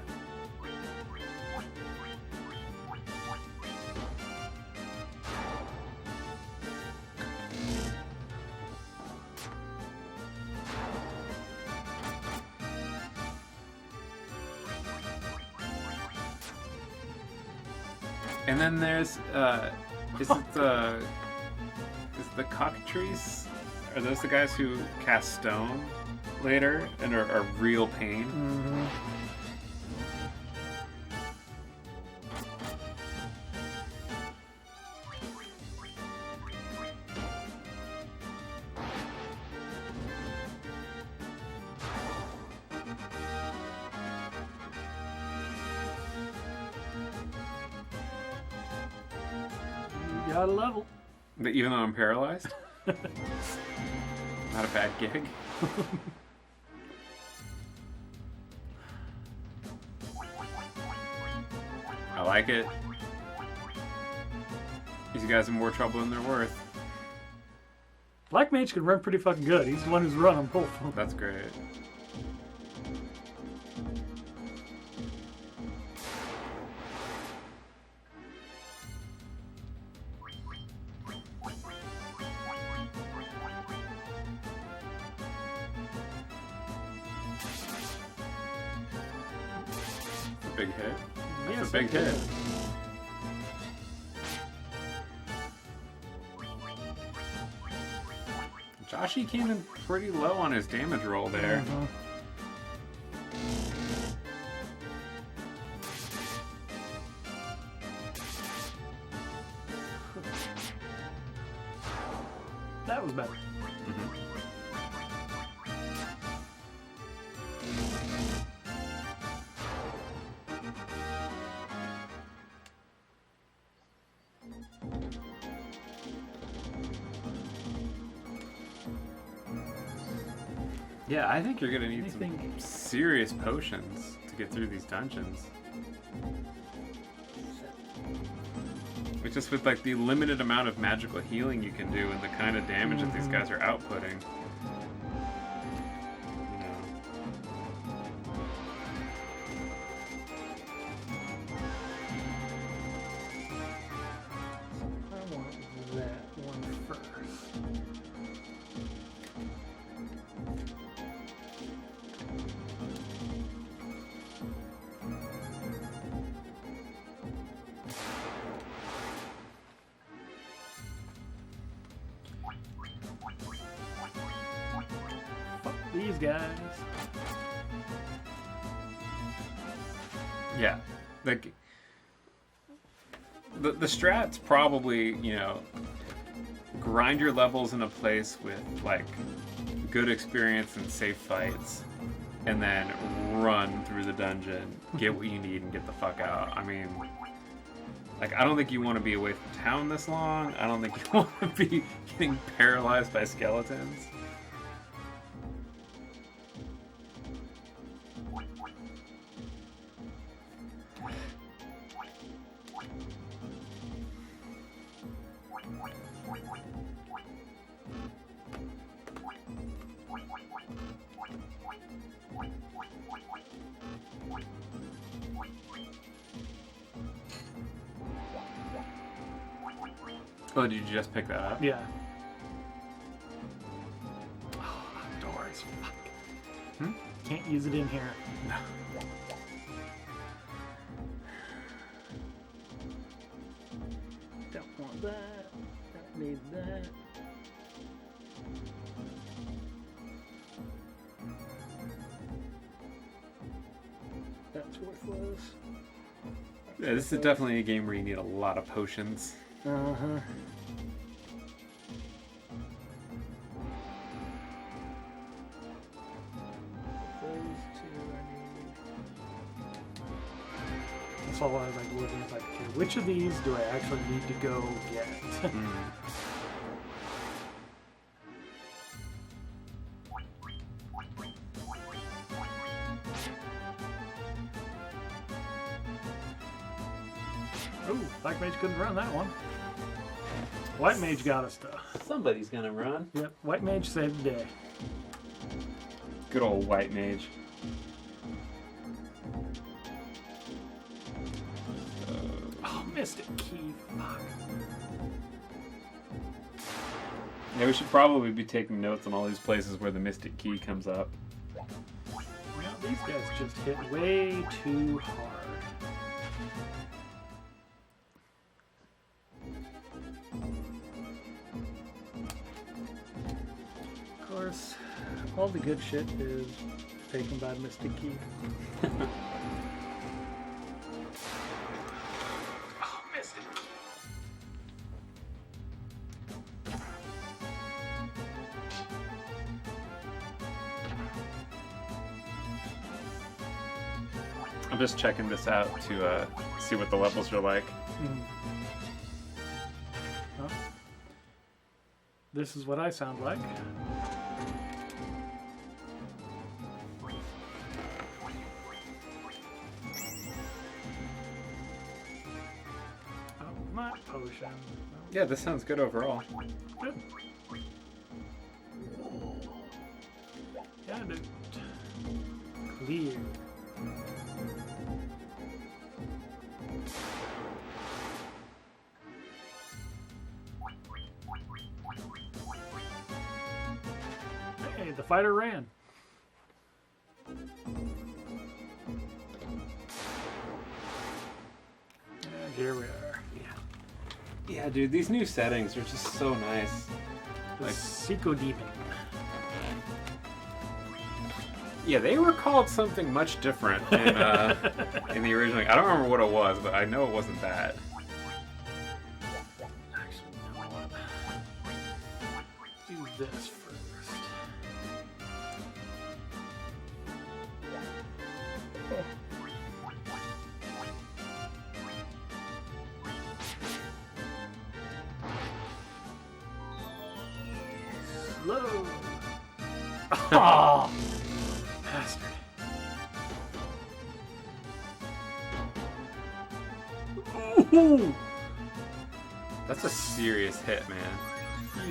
And then there's is the cockatrice? Are those the guys who cast stone later and are real pain? Mm-hmm. you out of level. But even though I'm paralyzed? Not a bad gig. I like it. These guys are more trouble than they're worth. Black Mage can run pretty fucking good. He's the one who's run on both. That's great. That's a big hit. That's a big hit. Joshy came in pretty low on his damage roll there. That was better. Yeah, I think you're gonna need some serious potions to get through these dungeons. But just with like the limited amount of magical healing you can do and the kind of damage that these guys are outputting. I want that one first. These guys. Yeah, like the strat's probably, you know, grind your levels in a place with like good experience and safe fights, and then run through the dungeon, get what you need, and get the fuck out. I mean, like, I don't think you want to be away from town this long. I don't think you want to be getting paralyzed by skeletons. Oh, did you just pick that up? Yeah. Oh, doors. Fuck. Can't use it in here. No. Don't want that. Don't need that. That's worthless. Yeah, this is definitely a game where you need a lot of potions. Uh-huh. Those two I need. That's all I was like looking at, like, okay, which of these do I actually need to go get? Ooh, Black Mage couldn't run that one. White Mage got us though. Somebody's gonna run. Yep, White Mage saved the day. Good old White Mage. Oh, Mystic Key. Fuck. Yeah, we should probably be taking notes on all these places where the Mystic Key comes up. Well, these guys just hit way too hard. Of course, all the good shit is taken by Mystic Key. Oh, Mystic Key. I'm just checking this out to see what the levels are like. This is what I sound like. Oh, my potion. Yeah, this sounds good overall. Good. Got it. Clear. Hey, the fighter ran. And here we are. Yeah, dude, these new settings are just so nice. The Like- Seco Demon. Yeah, they were called something much different in the original. I don't remember what it was, but I know it wasn't that. Actually, you know what? Do this first. Slow. Oh, bastard. Ooh. That's a serious hit, man.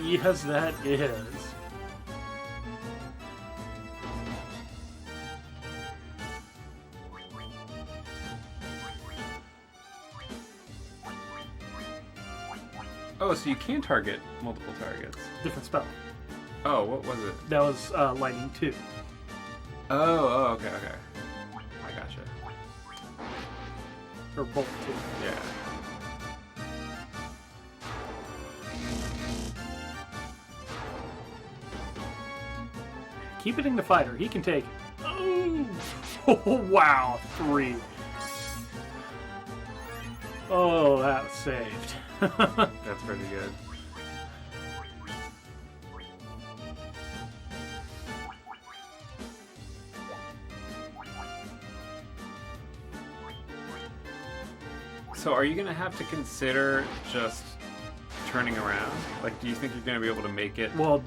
Yes, that is. Oh, so you can target multiple targets. Different spell. Oh, what was it? That was Lightning 2. Oh, okay. I gotcha. Or Bolt 2. Yeah. Keep hitting the fighter. He can take it. Oh, wow. 3. Oh, that was saved. That's pretty good. So are you going to have to consider just turning around? Like, do you think you're going to be able to make it Well,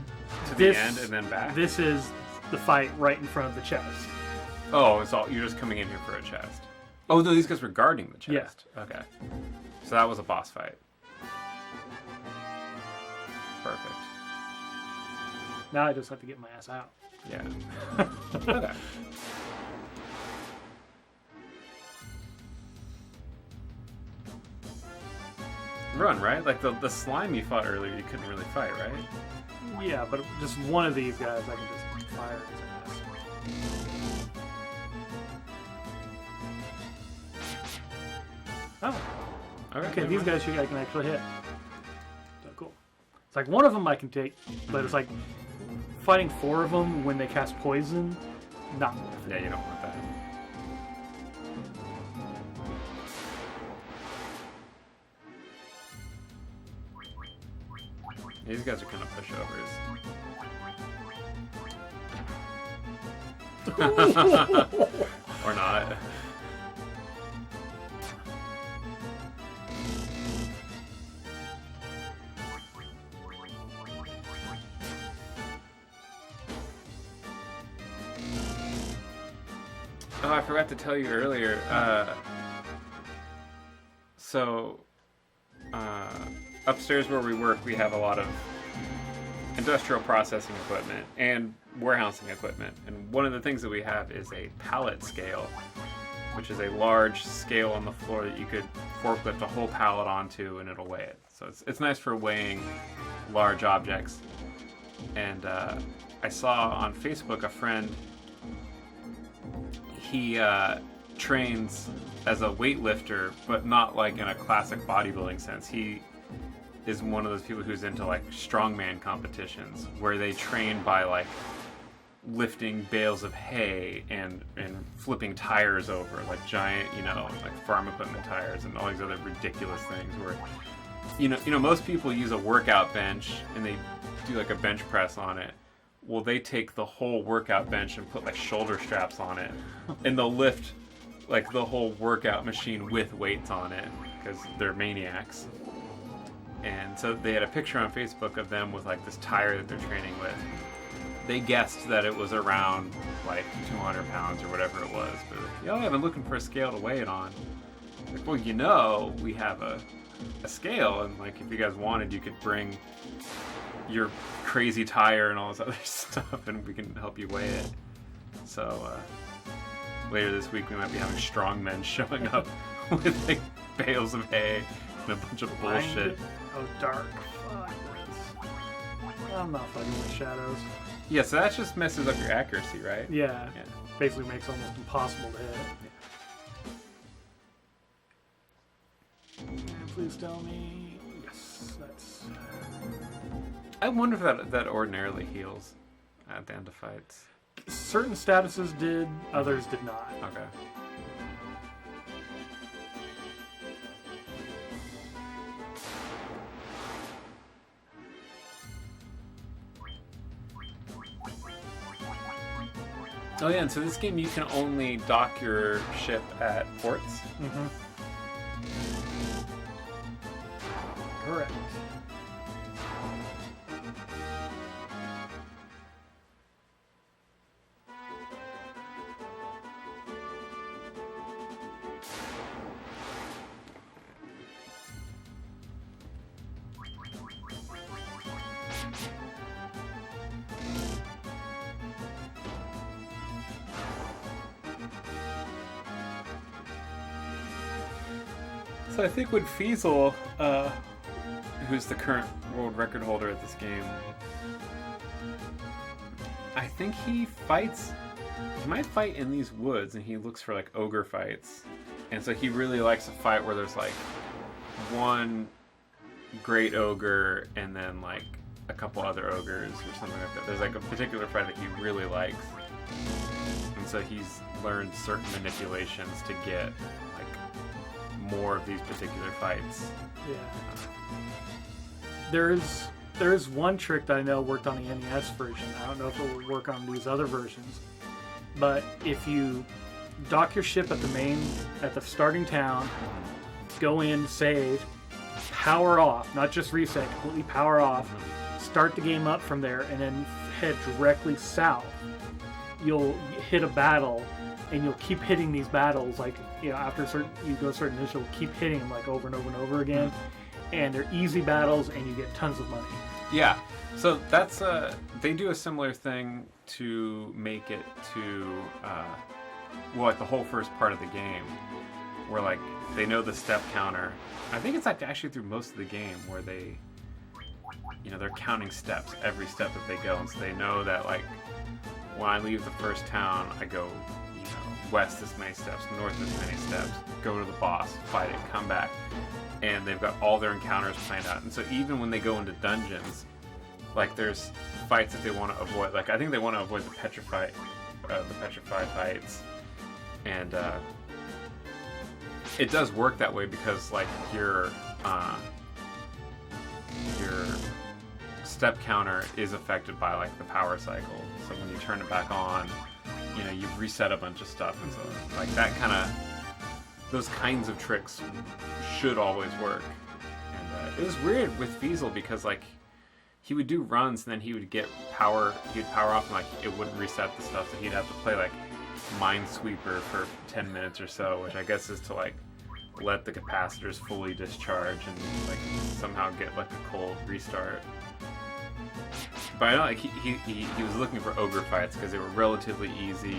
to this, the end and then back? This is the fight right in front of the chest. Oh, it's all you're just coming in here for a chest. Oh, no, these guys were guarding the chest. Yeah. Okay. So that was a boss fight. Perfect. Now I just have to get my ass out. Yeah. Okay. Run, right? Like the slime you fought earlier, you couldn't really fight, right? Yeah, but just one of these guys I can just fire his ass. Oh, okay. These guys I can actually hit. So cool. It's like one of them I can take, but it's like fighting 4 of them when they cast poison. Not worth it. Yeah, you don't want that. These guys are kind of pushovers. Or not. Oh, I forgot to tell you earlier. Upstairs where we work, we have a lot of industrial processing equipment and warehousing equipment. And one of the things that we have is a pallet scale, which is a large scale on the floor that you could forklift a whole pallet onto and it'll weigh it. So it's nice for weighing large objects. And I saw on Facebook a friend, he trains as a weightlifter, but not like in a classic bodybuilding sense. He is one of those people who's into like strongman competitions where they train by like lifting bales of hay and flipping tires over, like giant, like farm equipment tires and all these other ridiculous things where most people use a workout bench and they do like a bench press on it. Well, they take the whole workout bench and put like shoulder straps on it and they'll lift like the whole workout machine with weights on it because they're maniacs. And so they had a picture on Facebook of them with like this tire that they're training with. They guessed that it was around like 200 pounds or whatever it was. But I've been looking for a scale to weigh it on. Like, well, we have a scale, and like if you guys wanted, you could bring your crazy tire and all this other stuff, and we can help you weigh it. So later this week, we might be having strongmen showing up with like bales of hay and a bunch of bullshit. Oh, dark. Fuck this. I'm not fighting with shadows. Yeah, so that just messes up your accuracy, right? Yeah. Basically makes it almost impossible to hit. Please tell me. Yes, that's. I wonder if that ordinarily heals at the end of fights. Certain statuses did, others did not. Okay. Oh yeah, and so this game you can only dock your ship at ports? Mm-hmm. Correct. So I think when Fiesel, who's the current world record holder at this game, I think he might fight in these woods, and he looks for like ogre fights. And so he really likes a fight where there's like one great ogre and then like a couple other ogres or something like that. There's like a particular fight that he really likes. And so he's learned certain manipulations to get like more of these particular fights. Yeah. There's one trick that I know worked on the NES version. I don't know if it will work on these other versions. But if you dock your ship at the starting town, go in, save, power off, not just reset, completely power off, start the game up from there, and then head directly south, you'll hit a battle, and you'll keep hitting these battles, like, you know, after you go a certain initial, you'll keep hitting them like over and over and over again, and they're easy battles, and you get tons of money. Yeah, so that's they do a similar thing to make it to like the whole first part of the game, where like they know the step counter. I think it's like actually through most of the game where they, you know, they're counting steps every step that they go, and so they know that like when I leave the first town, I go, you know, west this many steps, north this many steps, go to the boss, fight it, come back. And they've got all their encounters planned out. And so even when they go into dungeons, like there's fights that they want to avoid. Like I think they want to avoid the petrified fights. And it does work that way because like your step counter is affected by like the power cycle. So when you turn it back on, you know, you've reset a bunch of stuff. And so like that those kinds of tricks should always work. And it was weird with Fiesel because like he would do runs and then he'd power off and like it wouldn't reset the stuff, so he'd have to play like Minesweeper for 10 minutes or so, which I guess is to like let the capacitors fully discharge and like somehow get like a cold restart. But I know like he was looking for ogre fights because they were relatively easy,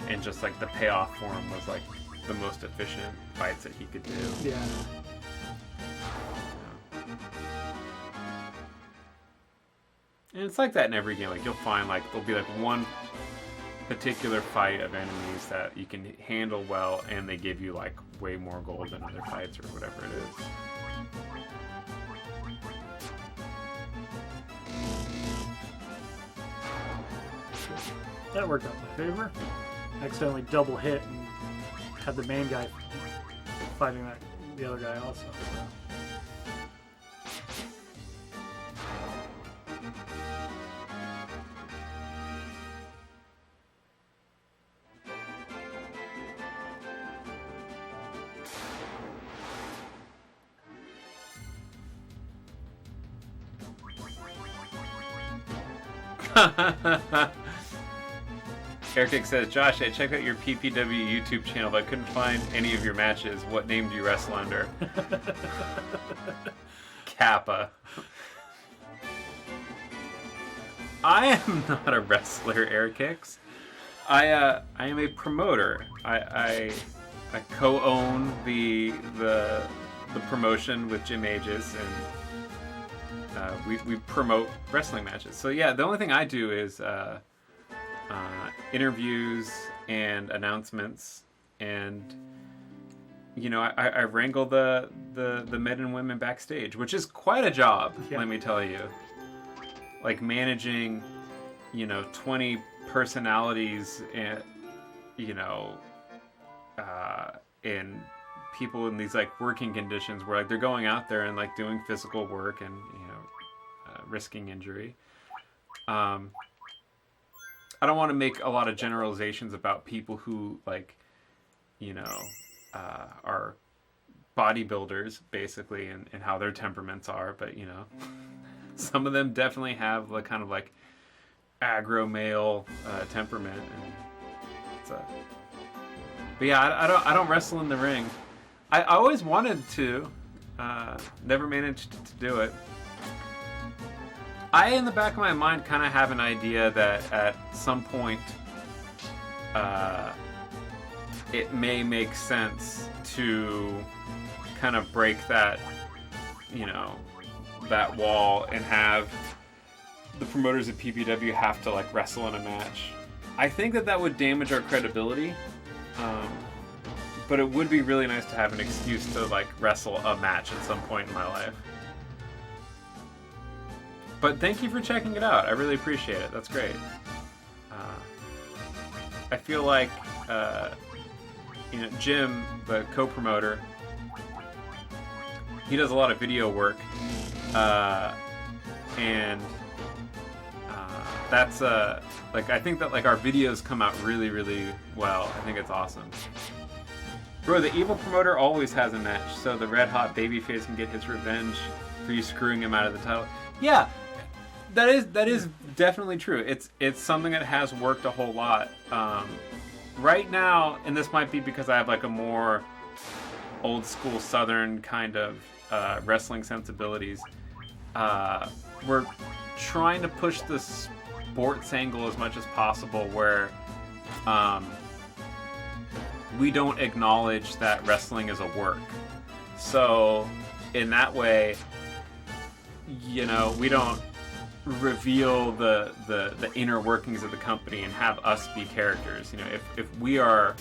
and just like the payoff for him was like the most efficient fights that he could do. Yeah. And it's like that in every game. Like you'll find like there'll be like one particular fight of enemies that you can handle well, and they give you like way more gold than other fights or whatever it is. That worked out in my favor. I accidentally double hit and had the main guy fighting the other guy also. So. Eric says, Josh, I checked out your PPW YouTube channel, but I couldn't find any of your matches. What name do you wrestle under? Kappa. I am not a wrestler, Eric Hicks. I am a promoter. I co-own the promotion with Jim Aegis, and we promote wrestling matches. So yeah, the only thing I do is interviews and announcements, and I wrangle the men and women backstage, which is quite a job. Yeah. Let me tell you, like managing 20 personalities and in people in these like working conditions where like they're going out there and like doing physical work and risking injury. I don't want to make a lot of generalizations about people who like are bodybuilders basically and how their temperaments are, but some of them definitely have the kind of like aggro male temperament, and but yeah, I don't wrestle in the ring. I always wanted to, never managed to do it. I, in the back of my mind, kind of have an idea that at some point, it may make sense to kind of break that, that wall and have the promoters of PPW have to like wrestle in a match. I think that would damage our credibility, but it would be really nice to have an excuse to like wrestle a match at some point in my life. But thank you for checking it out. I really appreciate it. That's great. I feel like Jim, the co-promoter, he does a lot of video work, and that's like I think that like our videos come out really, really well. I think it's awesome. Bro, the evil promoter always has a match, so the red hot babyface can get his revenge for you screwing him out of the title. Yeah, that is definitely true. It's something that has worked a whole lot. Right now, and this might be because I have like a more old school Southern kind of wrestling sensibilities. We're trying to push the sports angle as much as possible, where we don't acknowledge that wrestling is a work. So in that way, we don't reveal the inner workings of the company and have us be characters. If we are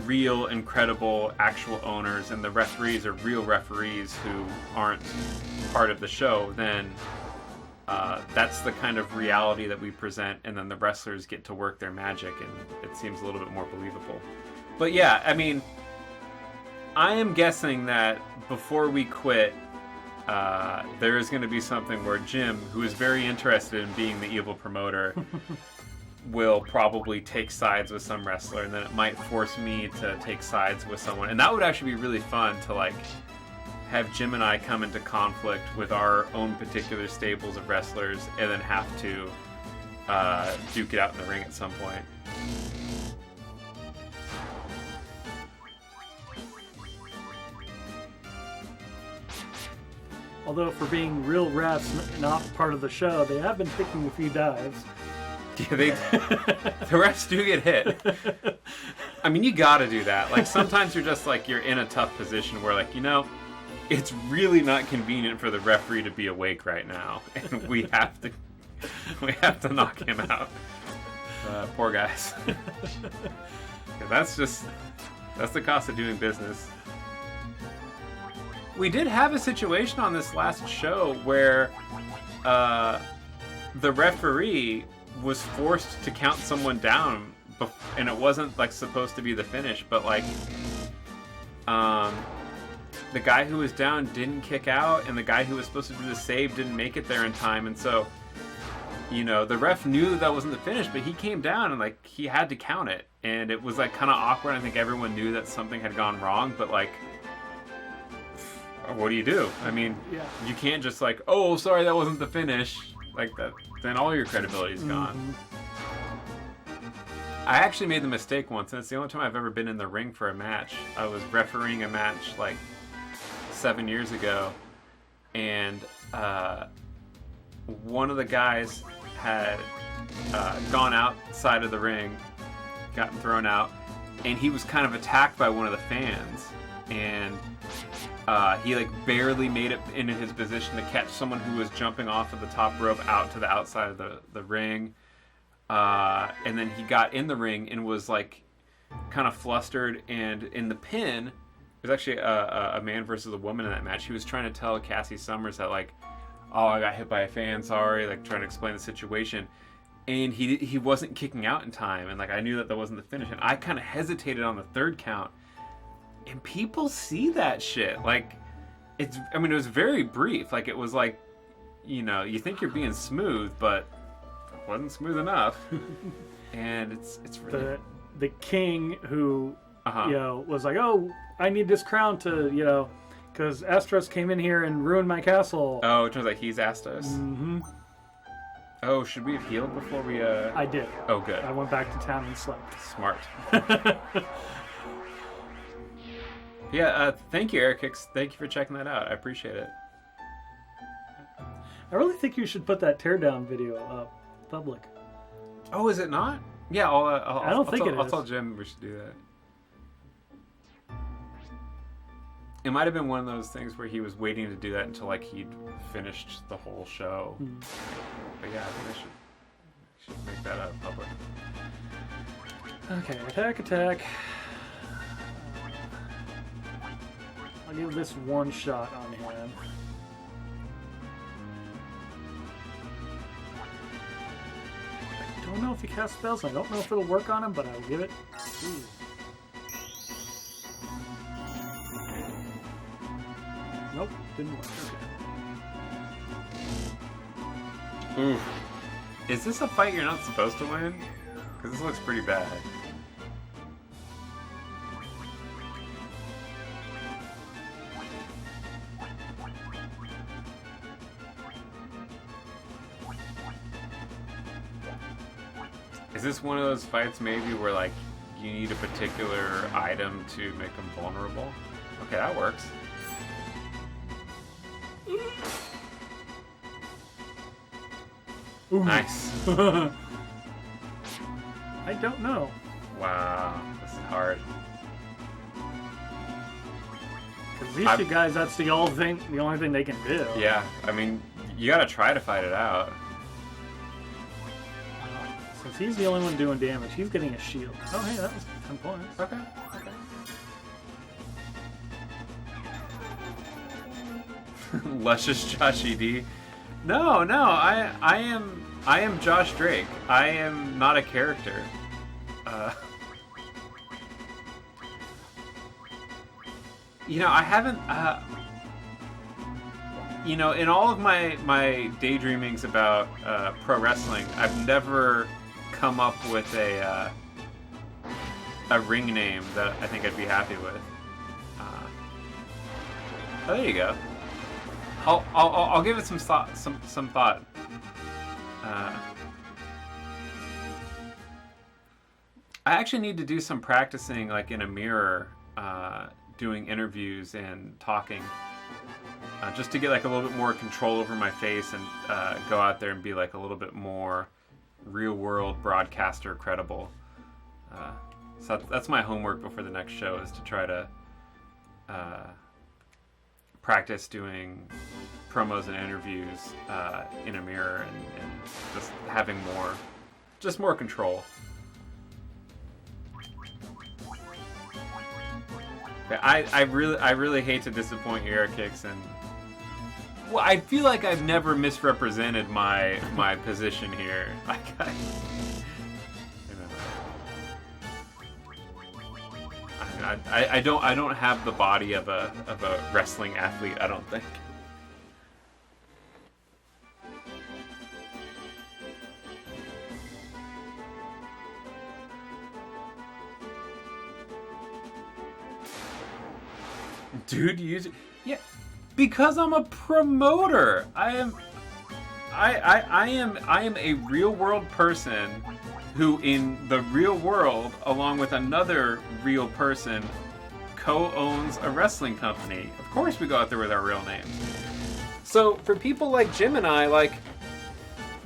real, incredible, actual owners and the referees are real referees who aren't part of the show, then that's the kind of reality that we present, and then the wrestlers get to work their magic, and it seems a little bit more believable. But yeah, I mean, I am guessing that before we quit, there is going to be something where Jim, who is very interested in being the evil promoter, will probably take sides with some wrestler, and then it might force me to take sides with someone. And that would actually be really fun to like have Jim and I come into conflict with our own particular stables of wrestlers and then have to duke it out in the ring at some point. Although for being real refs, not part of the show, they have been taking a few dives. Yeah, the refs do get hit. I mean, you gotta do that. Like, sometimes you're in a tough position where, like, it's really not convenient for the referee to be awake right now, and we have to knock him out. Poor guys. That's the cost of doing business. We did have a situation on this last show where the referee was forced to count someone down, and it wasn't like supposed to be the finish, but like the guy who was down didn't kick out, and the guy who was supposed to do the save didn't make it there in time, and so the ref knew that wasn't the finish, but he came down and like he had to count it, and it was like kind of awkward. I think everyone knew that something had gone wrong, but like, what do you do? I mean, yeah. You can't just like, oh, sorry, that wasn't the finish. like that, then all your credibility's gone. Mm-hmm. I actually made the mistake once, and it's the only time I've ever been in the ring for a match. I was refereeing a match like 7 years ago, and one of the guys had gone outside of the ring, gotten thrown out, and he was kind of attacked by one of the fans, and he like barely made it into his position to catch someone who was jumping off of the top rope out to the outside of the ring. And then he got in the ring and was like kind of flustered, and in the pin, it was actually a man versus a woman in that match. He was trying to tell Cassie Summers that like, oh, I got hit by a fan, sorry, like trying to explain the situation. And he wasn't kicking out in time, and like I knew that wasn't the finish, and I kind of hesitated on the third count. And people see that shit. Like, it was very brief. Like, it was like, you think you're being smooth, but it wasn't smooth enough. And it's really... The king who, was like, oh, I need this crown to, because Astros came in here and ruined my castle. Oh, it turns out he's Astos? Mm-hmm. Oh, should we have healed before we, I did. Oh, good. I went back to town and slept. Smart. Yeah, thank you, Eric Hicks. Thank you for checking that out. I appreciate it. I really think you should put that teardown video up public. Oh, is it not? Yeah, I'll tell Jim we should do that. It might have been one of those things where he was waiting to do that until like he'd finished the whole show. But yeah, I think I should make that public. Okay, attack. I'll give this one shot on him. I don't know if he casts spells. I don't know if it'll work on him, but I'll give it. Ooh. Nope, didn't work. Okay. Oof. Is this a fight you're not supposed to win? Because this looks pretty bad. Is this one of those fights maybe where like you need a particular item to make them vulnerable? Okay, that works. Ooh. Nice. I don't know. Wow, this is hard. Because these two guys, that's the only thing they can do. Yeah, I mean, you gotta try to fight it out. Since he's the only one doing damage, he's getting a shield. Oh, hey, that was 10 points. Okay. Luscious Josh ED. No, I am Josh Drake. I am not a character. I haven't. In all of my daydreamings about pro wrestling, I've never come up with a ring name that I think I'd be happy with. Oh, there you go. I'll give it some thought. I actually need to do some practicing, like in a mirror, doing interviews and talking, just to get like a little bit more control over my face and go out there and be like a little bit more real-world broadcaster credible. So that's my homework before the next show, is to try to practice doing promos and interviews in a mirror and just having more control. I really hate to disappoint you, Eric Hicks, and well, I feel like I've never misrepresented my position here. I don't have the body of a wrestling athlete, I don't think. Dude, yeah, because I'm a promoter. I am a real world person who, in the real world, along with another real person, co-owns a wrestling company. Of course, we go out there with our real names. So for people like Jim and I, like,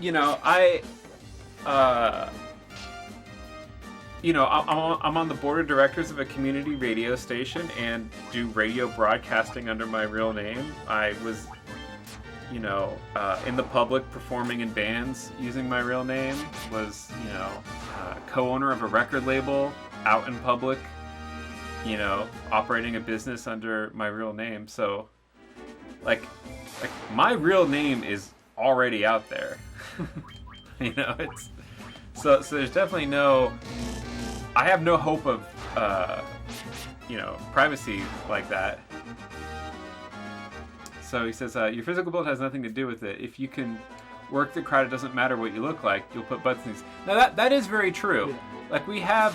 you know, I'm on the board of directors of a community radio station and do radio broadcasting under my real name. I was, in the public performing in bands using my real name. Was, co-owner of a record label out in public, operating a business under my real name. So, like my real name is already out there. It's so there's definitely I have no hope of privacy like that. So he says, your physical build has nothing to do with it. If you can work the crowd, it doesn't matter what you look like. You'll put butts in these. Now that is very true. Yeah. Like we have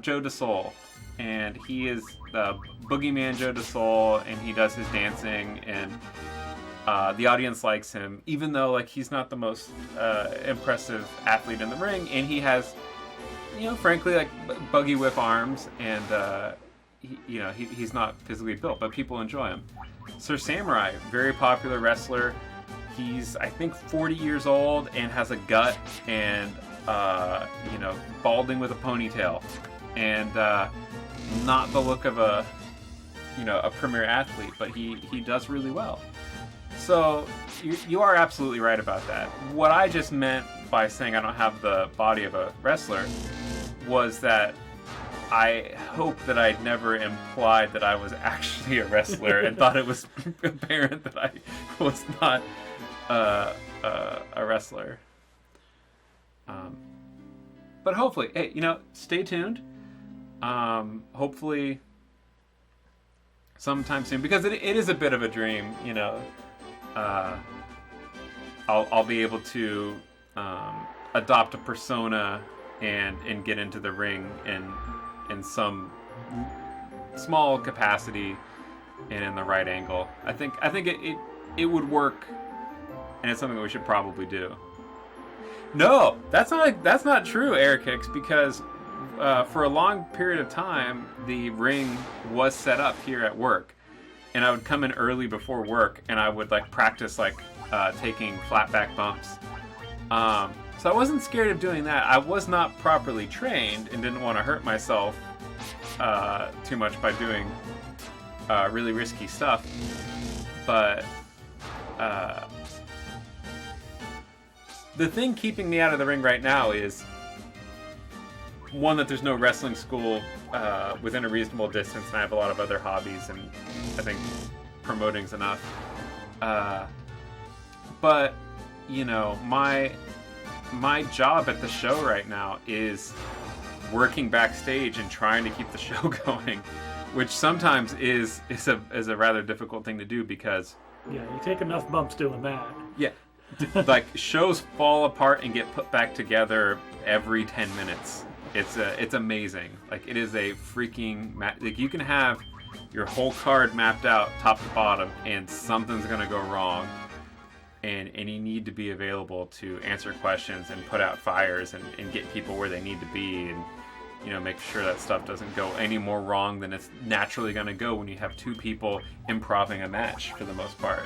Joe DeSoul, and he is the boogeyman Joe DeSoul, and he does his dancing, and the audience likes him, even though like he's not the most impressive athlete in the ring, and he has, frankly, like buggy whip arms, and he's not physically built, but people enjoy him. Sir Samurai, very popular wrestler. He's, I think, 40 years old and has a gut, and balding with a ponytail, and not the look of a premier athlete, but he does really well. So you are absolutely right about that. What I just meant by saying I don't have the body of a wrestler was that I hope that I'd never implied that I was actually a wrestler and thought it was apparent that I was not a wrestler. But hopefully, hey, stay tuned. Hopefully sometime soon, because it is a bit of a dream, I'll be able to adopt a persona and get into the ring in some small capacity and in the right angle. I think it would work, and it's something that we should probably do. No, that's not true, Eric Hicks, because for a long period of time the ring was set up here at work, and I would come in early before work, and I would practice taking flat back bumps. So I wasn't scared of doing that. I was not properly trained and didn't want to hurt myself too much by doing really risky stuff. But the thing keeping me out of the ring right now is, one, that there's no wrestling school within a reasonable distance, and I have a lot of other hobbies, and I think promoting's enough. But my job at the show right now is working backstage and trying to keep the show going, which sometimes is a rather difficult thing to do, because you take enough bumps doing that. Yeah. Shows fall apart and get put back together every 10 minutes. It's amazing. It is a freaking you can have your whole card mapped out top to bottom, and something's gonna go wrong, and you need to be available to answer questions and put out fires and get people where they need to be, and make sure that stuff doesn't go any more wrong than it's naturally gonna go when you have two people improvising a match for the most part.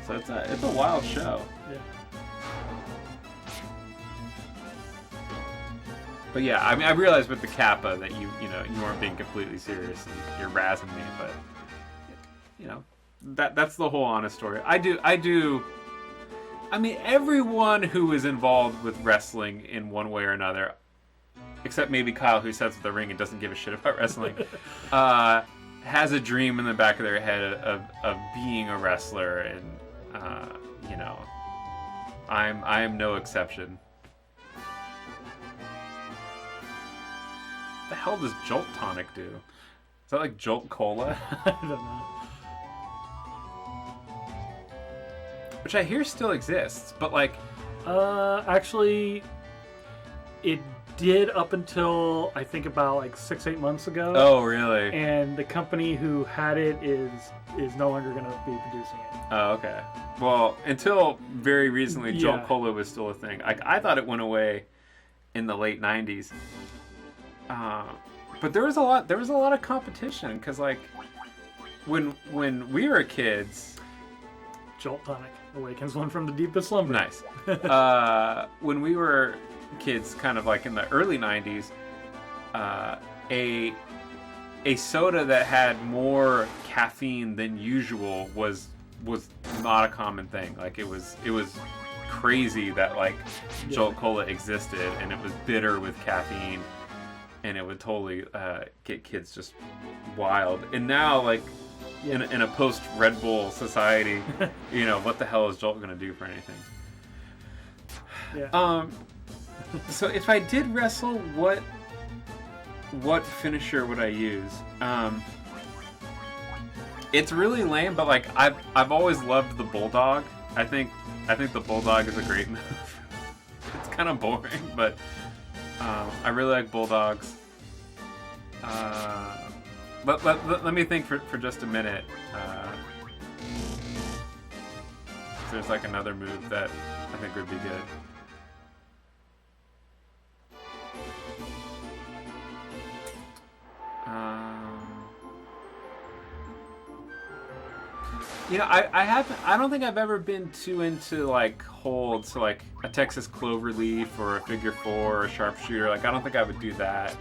So it's a wild show. Yeah. But yeah, I mean, I realized with the Kappa that you weren't being completely serious and you're razzing me, but that's the whole honest story. I do. I mean, everyone who is involved with wrestling in one way or another, except maybe Kyle, who sits at the ring and doesn't give a shit about wrestling, has a dream in the back of their head of being a wrestler, and I am no exception. What the hell does Jolt Tonic do? Is that like Jolt Cola? I don't know. Which I hear still exists, but actually, it did up until I think about like 6-8 months ago. Oh, really? And the company who had it is no longer going to be producing it. Oh, okay. Well, until very recently, Jolt Yeah. Cola was still a thing. Like, I thought it went away in the late '90s. But there was a lot of competition because, like, when we were kids. Jolt Tonic awakens one from the deepest slumber. Nice. When we were kids, kind of like in the early '90s, a soda that had more caffeine than usual was not a common thing. Like it was crazy that like Jolt Cola existed, and it was bitter with caffeine, and it would totally get kids just wild. And now, like in a post Red Bull society, you know, what the hell is Jolt gonna do for anything? Yeah. So if I did wrestle, what finisher would I use? It's really lame, but like I've always loved the Bulldog. I think the Bulldog is a great move. It's kind of boring, but I really like Bulldogs. Let me think for just a minute. If there's like another move that I think would be good. You know, I don't think I've ever been too into like holds, so like a Texas Cloverleaf or a figure four or a sharpshooter. Like I don't think I would do that.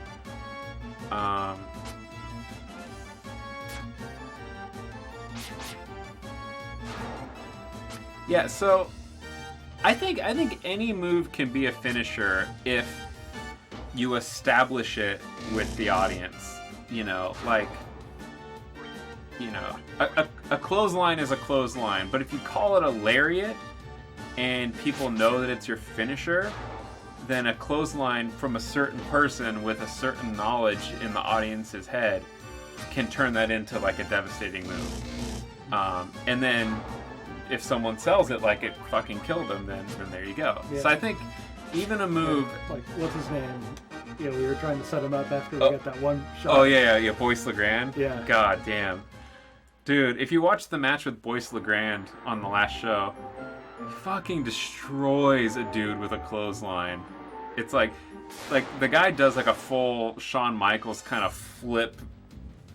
Yeah, so I think any move can be a finisher if you establish it with the audience. You know, like, you know, a clothesline is a clothesline, but if you call it a lariat and people know that it's your finisher, then a clothesline from a certain person with a certain knowledge in the audience's head can turn that into like a devastating move. And then if someone sells it like it fucking killed them, then there you go. Yeah. So I think even a move... Like, what's his name? Yeah, we were trying to set him up after we got that one shot. Oh, yeah, Boyce LeGrand? Yeah. God damn. Dude, if you watch the match with Boyce LeGrand on the last show, he fucking destroys a dude with a clothesline. It's like the guy does like a full Shawn Michaels kind of flip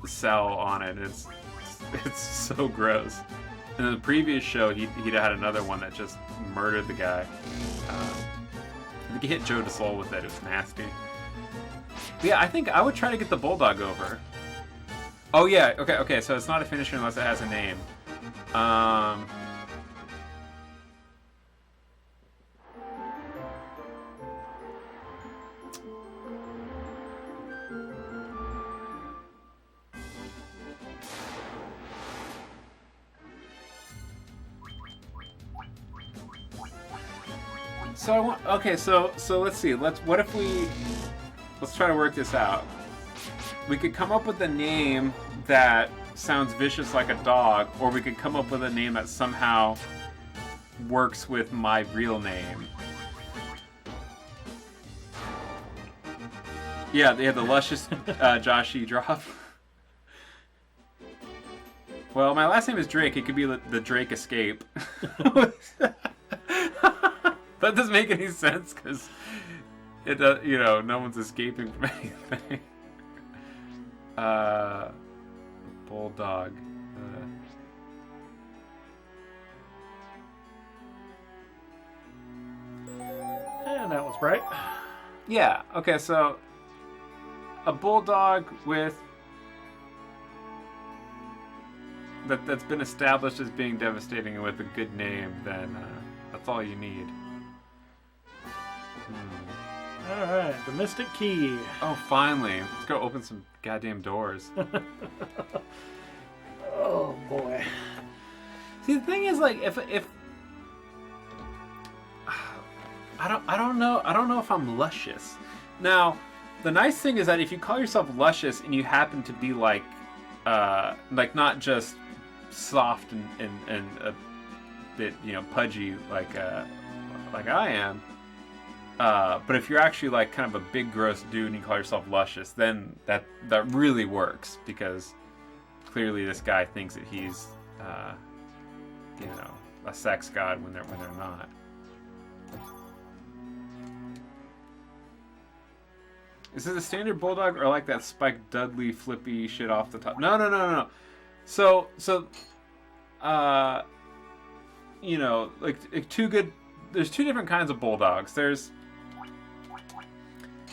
sell on it. It's so gross. And in the previous show, he'd had another one that just murdered the guy. I think he hit Joe DeSole with it. It was nasty. But yeah, I think I would try to get the Bulldog over. Oh yeah, okay. So it's not a finisher unless it has a name. So let's see. Let's try to work this out. We could come up with a name that sounds vicious like a dog, or we could come up with a name that somehow works with my real name. Yeah, they had the luscious Josh E. Drop. Well, my last name is Drake. It could be the Drake Escape. That doesn't make any sense because it does, you know, no one's escaping from anything. Bulldog. And that was bright. Yeah. Okay. So a bulldog with that's been established as being devastating and with a good name, then that's all you need. Alright, the Mystic Key. Oh, finally. Let's go open some goddamn doors. Oh, boy. See, the thing is, like, if I don't know if I'm luscious. Now, the nice thing is that if you call yourself luscious and you happen to be like not just soft and a bit, you know, pudgy like I am, But if you're actually like kind of a big gross dude and you call yourself luscious, then that really works, because clearly this guy thinks that he's you know, a sex god when they're not. Is it a standard bulldog or like that Spike Dudley flippy shit off the top? No. So you know, like two good. There's two different kinds of bulldogs. There's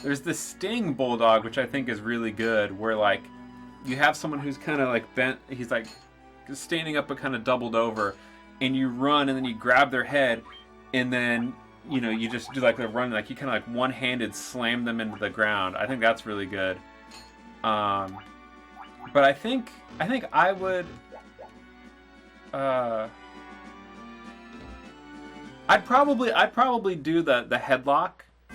the Sting bulldog, which I think is really good, where like you have someone who's kind of like bent. He's like standing up but kind of doubled over, and you run and then you grab their head, and then you know you just do like a run, like you kind of like one-handed slam them into the ground. I think that's really good. But I think I would. I'd probably do the headlock,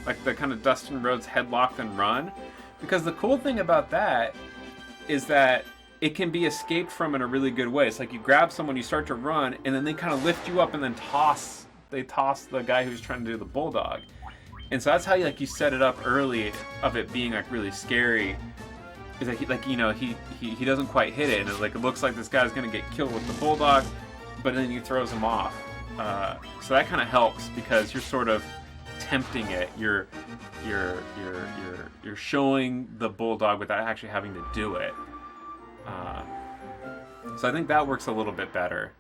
like the kind of Dustin Rhodes headlock and run, because the cool thing about that is that it can be escaped from in a really good way. It's like you grab someone, you start to run, and then they kind of lift you up and then toss the guy who's trying to do the bulldog. And so that's how you set it up early of it being like really scary. Is that he doesn't quite hit it, and it looks like this guy's gonna get killed with the bulldog, but then he throws him off. So that kind of helps because you're sort of tempting it. You're showing the bulldog without actually having to do it. So I think that works a little bit better.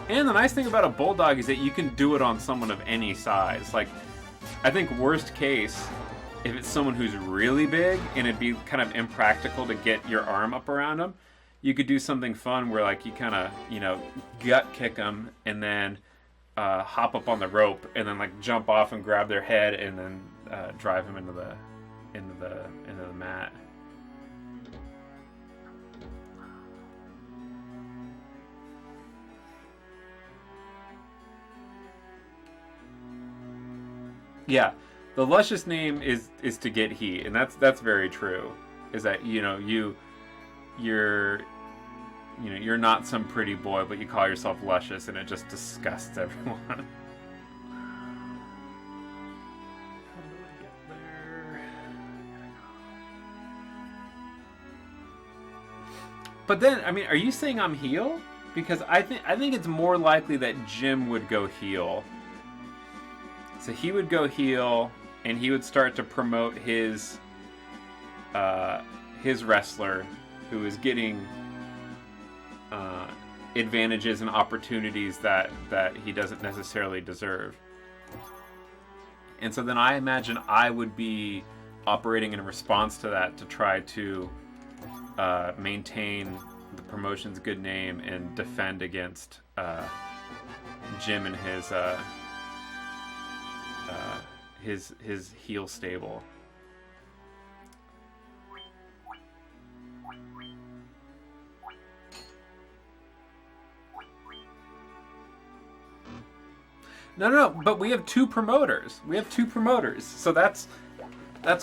And the nice thing about a bulldog is that you can do it on someone of any size. Like, I think worst case, if it's someone who's really big and it'd be kind of impractical to get your arm up around them, you could do something fun where like you kind of, gut kick them and then hop up on the rope and then like jump off and grab their head and then drive them into the mat. Yeah, the luscious name is to get heat, and that's very true. Is that you're not some pretty boy, but you call yourself luscious, and it just disgusts everyone. How do I get there? But then, I mean, are you saying I'm heel? Because I think it's more likely that Jim would go heel. So he would go heel, and he would start to promote his wrestler, who is getting advantages and opportunities that he doesn't necessarily deserve. And so then I imagine I would be operating in response to that to try to maintain the promotion's good name and defend against Jim and his heel stable. No, but we have two promoters. So that's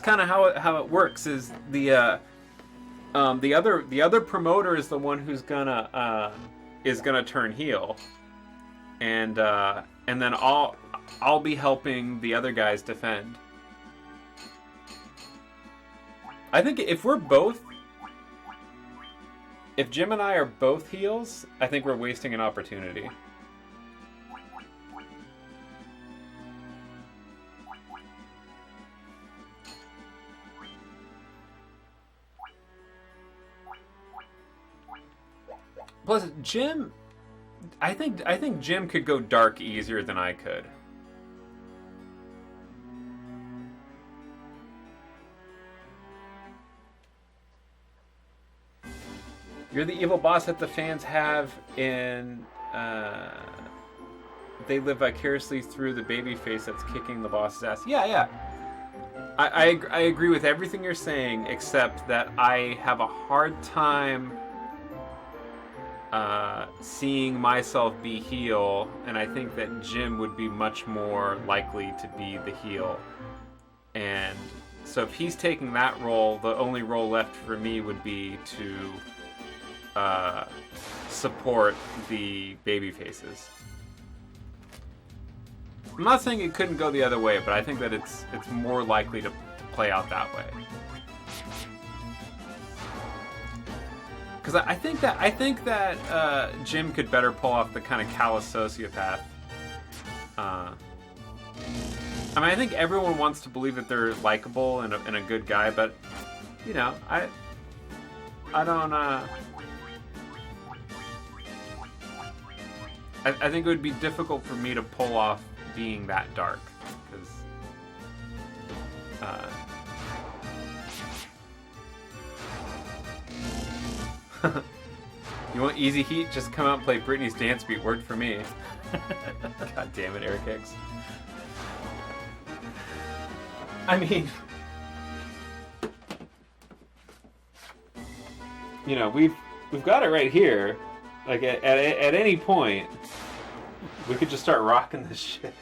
kind of how it works. Is the other promoter is the one who's gonna turn heel, and then I'll be helping the other guys defend. I think if Jim and I are both heels, I think we're wasting an opportunity. Plus, Jim, I think Jim could go dark easier than I could. You're the evil boss that the fans have in. They live vicariously through the babyface that's kicking the boss's ass. Yeah. I agree with everything you're saying, except that I have a hard time seeing myself be heel, and I think that Jim would be much more likely to be the heel. And so if he's taking that role, the only role left for me would be to support the baby faces. I'm not saying it couldn't go the other way, but I think that it's more likely to play out that way. Because I think that Jim could better pull off the kind of callous sociopath. I mean, I think everyone wants to believe that they're likable and a good guy, but you know, I don't. I think it would be difficult for me to pull off being that dark, because you want easy heat? Just come out and play Britney's Dance Beat. Worked for me. God damn it, Eric Hicks. I mean, you know, we've got it right here. Like at any point, we could just start rocking this shit.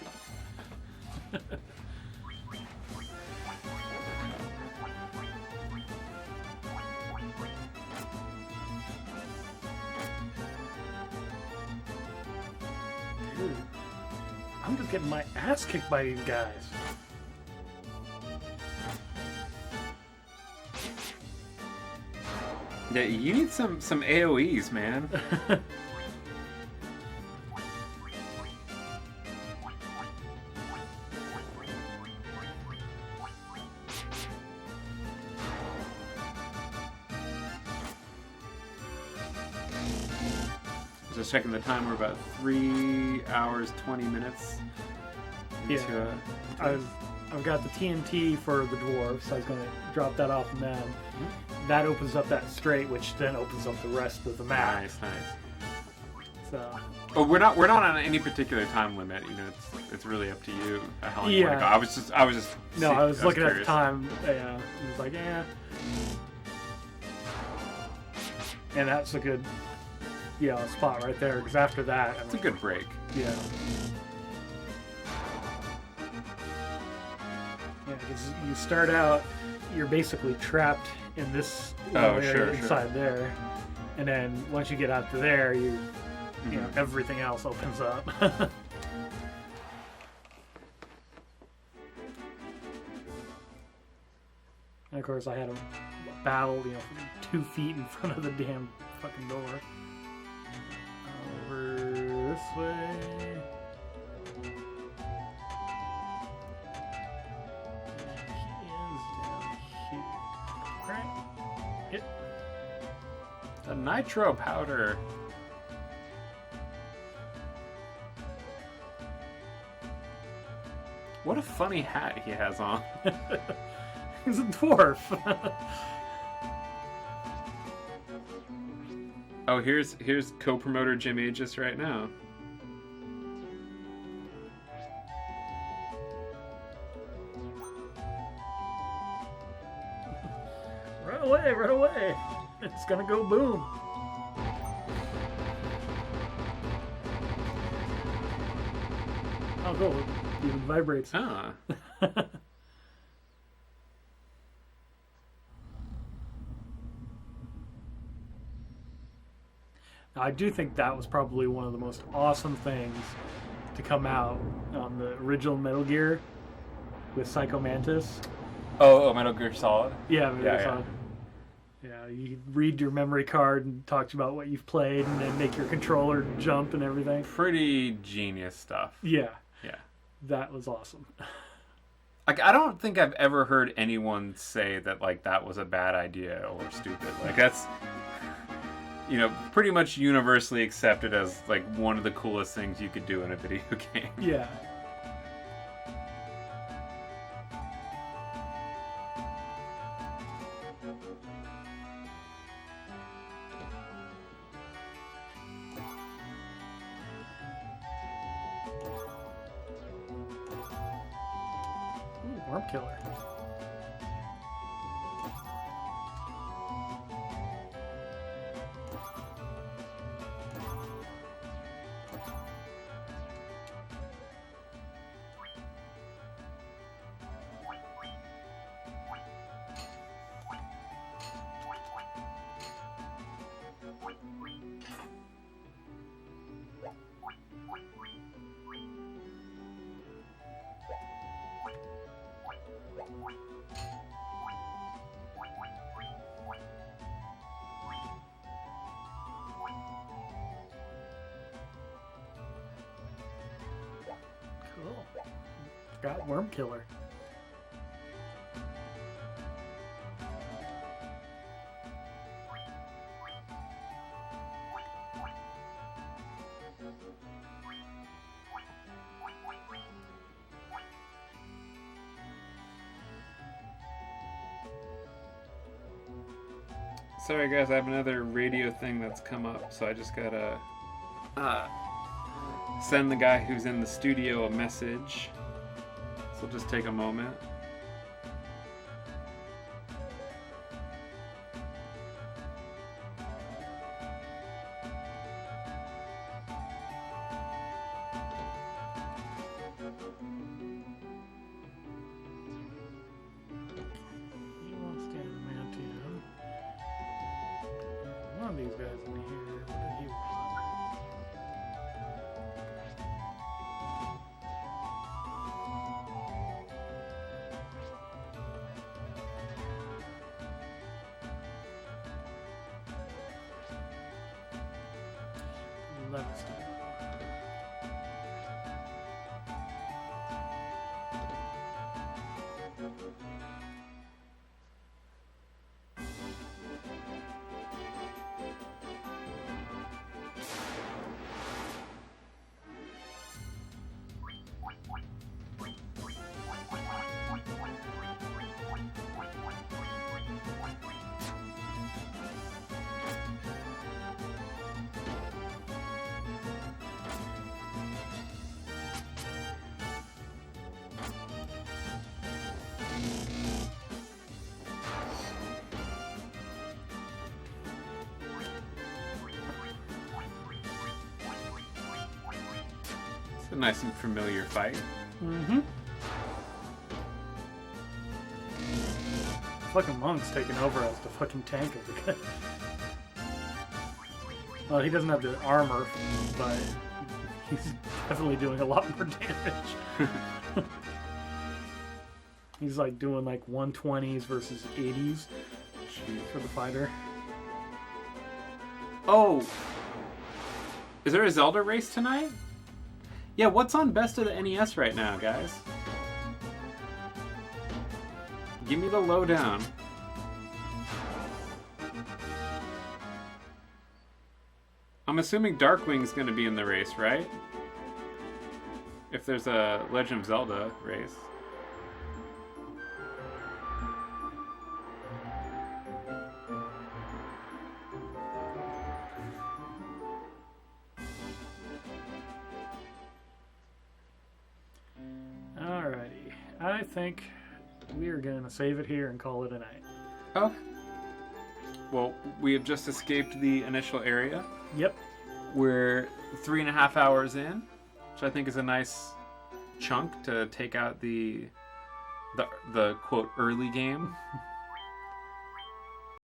Dude, I'm just getting my ass kicked by these guys. Yeah, you need some AoEs, man. Just checking the time, we're about 3 hours 20 minutes into I've got the TNT for the dwarves, so I was going to drop that off on them. Mm-hmm. That opens up that strait, which then opens up the rest of the map. Nice. So. Oh, we're not on any particular time limit. You know, it's really up to you how long you want to go. I was just. No, I was looking at the time. Yeah, it was like, yeah. And that's a good, spot right there. Because after that, it's a good break. Yeah. Yeah, because you start out, you're basically trapped in this area inside there, and then once you get out to there, you know, everything else opens up. And of course, I had a battle, 2 feet in front of the damn fucking door. Over this way. Hit. The nitro powder. What a funny hat he has on. He's a dwarf. Oh, here's co-promoter Jim Aegis right now. Run away. It's gonna go boom. Oh, go. It even vibrates. Ah. I do think that was probably one of the most awesome things to come out on the original Metal Gear with Psycho Mantis. Oh, Metal Gear Solid? Yeah, Metal Gear Solid. Yeah, you read your memory card and talk about what you've played and then make your controller jump and everything. Pretty genius stuff. Yeah. Yeah. That was awesome. Like, I don't think I've ever heard anyone say that, like, that was a bad idea or stupid. Like, that's, pretty much universally accepted as, like, one of the coolest things you could do in a video game. Yeah. Worm killer. Cool. Got Worm Killer. Sorry guys, I have another radio thing that's come up, so I just gotta send the guy who's in the studio a message. So just take a moment. He wants adamantium. One of these guys in here. What did he want? Leveston. It's a nice and familiar fight. Mm-hmm. Fucking Monk's taking over as the fucking tank of the guy. Well, he doesn't have the armor, but he's definitely doing a lot more damage. He's like doing like 120s versus 80s for the fighter. Oh! Is there a Zelda race tonight? Yeah, what's on Best of the NES right now, guys? Give me the lowdown. I'm assuming Darkwing's gonna be in the race, right? If there's a Legend of Zelda race. Alrighty. I think we are going to save it here and call it a night. Oh. Well, we have just escaped the initial area. Yep. We're 3.5 hours in, which I think is a nice chunk to take out the quote early game.